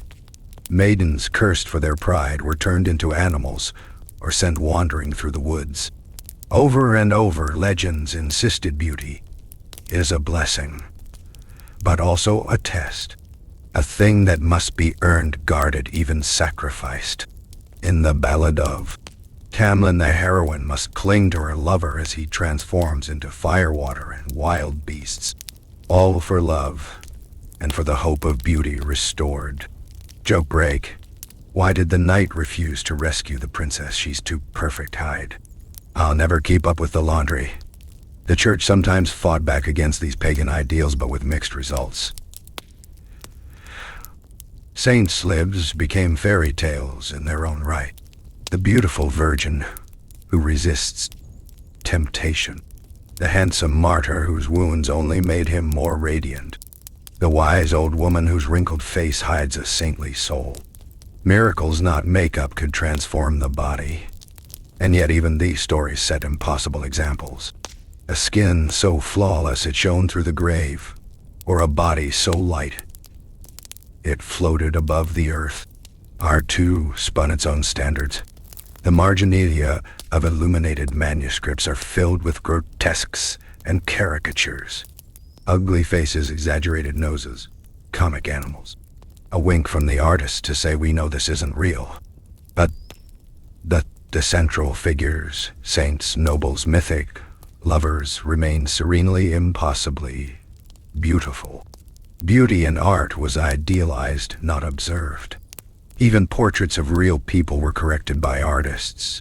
Maidens cursed for their pride were turned into animals or sent wandering through the woods. Over and over, legends insisted beauty is a blessing, but also a test, a thing that must be earned, guarded, even sacrificed. In the Ballad of Tamlin, the heroine must cling to her lover as he transforms into firewater and wild beasts, all for love and for the hope of beauty restored. Joke break. Why did the knight refuse to rescue the princess? She's too perfect. Hide. I'll never keep up with the laundry. The church sometimes fought back against these pagan ideals, but with mixed results. Saints' lives became fairy tales in their own right. The beautiful virgin who resists temptation. The handsome martyr whose wounds only made him more radiant. The wise old woman whose wrinkled face hides a saintly soul. Miracles, not makeup, could transform the body. And yet even these stories set impossible examples. A skin so flawless it shone through the grave, or a body so light it floated above the earth. Art too spun its own standards. The marginalia of illuminated manuscripts are filled with grotesques and caricatures. Ugly faces, exaggerated noses, comic animals. A wink from the artist to say, we know this isn't real. But the central figures, saints, nobles, mythic lovers, remain serenely, impossibly beautiful. Beauty in art was idealized, not observed. Even portraits of real people were corrected by artists.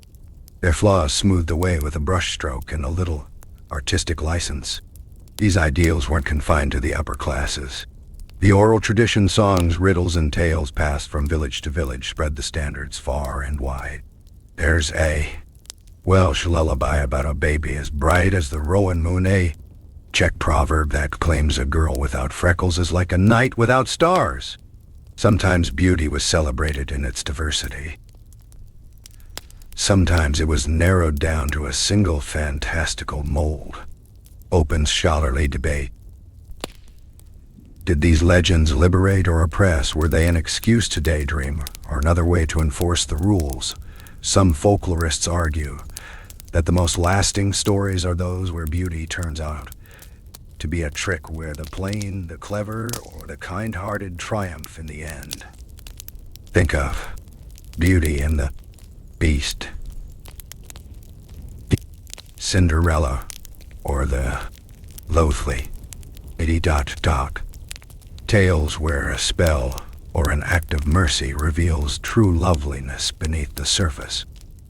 Their flaws smoothed away with a brushstroke and a little artistic license. These ideals weren't confined to the upper classes. The oral tradition, songs, riddles, and tales passed from village to village spread the standards far and wide. There's a Welsh lullaby about a baby as bright as the rowan moon, a Czech proverb that claims a girl without freckles is like a night without stars. Sometimes beauty was celebrated in its diversity. Sometimes it was narrowed down to a single fantastical mold. Open scholarly debate. Did these legends liberate or oppress? Were they an excuse to daydream or another way to enforce the rules? Some folklorists argue that the most lasting stories are those where beauty turns out to be a trick, where the plain, the clever, or the kind-hearted triumph in the end. Think of Beauty and the Beast, Cinderella, or the loathly tales where a spell or an act of mercy reveals true loveliness beneath the surface.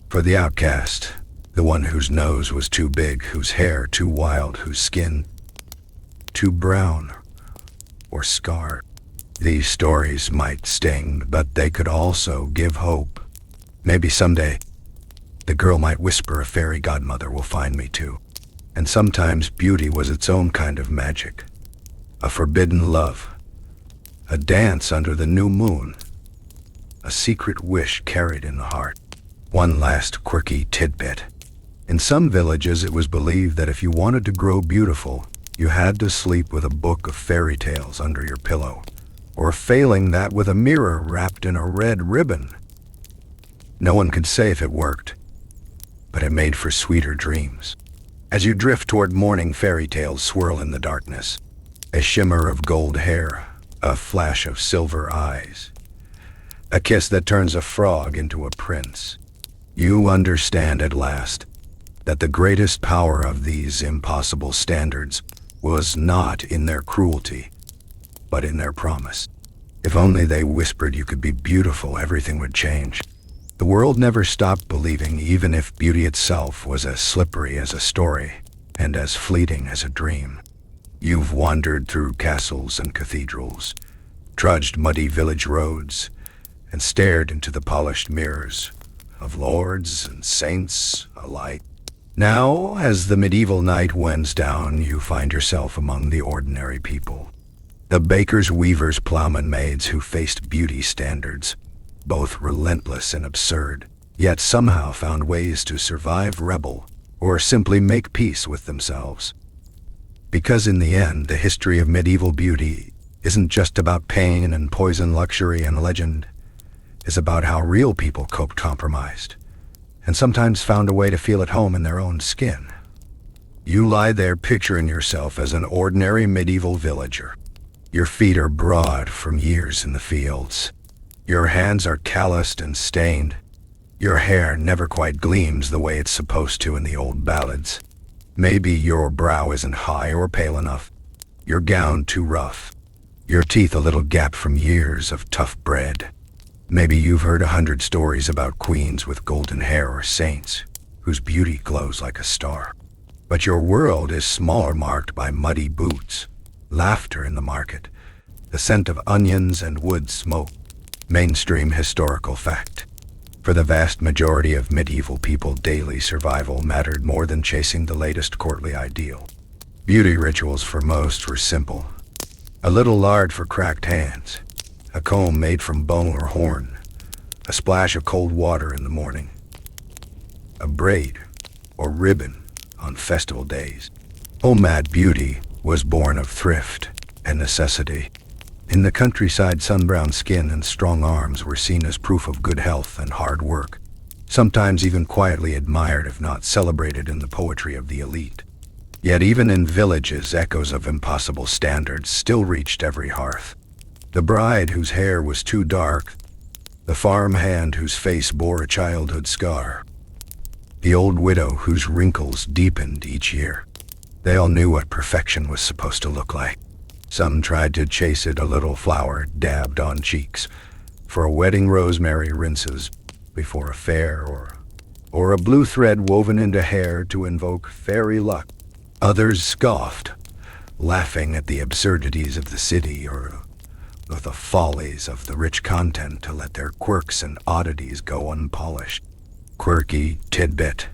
For the outcast, the one whose nose was too big, whose hair too wild, whose skin too brown or scarred. These stories might sting, but they could also give hope. Maybe someday, the girl might whisper, a fairy godmother will find me too. And sometimes beauty was its own kind of magic. A forbidden love, a dance under the new moon, a secret wish carried in the heart. One last quirky tidbit. In some villages, it was believed that if you wanted to grow beautiful, you had to sleep with a book of fairy tales under your pillow, or failing that, with a mirror wrapped in a red ribbon. No one could say if it worked, but it made for sweeter dreams. As you drift toward morning, fairy tales swirl in the darkness. A shimmer of gold hair, a flash of silver eyes, a kiss that turns a frog into a prince. You understand at last that the greatest power of these impossible standards was not in their cruelty, but in their promise. If only they whispered you could be beautiful, everything would change. The world never stopped believing, even if beauty itself was as slippery as a story and as fleeting as a dream. You've wandered through castles and cathedrals, trudged muddy village roads, and stared into the polished mirrors of lords and saints alike. Now, as the medieval night winds down, you find yourself among the ordinary people. The bakers, weavers, plowmen, maids who faced beauty standards, both relentless and absurd, yet somehow found ways to survive, rebel, or simply make peace with themselves. Because in the end, the history of medieval beauty isn't just about pain and poison, luxury and legend. It's about how real people coped, compromised, and sometimes found a way to feel at home in their own skin. You lie there picturing yourself as an ordinary medieval villager. Your feet are broad from years in the fields. Your hands are calloused and stained. Your hair never quite gleams the way it's supposed to in the old ballads. Maybe your brow isn't high or pale enough. Your gown too rough. Your teeth a little gapped from years of tough bread. Maybe you've heard 100 stories about queens with golden hair or saints whose beauty glows like a star. But your world is smaller, marked by muddy boots, laughter in the market, the scent of onions and wood smoke. Mainstream historical fact. For the vast majority of medieval people, daily survival mattered more than chasing the latest courtly ideal. Beauty rituals for most were simple. A little lard for cracked hands, a comb made from bone or horn, a splash of cold water in the morning, a braid or ribbon on festival days. Homemade beauty was born of thrift and necessity. In the countryside, sun-browned skin and strong arms were seen as proof of good health and hard work, sometimes even quietly admired if not celebrated in the poetry of the elite. Yet even in villages, echoes of impossible standards still reached every hearth. The bride whose hair was too dark, the farm hand whose face bore a childhood scar, the old widow whose wrinkles deepened each year. They all knew what perfection was supposed to look like. Some tried to chase it, a little flour dabbed on cheeks, for a wedding rosemary rinses before a fair, or a blue thread woven into hair to invoke fairy luck. Others scoffed, laughing at the absurdities of the city or the follies of the rich content to let their quirks and oddities go unpolished. Quirky tidbit.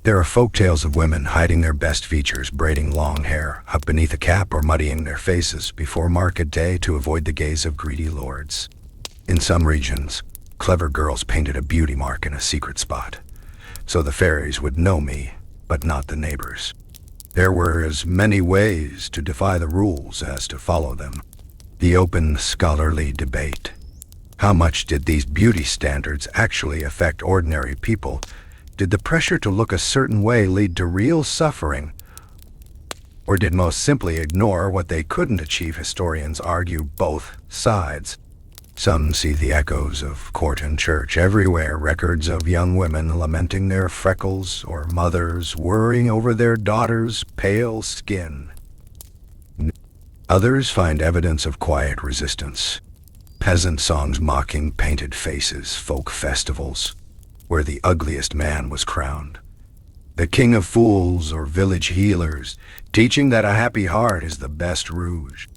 There are folk tales of women hiding their best features, braiding long hair up beneath a cap or muddying their faces before market day to avoid the gaze of greedy lords. In some regions, clever girls painted a beauty mark in a secret spot, so the fairies would know me, but not the neighbors. There were as many ways to defy the rules as to follow them. The open, scholarly debate. How much did these beauty standards actually affect ordinary people? Did the pressure to look a certain way lead to real suffering? Or did most simply ignore what they couldn't achieve? Historians argue both sides. Some see the echoes of court and church everywhere, records of young women lamenting their freckles or mothers worrying over their daughters' pale skin. Others find evidence of quiet resistance. Peasant songs mocking painted faces, folk festivals where the ugliest man was crowned. The king of fools or village healers, teaching that a happy heart is the best rouge.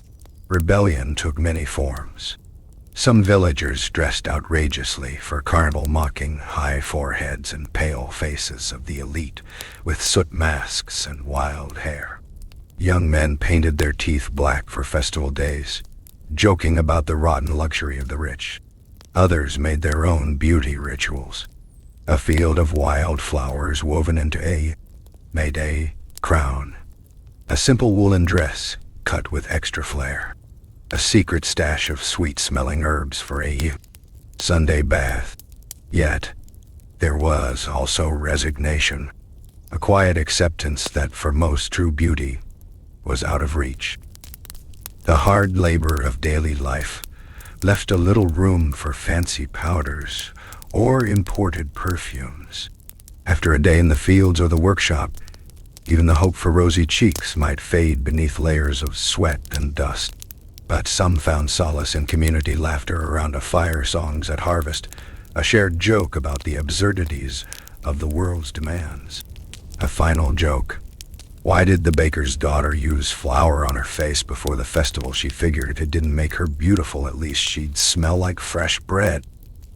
Rebellion took many forms. Some villagers dressed outrageously for carnival, mocking high foreheads and pale faces of the elite with soot masks and wild hair. Young men painted their teeth black for festival days, joking about the rotten luxury of the rich. Others made their own beauty rituals. A field of wild flowers woven into a May-Day crown. A simple woolen dress cut with extra flair. A secret stash of sweet-smelling herbs for a Sunday bath. Yet, there was also resignation, a quiet acceptance that for most true beauty was out of reach. The hard labor of daily life left a little room for fancy powders or imported perfumes. After a day in the fields or the workshop, even the hope for rosy cheeks might fade beneath layers of sweat and dust. But some found solace in community laughter around a fire, songs at harvest, a shared joke about the absurdities of the world's demands. A final joke. Why did the baker's daughter use flour on her face before the festival? She figured if it didn't make her beautiful, at least she'd smell like fresh bread.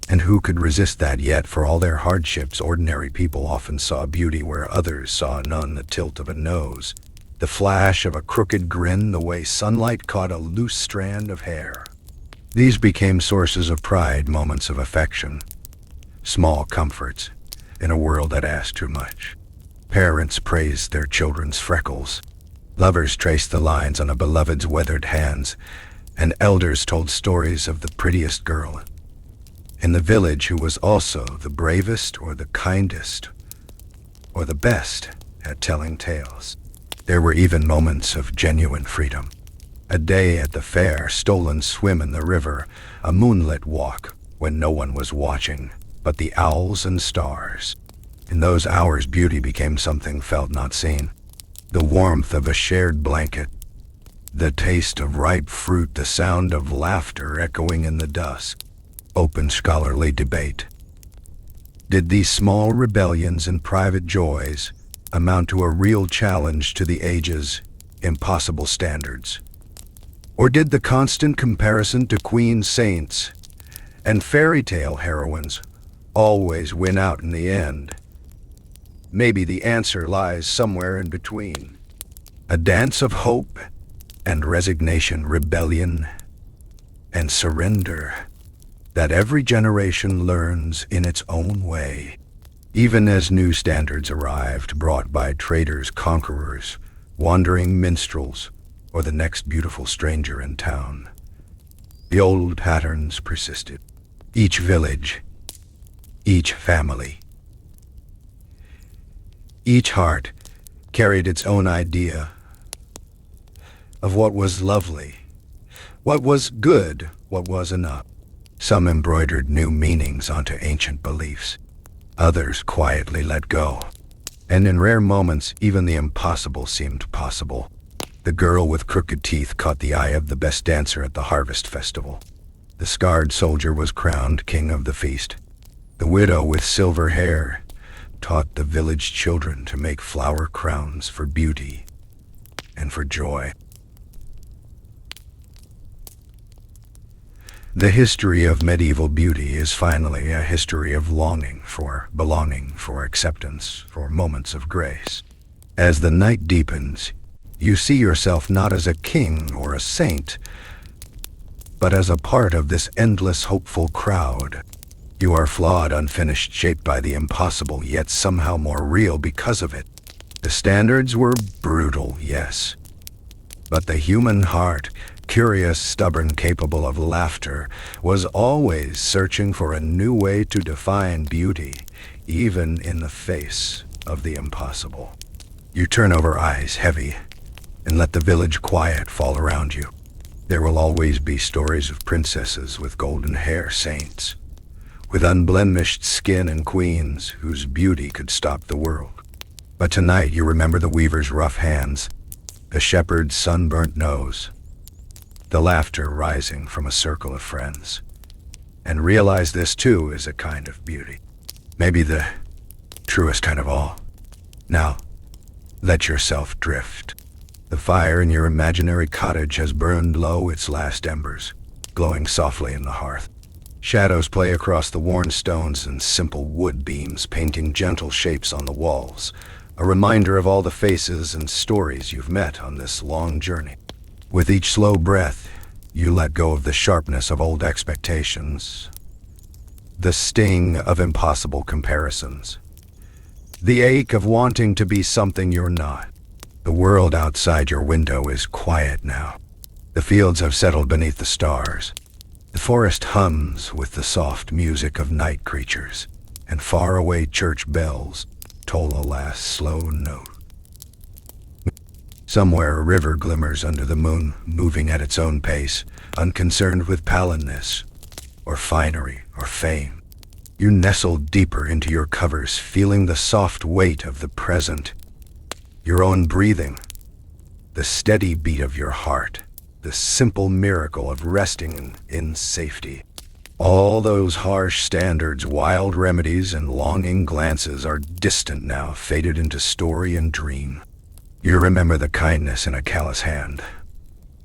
And who could resist that? Yet, for all their hardships, ordinary people often saw beauty where others saw none. The tilt of a nose, the flash of a crooked grin, the way sunlight caught a loose strand of hair. These became sources of pride, moments of affection, small comforts in a world that asked too much. Parents praised their children's freckles. Lovers traced the lines on a beloved's weathered hands, and elders told stories of the prettiest girl in the village who was also the bravest or the kindest or the best at telling tales. There were even moments of genuine freedom. A day at the fair, stolen swim in the river, a moonlit walk when no one was watching but the owls and stars. In those hours, beauty became something felt, not seen. The warmth of a shared blanket, the taste of ripe fruit, the sound of laughter echoing in the dusk. Open scholarly debate. Did these small rebellions and private joys amount to a real challenge to the age's impossible standards? Or did the constant comparison to queen saints and fairy tale heroines always win out in the end? Maybe the answer lies somewhere in between. A dance of hope and resignation, rebellion and surrender that every generation learns in its own way. Even as new standards arrived, brought by traders, conquerors, wandering minstrels, or the next beautiful stranger in town, the old patterns persisted. Each village, each family, each heart carried its own idea of what was lovely, what was good, what was enough. Some embroidered new meanings onto ancient beliefs. Others quietly let go. And in rare moments, even the impossible seemed possible. The girl with crooked teeth caught the eye of the best dancer at the harvest festival. The scarred soldier was crowned king of the feast. The widow with silver hair taught the village children to make flower crowns for beauty and for joy. The history of medieval beauty is finally a history of longing for belonging, for acceptance, for moments of grace. As the night deepens, you see yourself not as a king or a saint, but as a part of this endless hopeful crowd. You are flawed, unfinished, shaped by the impossible, yet somehow more real because of it. The standards were brutal, yes, but the human heart, curious, stubborn, capable of laughter, was always searching for a new way to define beauty, even in the face of the impossible. You turn over, eyes heavy, and let the village quiet fall around you. There will always be stories of princesses with golden hair, saints with unblemished skin, and queens whose beauty could stop the world. But tonight you remember the weaver's rough hands, the shepherd's sunburnt nose, the laughter rising from a circle of friends. And realize this too is a kind of beauty. Maybe the truest kind of all. Now, let yourself drift. The fire in your imaginary cottage has burned low, its last embers glowing softly in the hearth. Shadows play across the worn stones and simple wood beams, painting gentle shapes on the walls, a reminder of all the faces and stories you've met on this long journey. With each slow breath, you let go of the sharpness of old expectations, the sting of impossible comparisons, the ache of wanting to be something you're not. The world outside your window is quiet now. The fields have settled beneath the stars. The forest hums with the soft music of night creatures, and faraway church bells toll a last slow note. Somewhere a river glimmers under the moon, moving at its own pace, unconcerned with paleness, or finery, or fame. You nestle deeper into your covers, feeling the soft weight of the present, your own breathing, the steady beat of your heart, the simple miracle of resting in safety. All those harsh standards, wild remedies, and longing glances are distant now, faded into story and dream. You remember the kindness in a callous hand,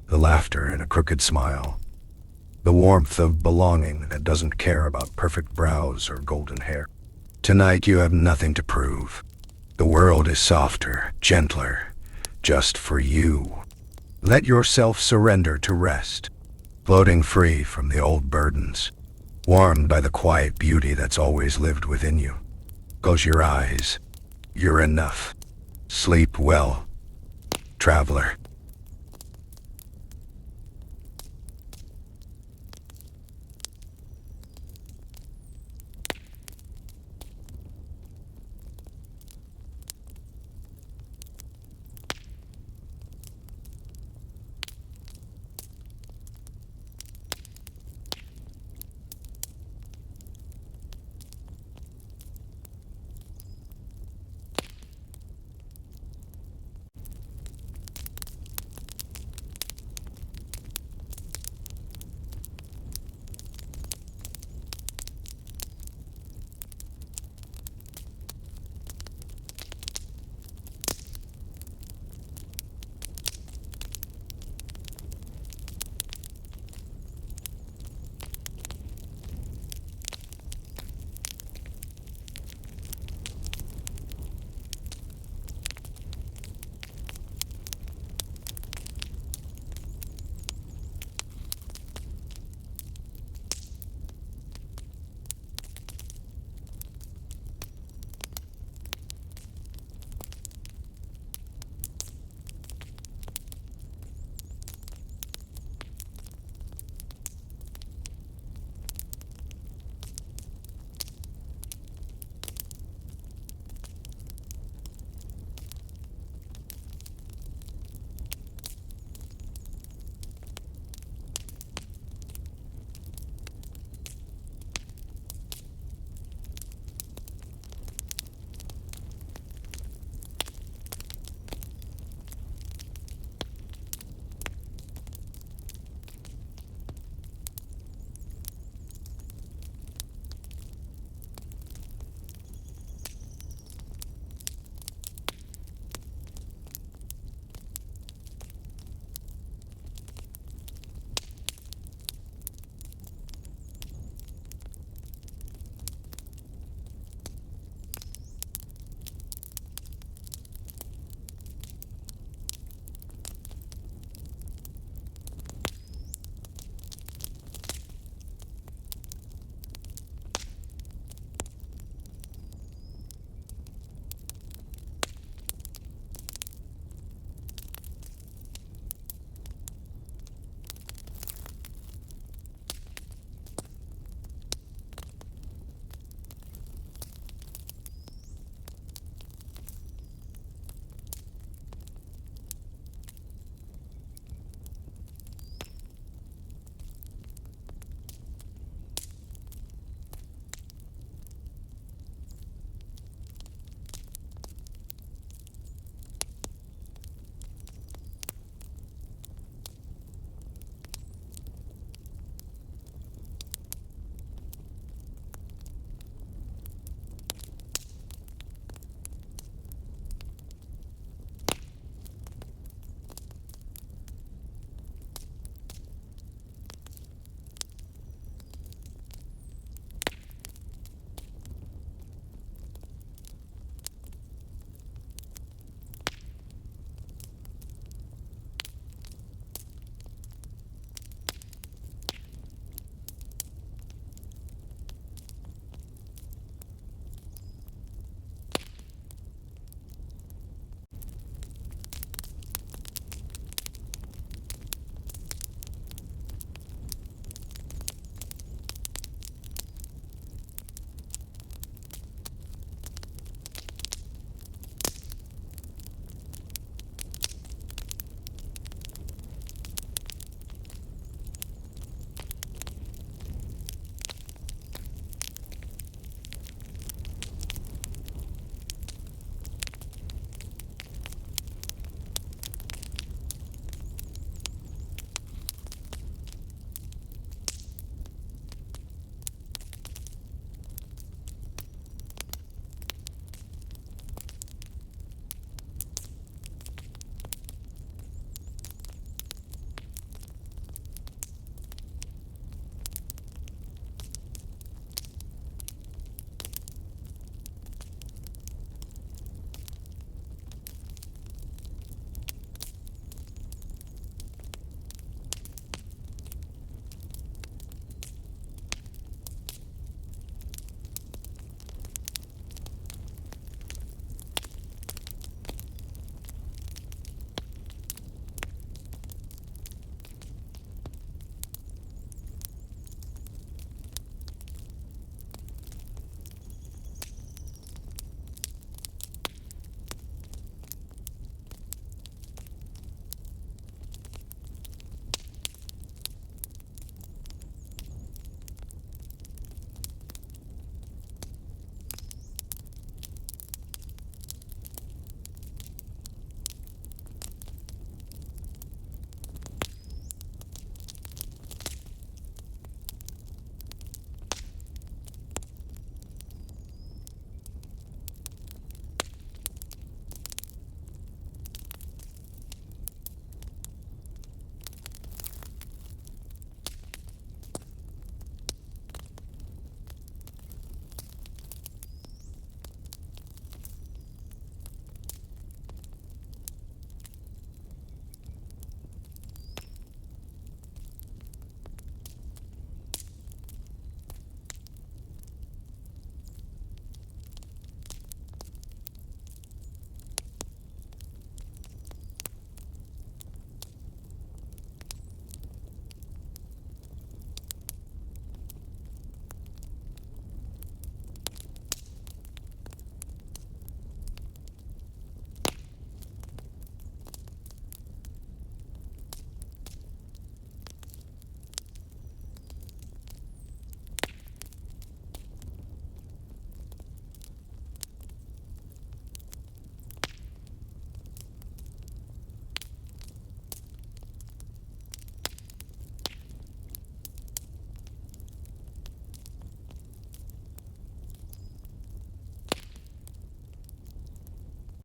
the laughter in a crooked smile, the warmth of belonging that doesn't care about perfect brows or golden hair. Tonight you have nothing to prove. The world is softer, gentler, just for you. Let yourself surrender to rest, floating free from the old burdens, warmed by the quiet beauty that's always lived within you. Close your eyes. You're enough. Sleep well, traveler.